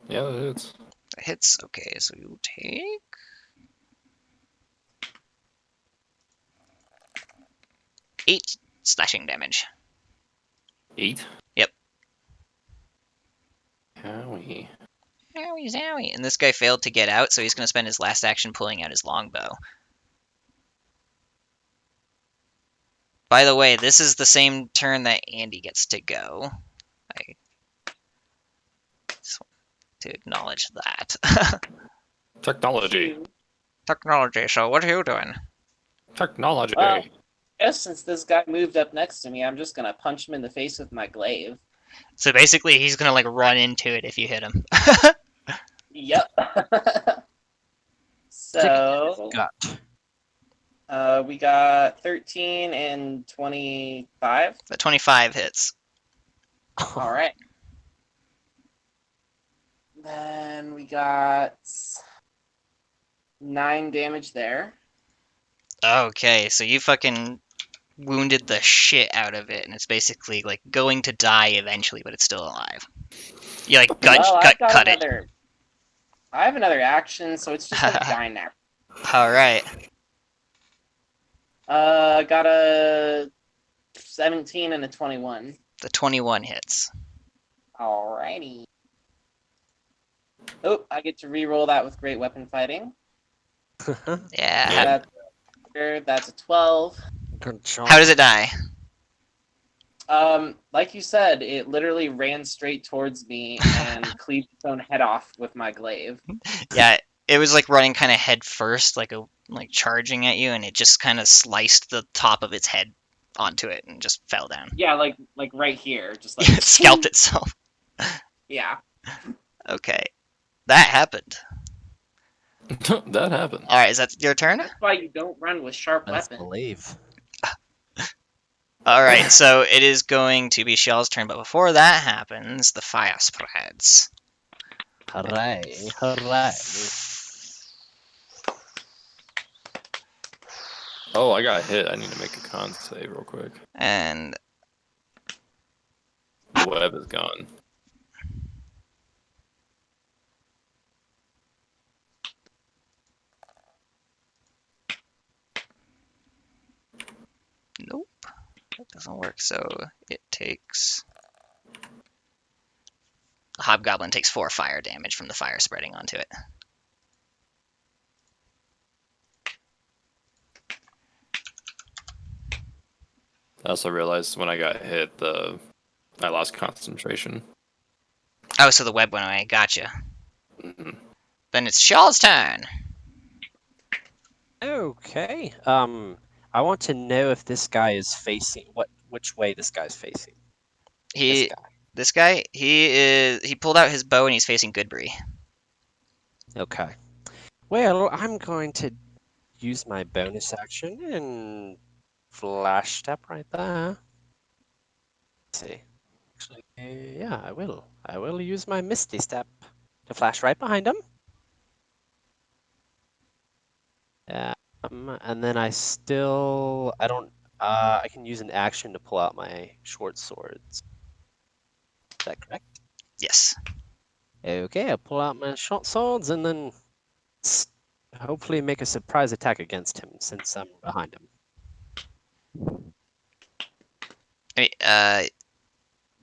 Yeah, that hits. hits. Okay, so you take 8 slashing damage. 8? Yep. Howie. Owie zowie. And this guy failed to get out, so he's going to spend his last action pulling out his longbow. By the way, this is the same turn that Andy gets to go. I just want to acknowledge that. Technology. Technology, so what are you doing? Technology. Well, I guess since this guy moved up next to me, I'm just gonna punch him in the face with my glaive. So basically, he's going to like run into it if you hit him. Yep. So Gut. we got 13 and 25. The 25 hits. All right. Then we got 9 damage there. Okay, so you fucking wounded the shit out of it, and it's basically like going to die eventually, but it's still alive. You like Well, I've got cut it. another. I have another action, so it's just like dying now. All right. Got a 17 and a 21. The 21 hits. Alrighty. Oh, I get to re-roll that with great weapon fighting. Yeah. That's a 12. Good job. How does it die? Like you said, it literally ran straight towards me and cleaved its own head off with my glaive. Yeah, it was like running kind of head first, like charging at you, and it just kind of sliced the top of its head onto it and just fell down. Yeah, like right here, just like It scalped itself. yeah. Okay, that happened. That happened. All right, is that your turn? That's why you don't run with sharp Best weapons. believe. All right, so it is going to be Shell's turn, but before that happens, the fire spreads. Hooray! Hooray! Oh, I got hit. I need to make a con save real quick. And The web is gone. nope, that doesn't work. So it takes. The hobgoblin takes 4 fire damage from the fire spreading onto it. I also realized when I got hit, I lost concentration. Oh, so the web went away. Gotcha. Mhm. Then it's Shell's turn. Okay. I want to know if this guy is facing which way this guy's facing. This guy. This guy, he pulled out his bow and he's facing Goodbury. Okay. Well, I'm going to use my bonus action and flash step right there. Let's see. Actually, yeah, I will. I will use my misty step to flash right behind him. And then I don't. I can use an action to pull out my short swords. Is that correct? Yes. Okay, I pull out my short swords and then hopefully make a surprise attack against him since I'm behind him.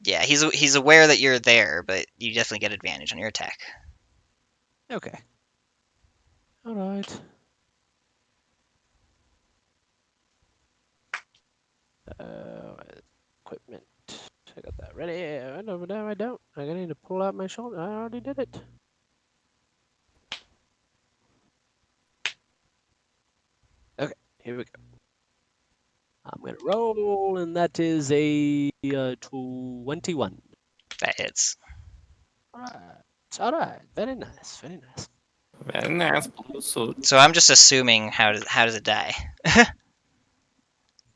Yeah, he's aware that you're there, but you definitely get advantage on your attack. Okay. All right. Equipment. I got that ready. No, I don't. I need to pull out my shoulder. I already did it. Okay, here we go. I'm gonna roll, and that is a 21. That hits. All right. Very nice. Very nice. Very nice blue suit. So I'm just assuming how does it die?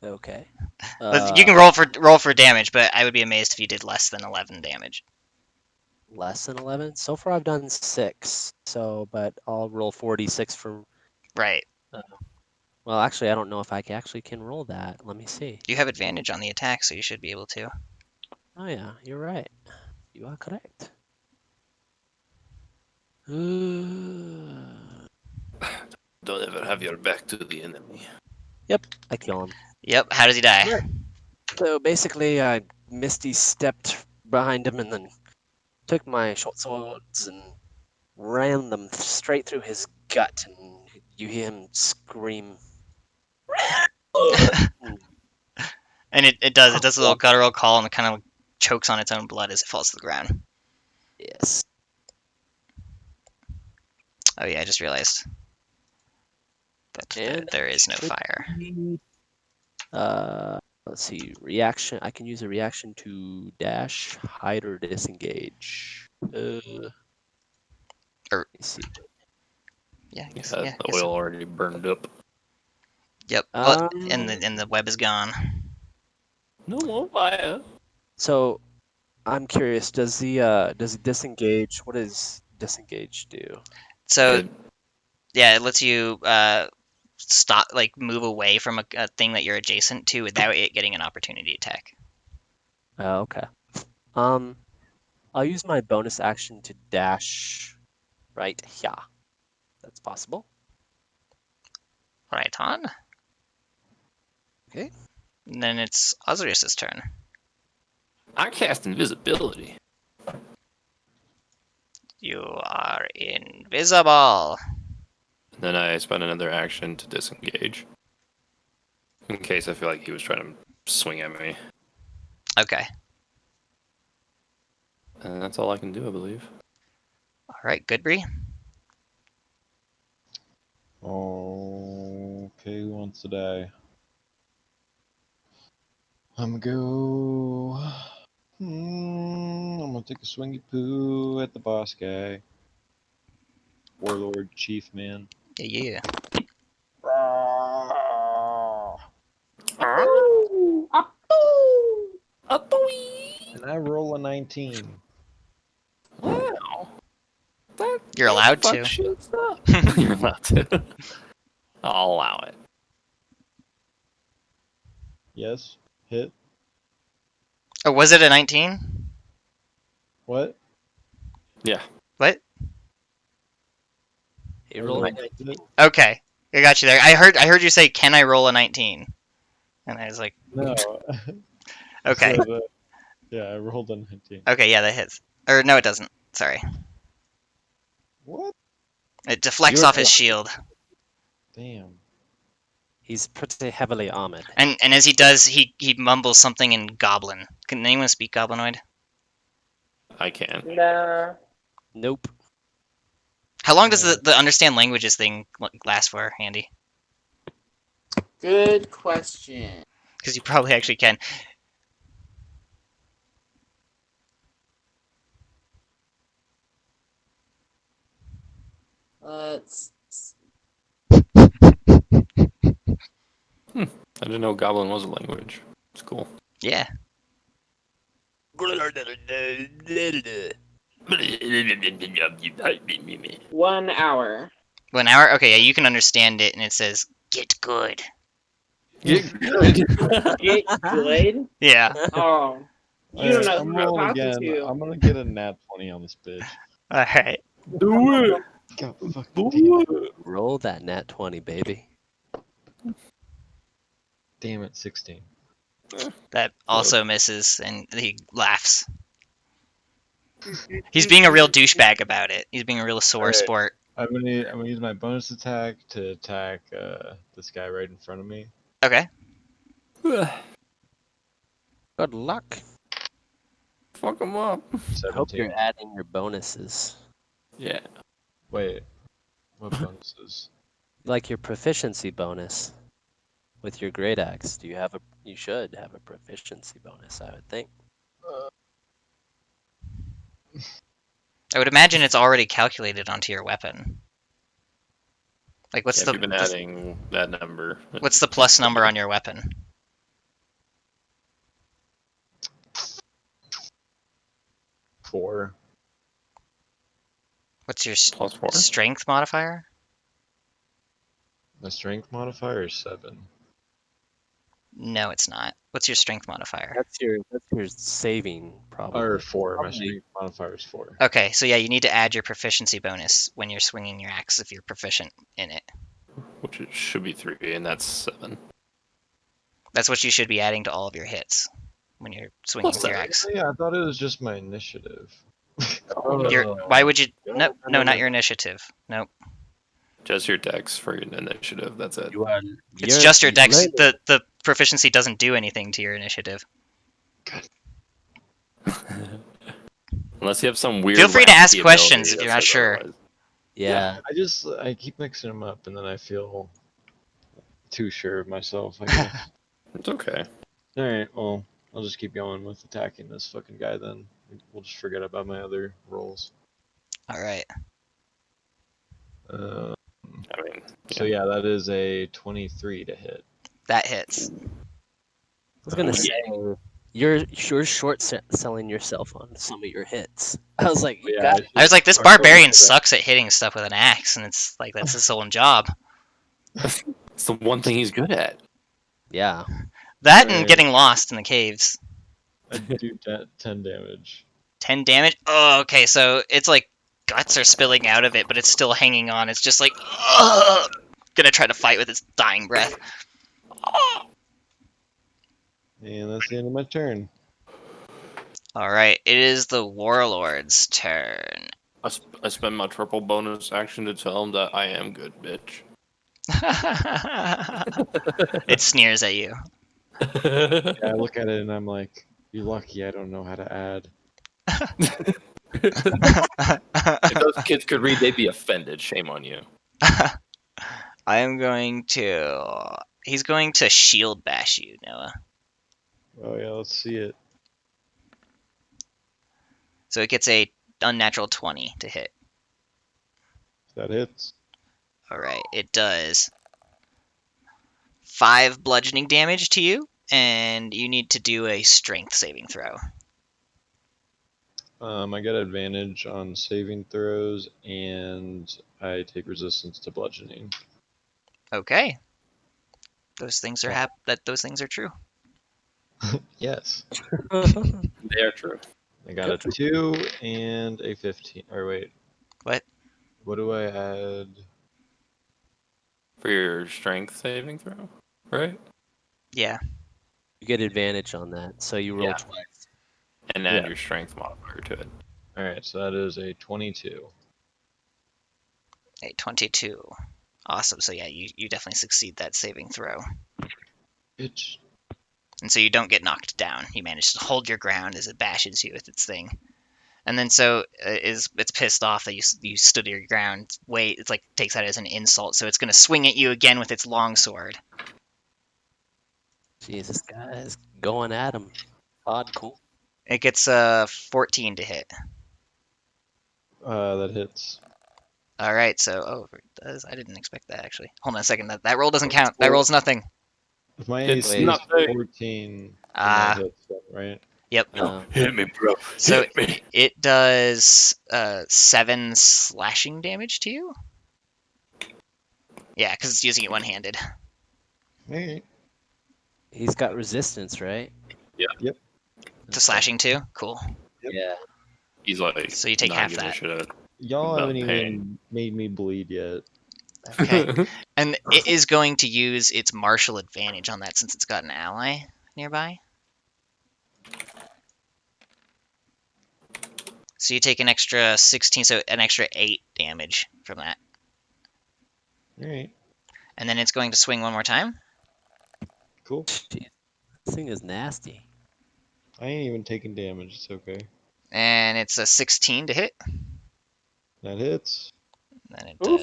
Okay. You can roll for damage, but I would be amazed if you did less than 11 damage. Less than 11. So far, I've done 6. So, but I'll roll 46 for. Right. Well, actually, I don't know if I actually can roll that. Let me see. You have advantage on the attack, so you should be able to. Oh yeah, you're right. You are correct. Don't ever have your back to the enemy. Yep, I kill him. Yep. How does he die? Right. So basically, I Misty stepped behind him and then took my short swords and ran them straight through his gut, and you hear him scream. And it does. It does a little guttural call and it kind of chokes on its own blood as it falls to the ground. Yes. Oh yeah, I just realized that And there is no should fire. be, let's see. Reaction. I can use a reaction to dash, hide, or disengage. Let Or me see. yeah, I guess, Yeah, yeah, I the guess oil so. already burned up. Yep. Well, Um. and the web is gone. No more fire. So I'm curious. Does it disengage? What does disengage do? So It, yeah, it lets you stop, like move away from a thing that you're adjacent to without it getting an opportunity attack. Oh, okay. Um. I'll use my bonus action to dash right here. That's possible. Right on. Okay. And then it's Osiris's turn. I cast invisibility. You are invisible. Then I spend another action to disengage. In case I feel like he was trying to swing at me. Okay. And that's all I can do, I believe. All right, Goodbree. Okay, who wants to die? I'm gonna go. I'm gonna take a swingy poo at the boss guy. Warlord Chief Man. Yeah. And I roll a 19. Wow. That You're allowed fuck to. shit up. You're allowed to. I'll allow it. Yes, hit. Oh, was it a 19? What? Yeah. What? He I rolled a rolled 19. it. Okay, I got you there. I heard you say, "Can I roll a 19?" And I was like, No. I okay, said, yeah, I rolled a 19. okay, yeah, that hits. Or no, it doesn't. Sorry, What? it deflects You're off his shield. Damn. He's pretty heavily armored. And as he does, he mumbles something in Goblin. Can anyone speak Goblinoid? I can. Nah. Nope. How long does Yeah. the understand languages thing last for, Andy? Good question. Because you probably actually can. Let's. I didn't know Goblin was a language. It's cool. Yeah. 1 hour. 1 hour. Okay, yeah, you can understand it, and it says, "Get good." Get good. Get good? Yeah. Oh. You don't Alright, know I'm who I'm rolling talking again. to. I'm gonna get a nat 20 on this bitch. All right. Do it. God fucking Do damn it. it. Roll that nat 20, baby. Damn it, 16. That also misses, and he laughs. He's being a real douchebag about it. He's being a real sore Alright. sport. I'm gonna use my bonus attack to attack this guy right in front of me. Okay. Good luck. Fuck him up. I hope 17. you're adding your bonuses. Yeah. Wait, what bonuses? Like your proficiency bonus with your great axe. You should have a proficiency bonus, I would think. I would imagine it's already calculated onto your weapon. Like, Yeah, if you've been adding that number. what's the plus number on your weapon? 4. What's your Plus 4? strength modifier? My strength modifier is 7. No, it's not. What's your strength modifier? That's your saving probably. Or 4. My Probably. strength modifier is 4. Okay, so yeah, you need to add your proficiency bonus when you're swinging your axe if you're proficient in it. Which it should be 3, and that's 7. That's what you should be adding to all of your hits when you're swinging Plus with your seven. axe. Yeah, I thought it was just my initiative. Why would you? No, No, no, no, not your initiative. Nope. Just your dex for your initiative. That's it. You are. It's you're- just your you're dex. learning. The proficiency doesn't do anything to your initiative. Unless you have some weird. Feel free to ask wacky questions ability if that you're not says sure. otherwise. Yeah. I keep mixing them up, and then I feel too sure of myself, I guess. It's okay. Alright, well, I'll just keep going with attacking this fucking guy then. We'll just forget about my other rolls. All right. Uh, I mean, so yeah, that is a 23 to hit. That hits. I was gonna say you're short selling yourself on some of your hits. I was like, you Yeah, got I was like, this Or go barbarian for that. sucks at hitting stuff with an axe, and it's like that's his whole job. it's the one thing he's good at. yeah. That and Right. getting lost in the caves. I do 10 damage. 10 damage. Oh, okay. So it's like guts are spilling out of it, but it's still hanging on. It's just like, ugh, gonna try to fight with its dying breath. And that's the end of my turn. All right, it is the warlord's turn. I spend my triple bonus action to tell him that I am good, bitch. It sneers at you. Yeah, I look at it and I'm like, you're lucky I don't know how to add. If those kids could read, they'd be offended. Shame on you. I am going to. He's going to shield bash you, Noah. Oh yeah, let's see it. So it gets a unnatural 20 to hit. That hits. All right, it does 5 bludgeoning damage to you, and you need to do a strength saving throw. I get advantage on saving throws, and I take resistance to bludgeoning. Okay. Those things are those things are true. Yes. They are true. I got a 2 and a 15. Or wait. What? What do I add? For your strength saving throw, right? Yeah. You get advantage on that, so you roll Yeah. twice. And add Yeah. your strength modifier to it. Alright, so that is a 22. A 22. Awesome. So yeah, you definitely succeed that saving throw. Bitch. And so you don't get knocked down. You manage to hold your ground as it bashes you with its thing. And then so it's pissed off that you stood your ground. Wait, it's like takes that as an insult. So it's going to swing at you again with its longsword. Jeez, this guy is going at him. Odd, cool. It gets 14 to hit. That hits. All right, so it does. I didn't expect that actually. Hold on a second. That roll doesn't count. That rolls nothing. If my It's AC is not big. 14, Ah. then that hits, right? Yep. Hit me, bro. So Hit me. it does 7 slashing damage to you. Yeah, because it's using it one-handed. Alright. He's got resistance, right? To slashing too. Cool. Yep. Yeah. He's like, So you take not half giving a that. shit. Y'all About haven't pain. even made me bleed yet. Okay. And it is going to use its martial advantage on that since it's got an ally nearby. So you take an extra 16, so an extra 8 damage from that. Alright, And then it's going to swing one more time. cool. Jeez. This thing is nasty. I ain't even taking damage, it's okay. And it's a 16 to hit. That hits. Then it Oof.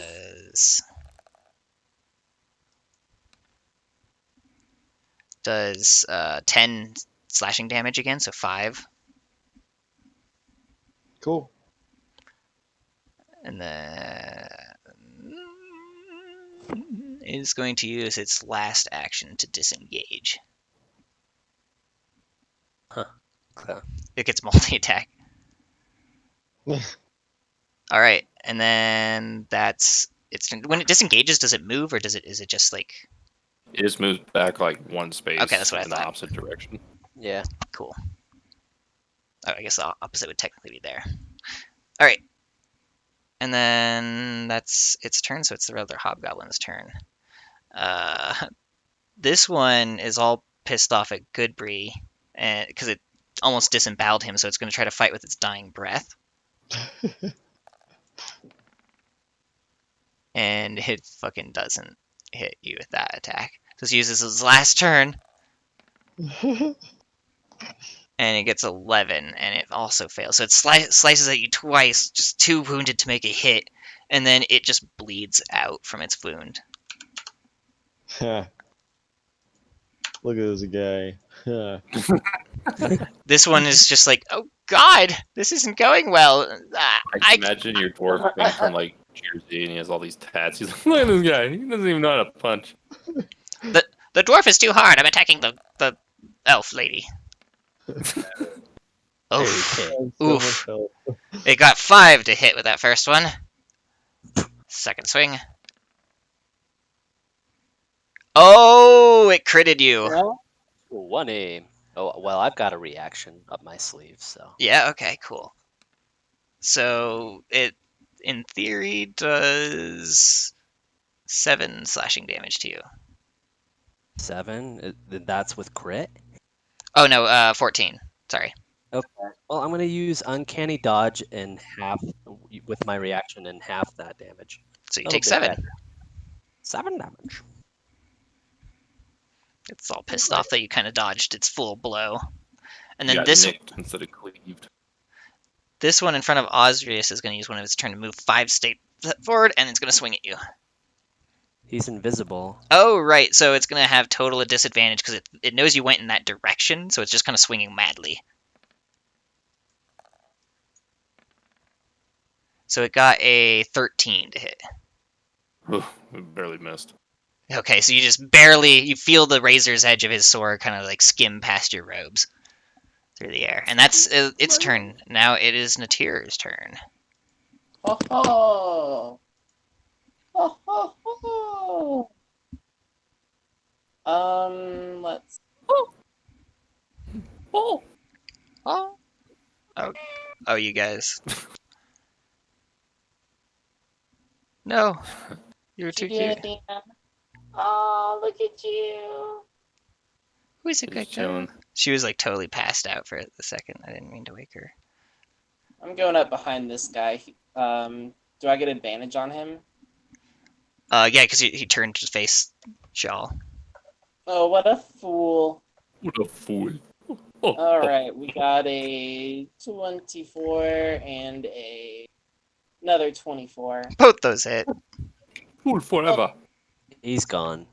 does 10 slashing damage again, so 5. Cool. And then is going to use its last action to disengage. Okay. It gets multi-attack. All right, and then that's it's when it disengages. Does it move or is it just like? It just moves back like one space Okay, that's what I in the thought. opposite direction. Yeah. Cool. Oh, I guess the opposite would technically be there. All right. And then that's its turn, so it's the other hobgoblin's turn. This one is all pissed off at Goodbree, and because it almost disemboweled him, so it's going to try to fight with its dying breath. And it fucking doesn't hit you with that attack. So it uses his last turn, and it gets 11, and it also fails. So it slices at you twice, just too wounded to make a hit, and then it just bleeds out from its wound. Look at this guy. This one is just like, oh god, this isn't going well. I can imagine your dwarf being from like Jersey and he has all these tats. He's like, look at this guy. He doesn't even know how to punch. The dwarf is too hard. I'm attacking the elf lady. Oh, Okay. oof. It got 5 to hit with that first one. Second swing. Oh, it critted you. Well, 1 aim. Oh, well, I've got a reaction up my sleeve, so. Yeah, okay, cool. So it, in theory, does 7 slashing damage to you. 7? That's with crit? Oh, no, 14. Sorry. Okay. Well, I'm going to use Uncanny Dodge and half, with my reaction, and half that damage. So you A take little bit 7. better. 7 damage. It's all pissed off that you kind of dodged its full blow. And You then got this nicked instead of cleaved. this one in front of Osrius is going to use one of its turn to move 5 steps forward, and it's going to swing at you. He's invisible. Oh, right. So it's going to have total disadvantage because it knows you went in that direction, so it's just kind of swinging madly. So it got a 13 to hit. Ooh, we barely missed. Okay, so you feel the razor's edge of his sword kind of like skim past your robes through the air. And that's its turn. Now it is Natir's turn. Ho ho! Ho ho ho! Let's. Oh, Oh. Oh, you guys. No. You were too Did you do cute. anything? Oh, look at you! Who's a just good girl? chilling. She was like totally passed out for a second. I didn't mean to wake her. I'm going up behind this guy. Do I get advantage on him? Yeah, because he turned to face Shawl. Oh, what a fool! What a fool. Oh, All right, we got a 24 and another 24. Both those hit. fool forever. He's gone.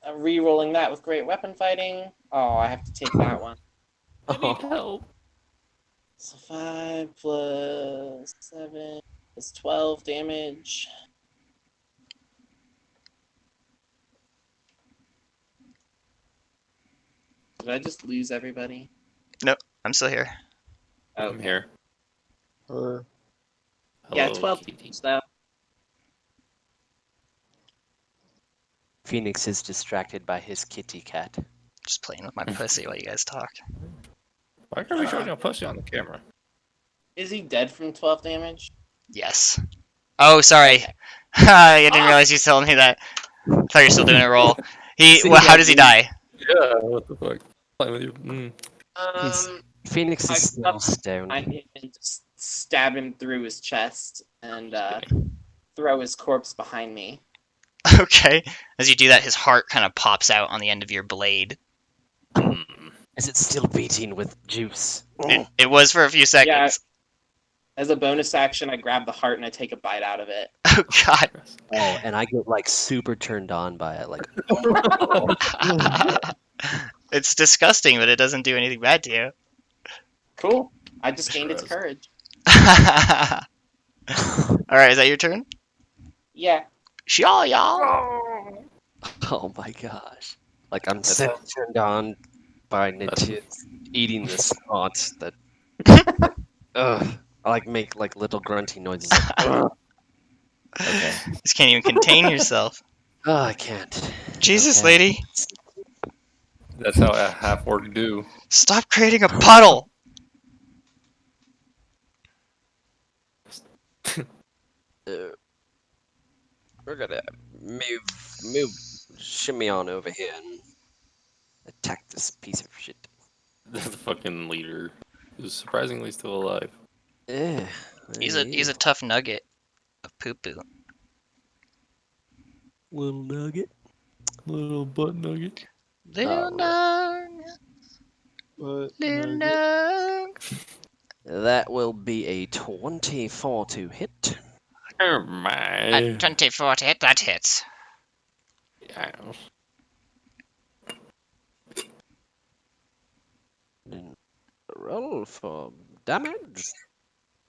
I'm re-rolling that with great weapon fighting. Oh, I have to take that one. I need help. So 5 plus 7 is 12 damage. Did I just lose everybody? I'm still here. Oh, I'm here. Her. yeah, Hello, 12 Kitty. damage though. Phoenix is distracted by his kitty cat. Just playing with my pussy while you guys talk. Why can't we show your pussy on the camera? Is he dead from 12 damage? Yes. Oh, sorry. I didn't realize you told me that. Thought you were still doing a roll. How does he die? Yeah, what the fuck? Playing with you. Phoenix I is still got staring. Find him and just stab him through his chest and throw his corpse behind me. Okay. As you do that, his heart kind of pops out on the end of your blade. Is it still beating with juice? It was for a few seconds. As a bonus action, I grab the heart and I take a bite out of it. Oh, God. Oh, and I get like super turned on by it. Like, It's disgusting, but it doesn't do anything bad to you. Cool. I just gained its Sure courage. Alright, is that your turn? Yeah. Shaw, y'all. oh my gosh! Like I'm so turned on by Nitchits eating this spot that. Ugh. I like make like little grunty noises. Like, ugh. Okay. Just can't even contain yourself. Oh, I can't. Jesus, Okay. lady. That's how a half orc do. Stop creating a puddle. Uh, we're gonna move, shimmy on over here and attack this piece of shit. The fucking leader is surprisingly still alive. Yeah. He's a tough nugget of poo poo. little nugget. Little butt nugget. Little Alright. nug, But little nugget. nug. That will be a 24 to hit. Oh At my. 24 to hit, that hits. Yeah. Then roll for damage.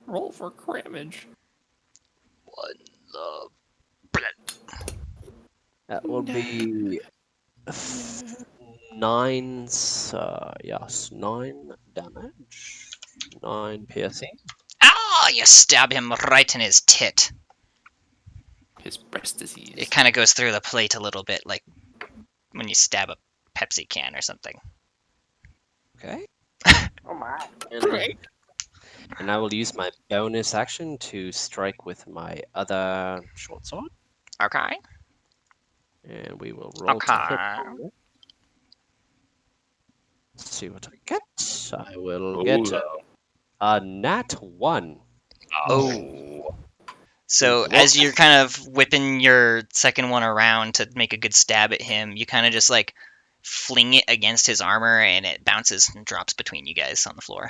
Roll for crammage. One love. That will be 9. Yes, 9 damage. 9 piercing. Ah, you stab him right in his tit. His breast disease. It kind of goes through the plate a little bit, like when you stab a Pepsi can or something. Okay. Oh my. And I will use my bonus action to strike with my other short sword. Okay. And we will roll to hit. Okay. Let's see what I get. I will Oh, get a nat 1. Oh. So as you're Whoops. kind of whipping your second one around to make a good stab at him, you kind of just like fling it against his armor and it bounces and drops between you guys on the floor.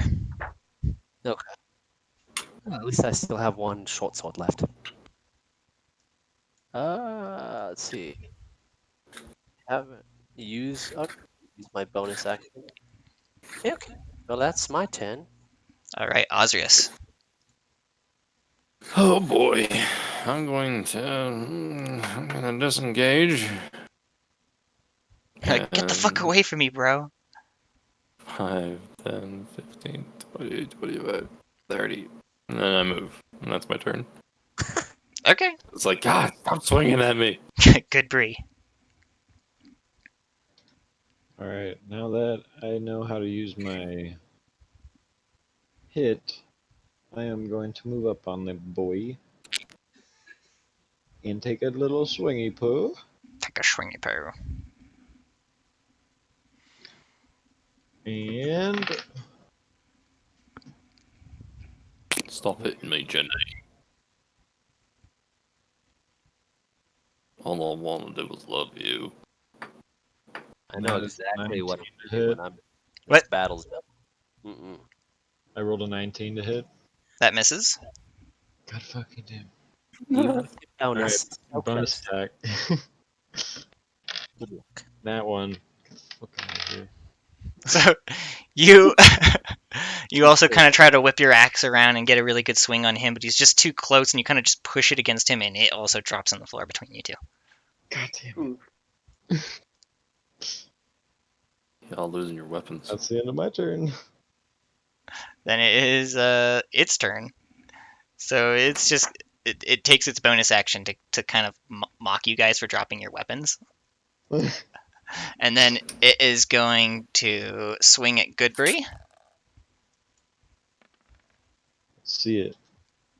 At least I still have one short sword left. Let's see. Haven't used use my bonus action. Yeah, okay. Well, that's my turn. All right, Osrius. Oh boy. I'm gonna disengage. Get the fuck And away from me, bro. 5, 10, 15, 20, 25, 30. And then I move. And that's my turn. Okay. It's like, God, stop swinging at me. Good Bree. Alright, now that I know how to use my hit, I am going to move up on the boy and take a little swingy poo. Take a swingy poo. And Stop hitting me, Jenny. All I wanted to do was love you. I know That is exactly what 19 I'm to doing hit. when I'm. What? This battle's done. Mm-mm. I rolled a 19 to hit. That misses. God fucking damn. Even with the Alright, bonus. So bonus close. attack. Good luck. That one. Get the fuck out of here. So you you also kind of try to whip your axe around and get a really good swing on him, but he's just too close, and you kind of just push it against him, and it also drops on the floor between you two. God damn it. Y'all losing your weapons. That's the end of my turn. Then it is its turn. So it's just it takes its bonus action to kind of mock you guys for dropping your weapons, and then it is going to swing at Goodbury. See it.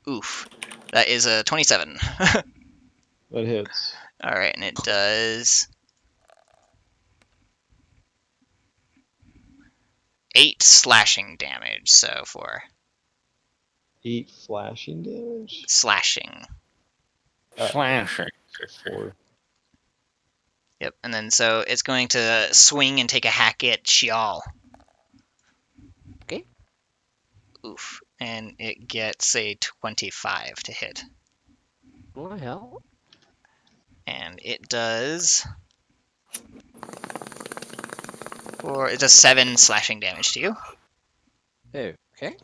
Oof, that is a 27. That hits. All right, and it does 8 slashing damage. So for 8 flashing damage? slashing. Slashing. 4. Yep, and then so it's going to swing and take a hack at Shial. Okay. Oof, and it gets a 25 to hit. What the hell? And it does it does 7 slashing damage to you. Oh, okay.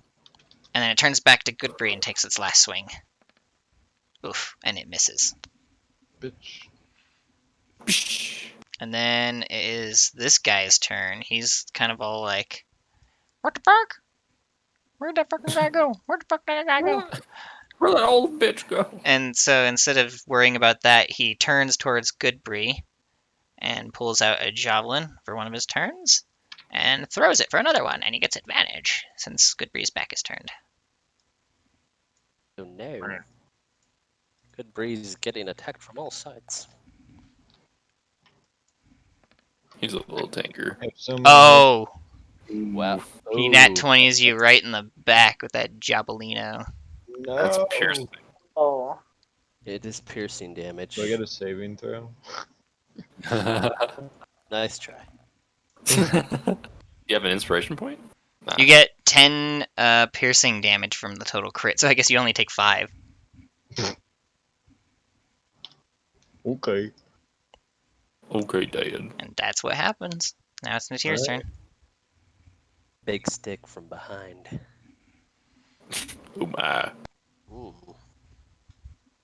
And then it turns back to Goodbury and takes its last swing. Oof, and it misses. Bitch. And then it is this guy's turn. He's kind of all like, what the fuck? Where'd that fucking guy go? Where the fuck did that guy go? Where'd that old bitch go? And so instead of worrying about that, he turns towards Goodbree and pulls out a javelin for one of his turns and throws it for another one, and he gets advantage since Goodbree's back is turned. Oh no. Good breeze getting attacked from all sides. He's a little tanker. I have so many Oh, Wow. he nat Oh, 20s you right in the back with that javelino. No. That's piercing. Oh. it is piercing damage. Do I get a saving throw? Nice try. You have an inspiration point? Nah. You get 10 piercing damage from the total crit, so I guess you only take 5. Okay. Okay, Dad. And that's what happens. Now it's Natier's turn. Big stick from behind. Oh my. Ooh.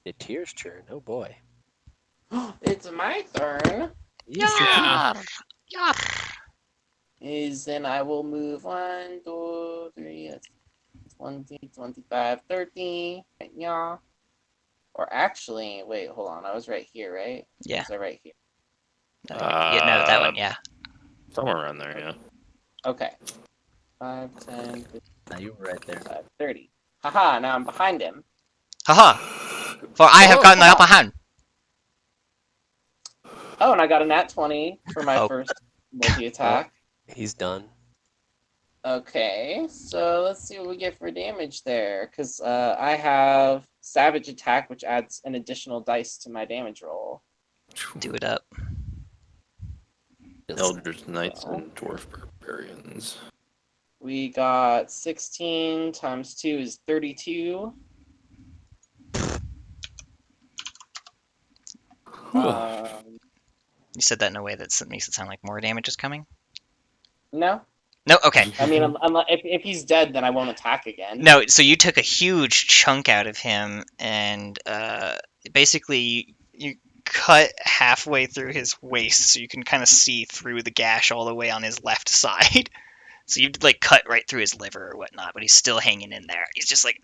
Natier's turn. Oh boy. It's my turn. Yar! Yar! Is then I will move 1, 2, 3, that's 20, 25, 30. Yeah. Or actually, wait, hold on. I was right here, right? Yeah. Was I right here? Yeah, no, that one, yeah. Somewhere around there, yeah. Okay. 5, 10, 15, Now you were right there. 30. Haha, now I'm behind him. Haha! For I have Oh, gotten the come upper on. hand. Oh, and I got a nat 20 for my Oh. first multi-attack. He's done. Okay, so let's see what we get for damage there. Because I have Savage Attack, which adds an additional dice to my damage roll. Do it up. Eldritch Knights and Dwarf Barbarians. We got 16 times 2 is 32. You said that in a way that makes it sound like more damage is coming? No, No, okay. I mean, if he's dead, then I won't attack again. No, so you took a huge chunk out of him, and basically you cut halfway through his waist, so you can kind of see through the gash all the way on his left side. So you like cut right through his liver or whatnot, but he's still hanging in there. He's just like,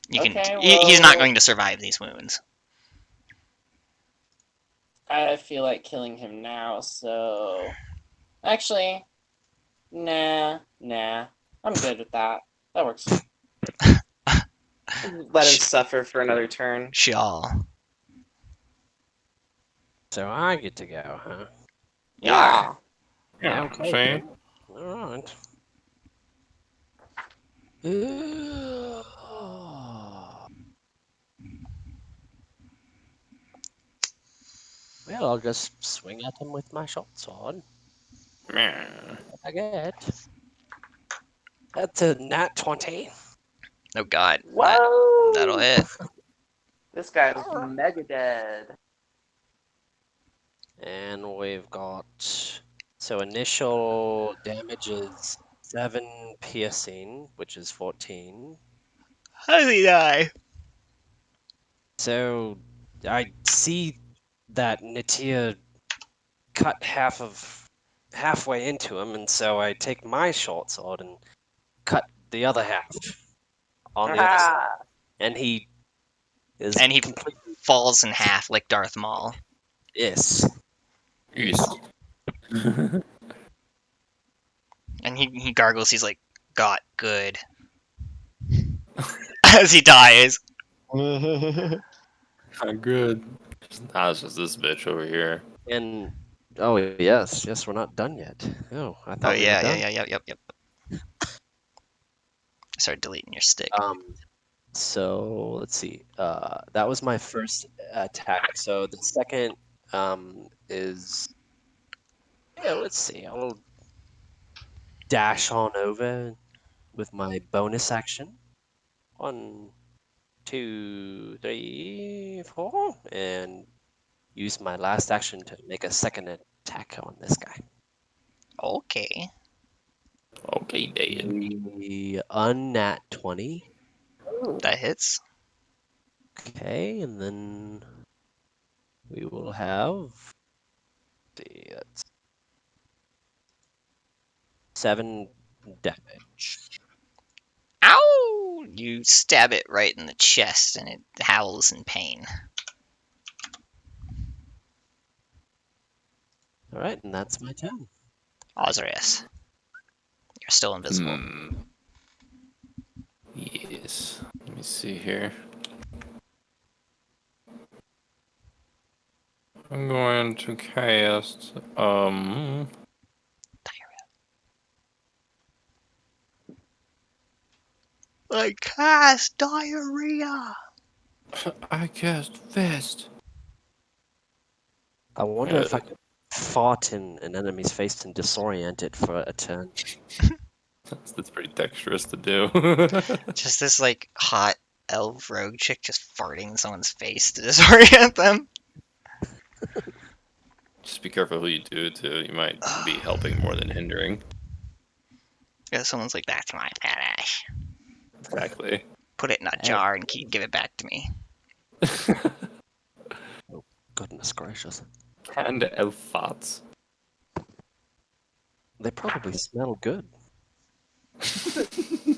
you can. Okay, He's not well- going to survive these wounds. I feel like killing him now, so actually, nah. I'm good with that. That works. Let him suffer for another turn. Shaw. So I get to go, huh? Yeah. Yeah, Okay. see? Alright. Well, I'll just swing at him with my short sword. Yeah. I get. That's a nat 20. Oh God. Whoa! That'll hit. This guy's mega dead. And we've got. So initial damage is 7 piercing, which is 14. How does he die? So I see that Natia cut halfway into him, and so I take my short sword and cut the other half on the other side, and he is And he completely falls in half like Darth Maul. yes. Yes. And he gargles. He's like, "Got good." As he dies. Not good. Nah, it's just this bitch over here. And oh yes, we're not done yet. Oh, I Oh thought we were yeah, done. yep. I started deleting your stick. So let's see. That was my first attack. So the second is yeah. Let's see. I'll dash on over with my bonus action. 1, 2, 3, 4, and use my last action to make a second attack on this guy. Okay. Okay, Dad. The unnat 20. That hits. Okay, and then we will have see, that's 7 damage. Ow! You stab it right in the chest, and it howls in pain. All right, and that's my turn. Ozarius, you're still invisible. Yes. Let me see here. I'm going to cast I cast diarrhea. I cast Fist. I wonder if I could fart in an enemy's face and disorient it for a turn. That's pretty dexterous to do. Just this like hot elf rogue chick just farting in someone's face to disorient them. Just be careful who you do it to. You might be helping more than hindering. Yeah, someone's like, "That's my fetish. Exactly. Put it in a Hey. jar and give it back to me." Goodness gracious. And elf farts. They probably smell good.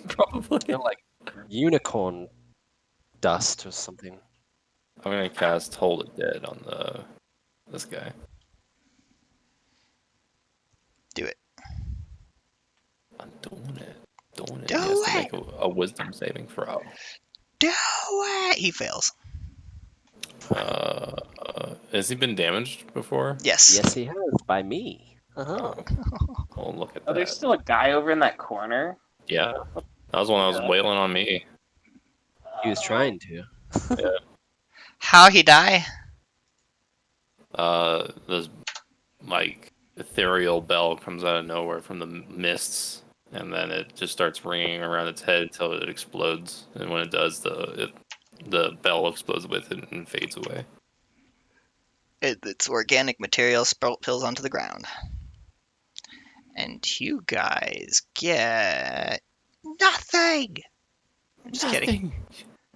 Probably. They're like unicorn dust or something. I'm gonna cast Hold It Dead on this guy. Do it. I'm doing it. Doing it. Do He has to it. make a wisdom saving throw. Do it. He fails. Has he been damaged before? Yes. Yes, he has by me. Uh-huh. Oh, look at Oh, that. there's still a guy over in that corner. Yeah. That was when I was Yeah. wailing on me. He was trying to. How he die? This like ethereal bell comes out of nowhere from the mists, and then it just starts ringing around its head until it explodes. And when it does, the bell explodes with it and fades away. It's organic material spills onto the ground. And you guys get nothing. I'm just kidding.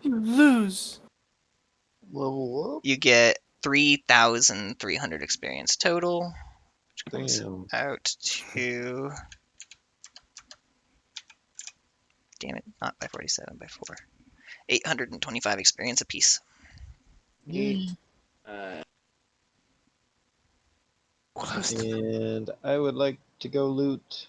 You lose. Level up. You get 3,300 experience total, which comes Damn. out to. Damn it, not by 47, by 4. 825 experience apiece. Yay. Close to And I would like to go loot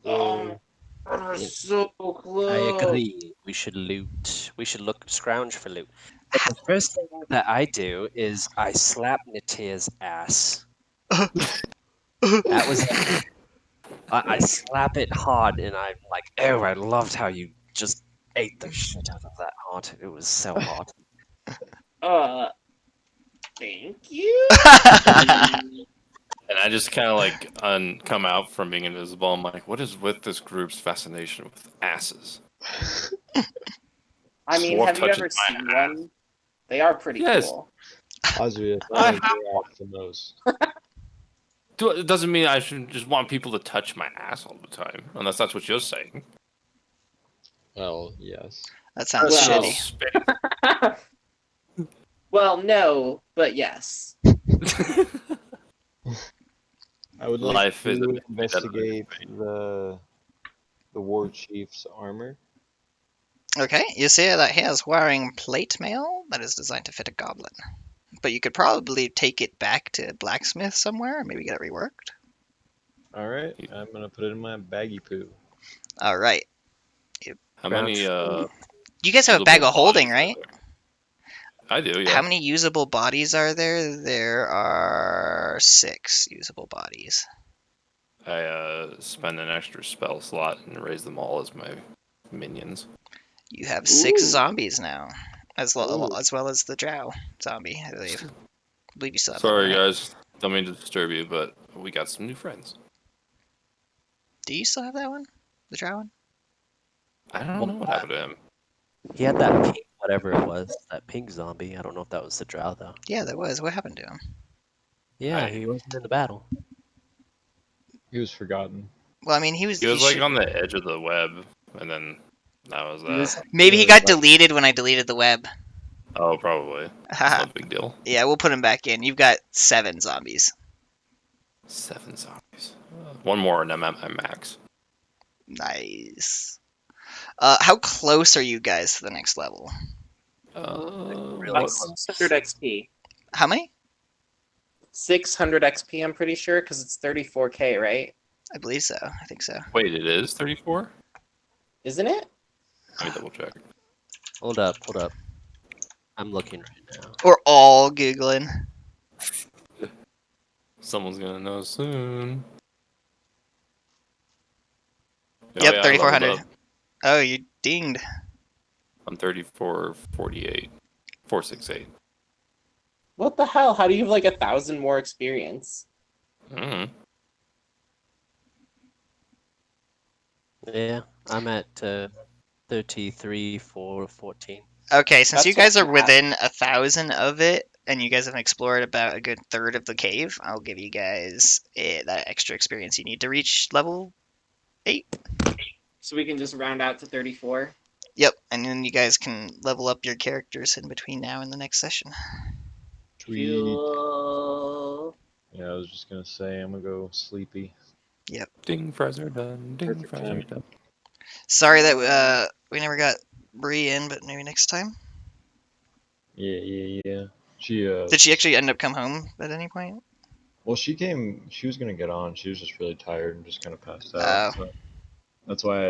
the. We're so close. I agree. We should loot. We should scrounge for loot. But the first thing that I do is I slap Natir's ass. That was I slap it hard, and I'm like, oh, I loved how you just ate the shit out of that heart. It was so hot. Thank you. And I just kind of like come out from being invisible. I'm like, what is with this group's fascination with asses? I mean, Dwarf have you touches ever my seen one? They are pretty Yes. cool. Ozria, I you're off the nose. It doesn't mean I should just want people to touch my ass all the time, unless that's what you're saying. Well, yes. That sounds Well. shitty. Spit. Well, no, but yes. I would like Life is to a investigate the war chief's armor. Okay, you see that he is wearing plate mail that is designed to fit a goblin. But you could probably take it back to blacksmith somewhere and maybe get it reworked. All right, I'm gonna put it in my baggy poo. All right. How many You guys have a bag usable of holding, bodies are right? there? I do, yeah. How many usable bodies are there? There are 6 usable bodies. I spend an extra spell slot and raise them all as my minions. You have 6 Ooh. zombies now, as well Ooh. as the drow zombie, I believe. I believe you still have Sorry, that, right? guys. Don't mean to disturb you, but we got some new friends. Do you still have that one? The drow one? I don't know what happened to him. He had that pink, whatever it was, that pink zombie. I don't know if that was the drow though. Yeah, there was. What happened to him? Yeah, I- he wasn't in the battle. He was forgotten. Well, I mean, he was. He was he like should- on the edge of the web, and then that was He was- that. Maybe he Yeah, got like- deleted when I deleted the web. Oh, probably. It's not a big deal. Yeah, we'll put him back in. You've got 7 zombies. 7 zombies. One more and I'm at my max. Nice. How close are you guys to the next level? Really Like What? 600 XP. How many? 600 XP, I'm pretty sure, because it's 34K, right? I believe so. I think so. Wait, it is 34? Isn't it? Let me double check. Hold up. I'm looking right now. We're all googling. Someone's gonna know soon. Oh, Yep, yeah, I leveled 3400. up. Oh, you dinged. I'm 3448. 468. What the hell? How do you have like 1,000 more experience? Mm. Yeah, I'm at 33 for 14. Okay, since you That's guys not are bad. within 1,000 of it, and you guys have explored about a good third of the cave, I'll give you guys that extra experience you need to reach level 8. So we can just round out to 34. Yep, and then you guys can level up your characters in between now and the next session. Sweet. Cool. Yeah, I was just gonna say I'm gonna go sleepy. Ding, fries are done. Ding, Perfect fries are timing. done. Sorry that we never got Bree in, but maybe next time. Yeah. She Did she actually end up come home at any point? well, she came. She was gonna get on. She was just really tired and just kind of passed Oh. out. So that's why I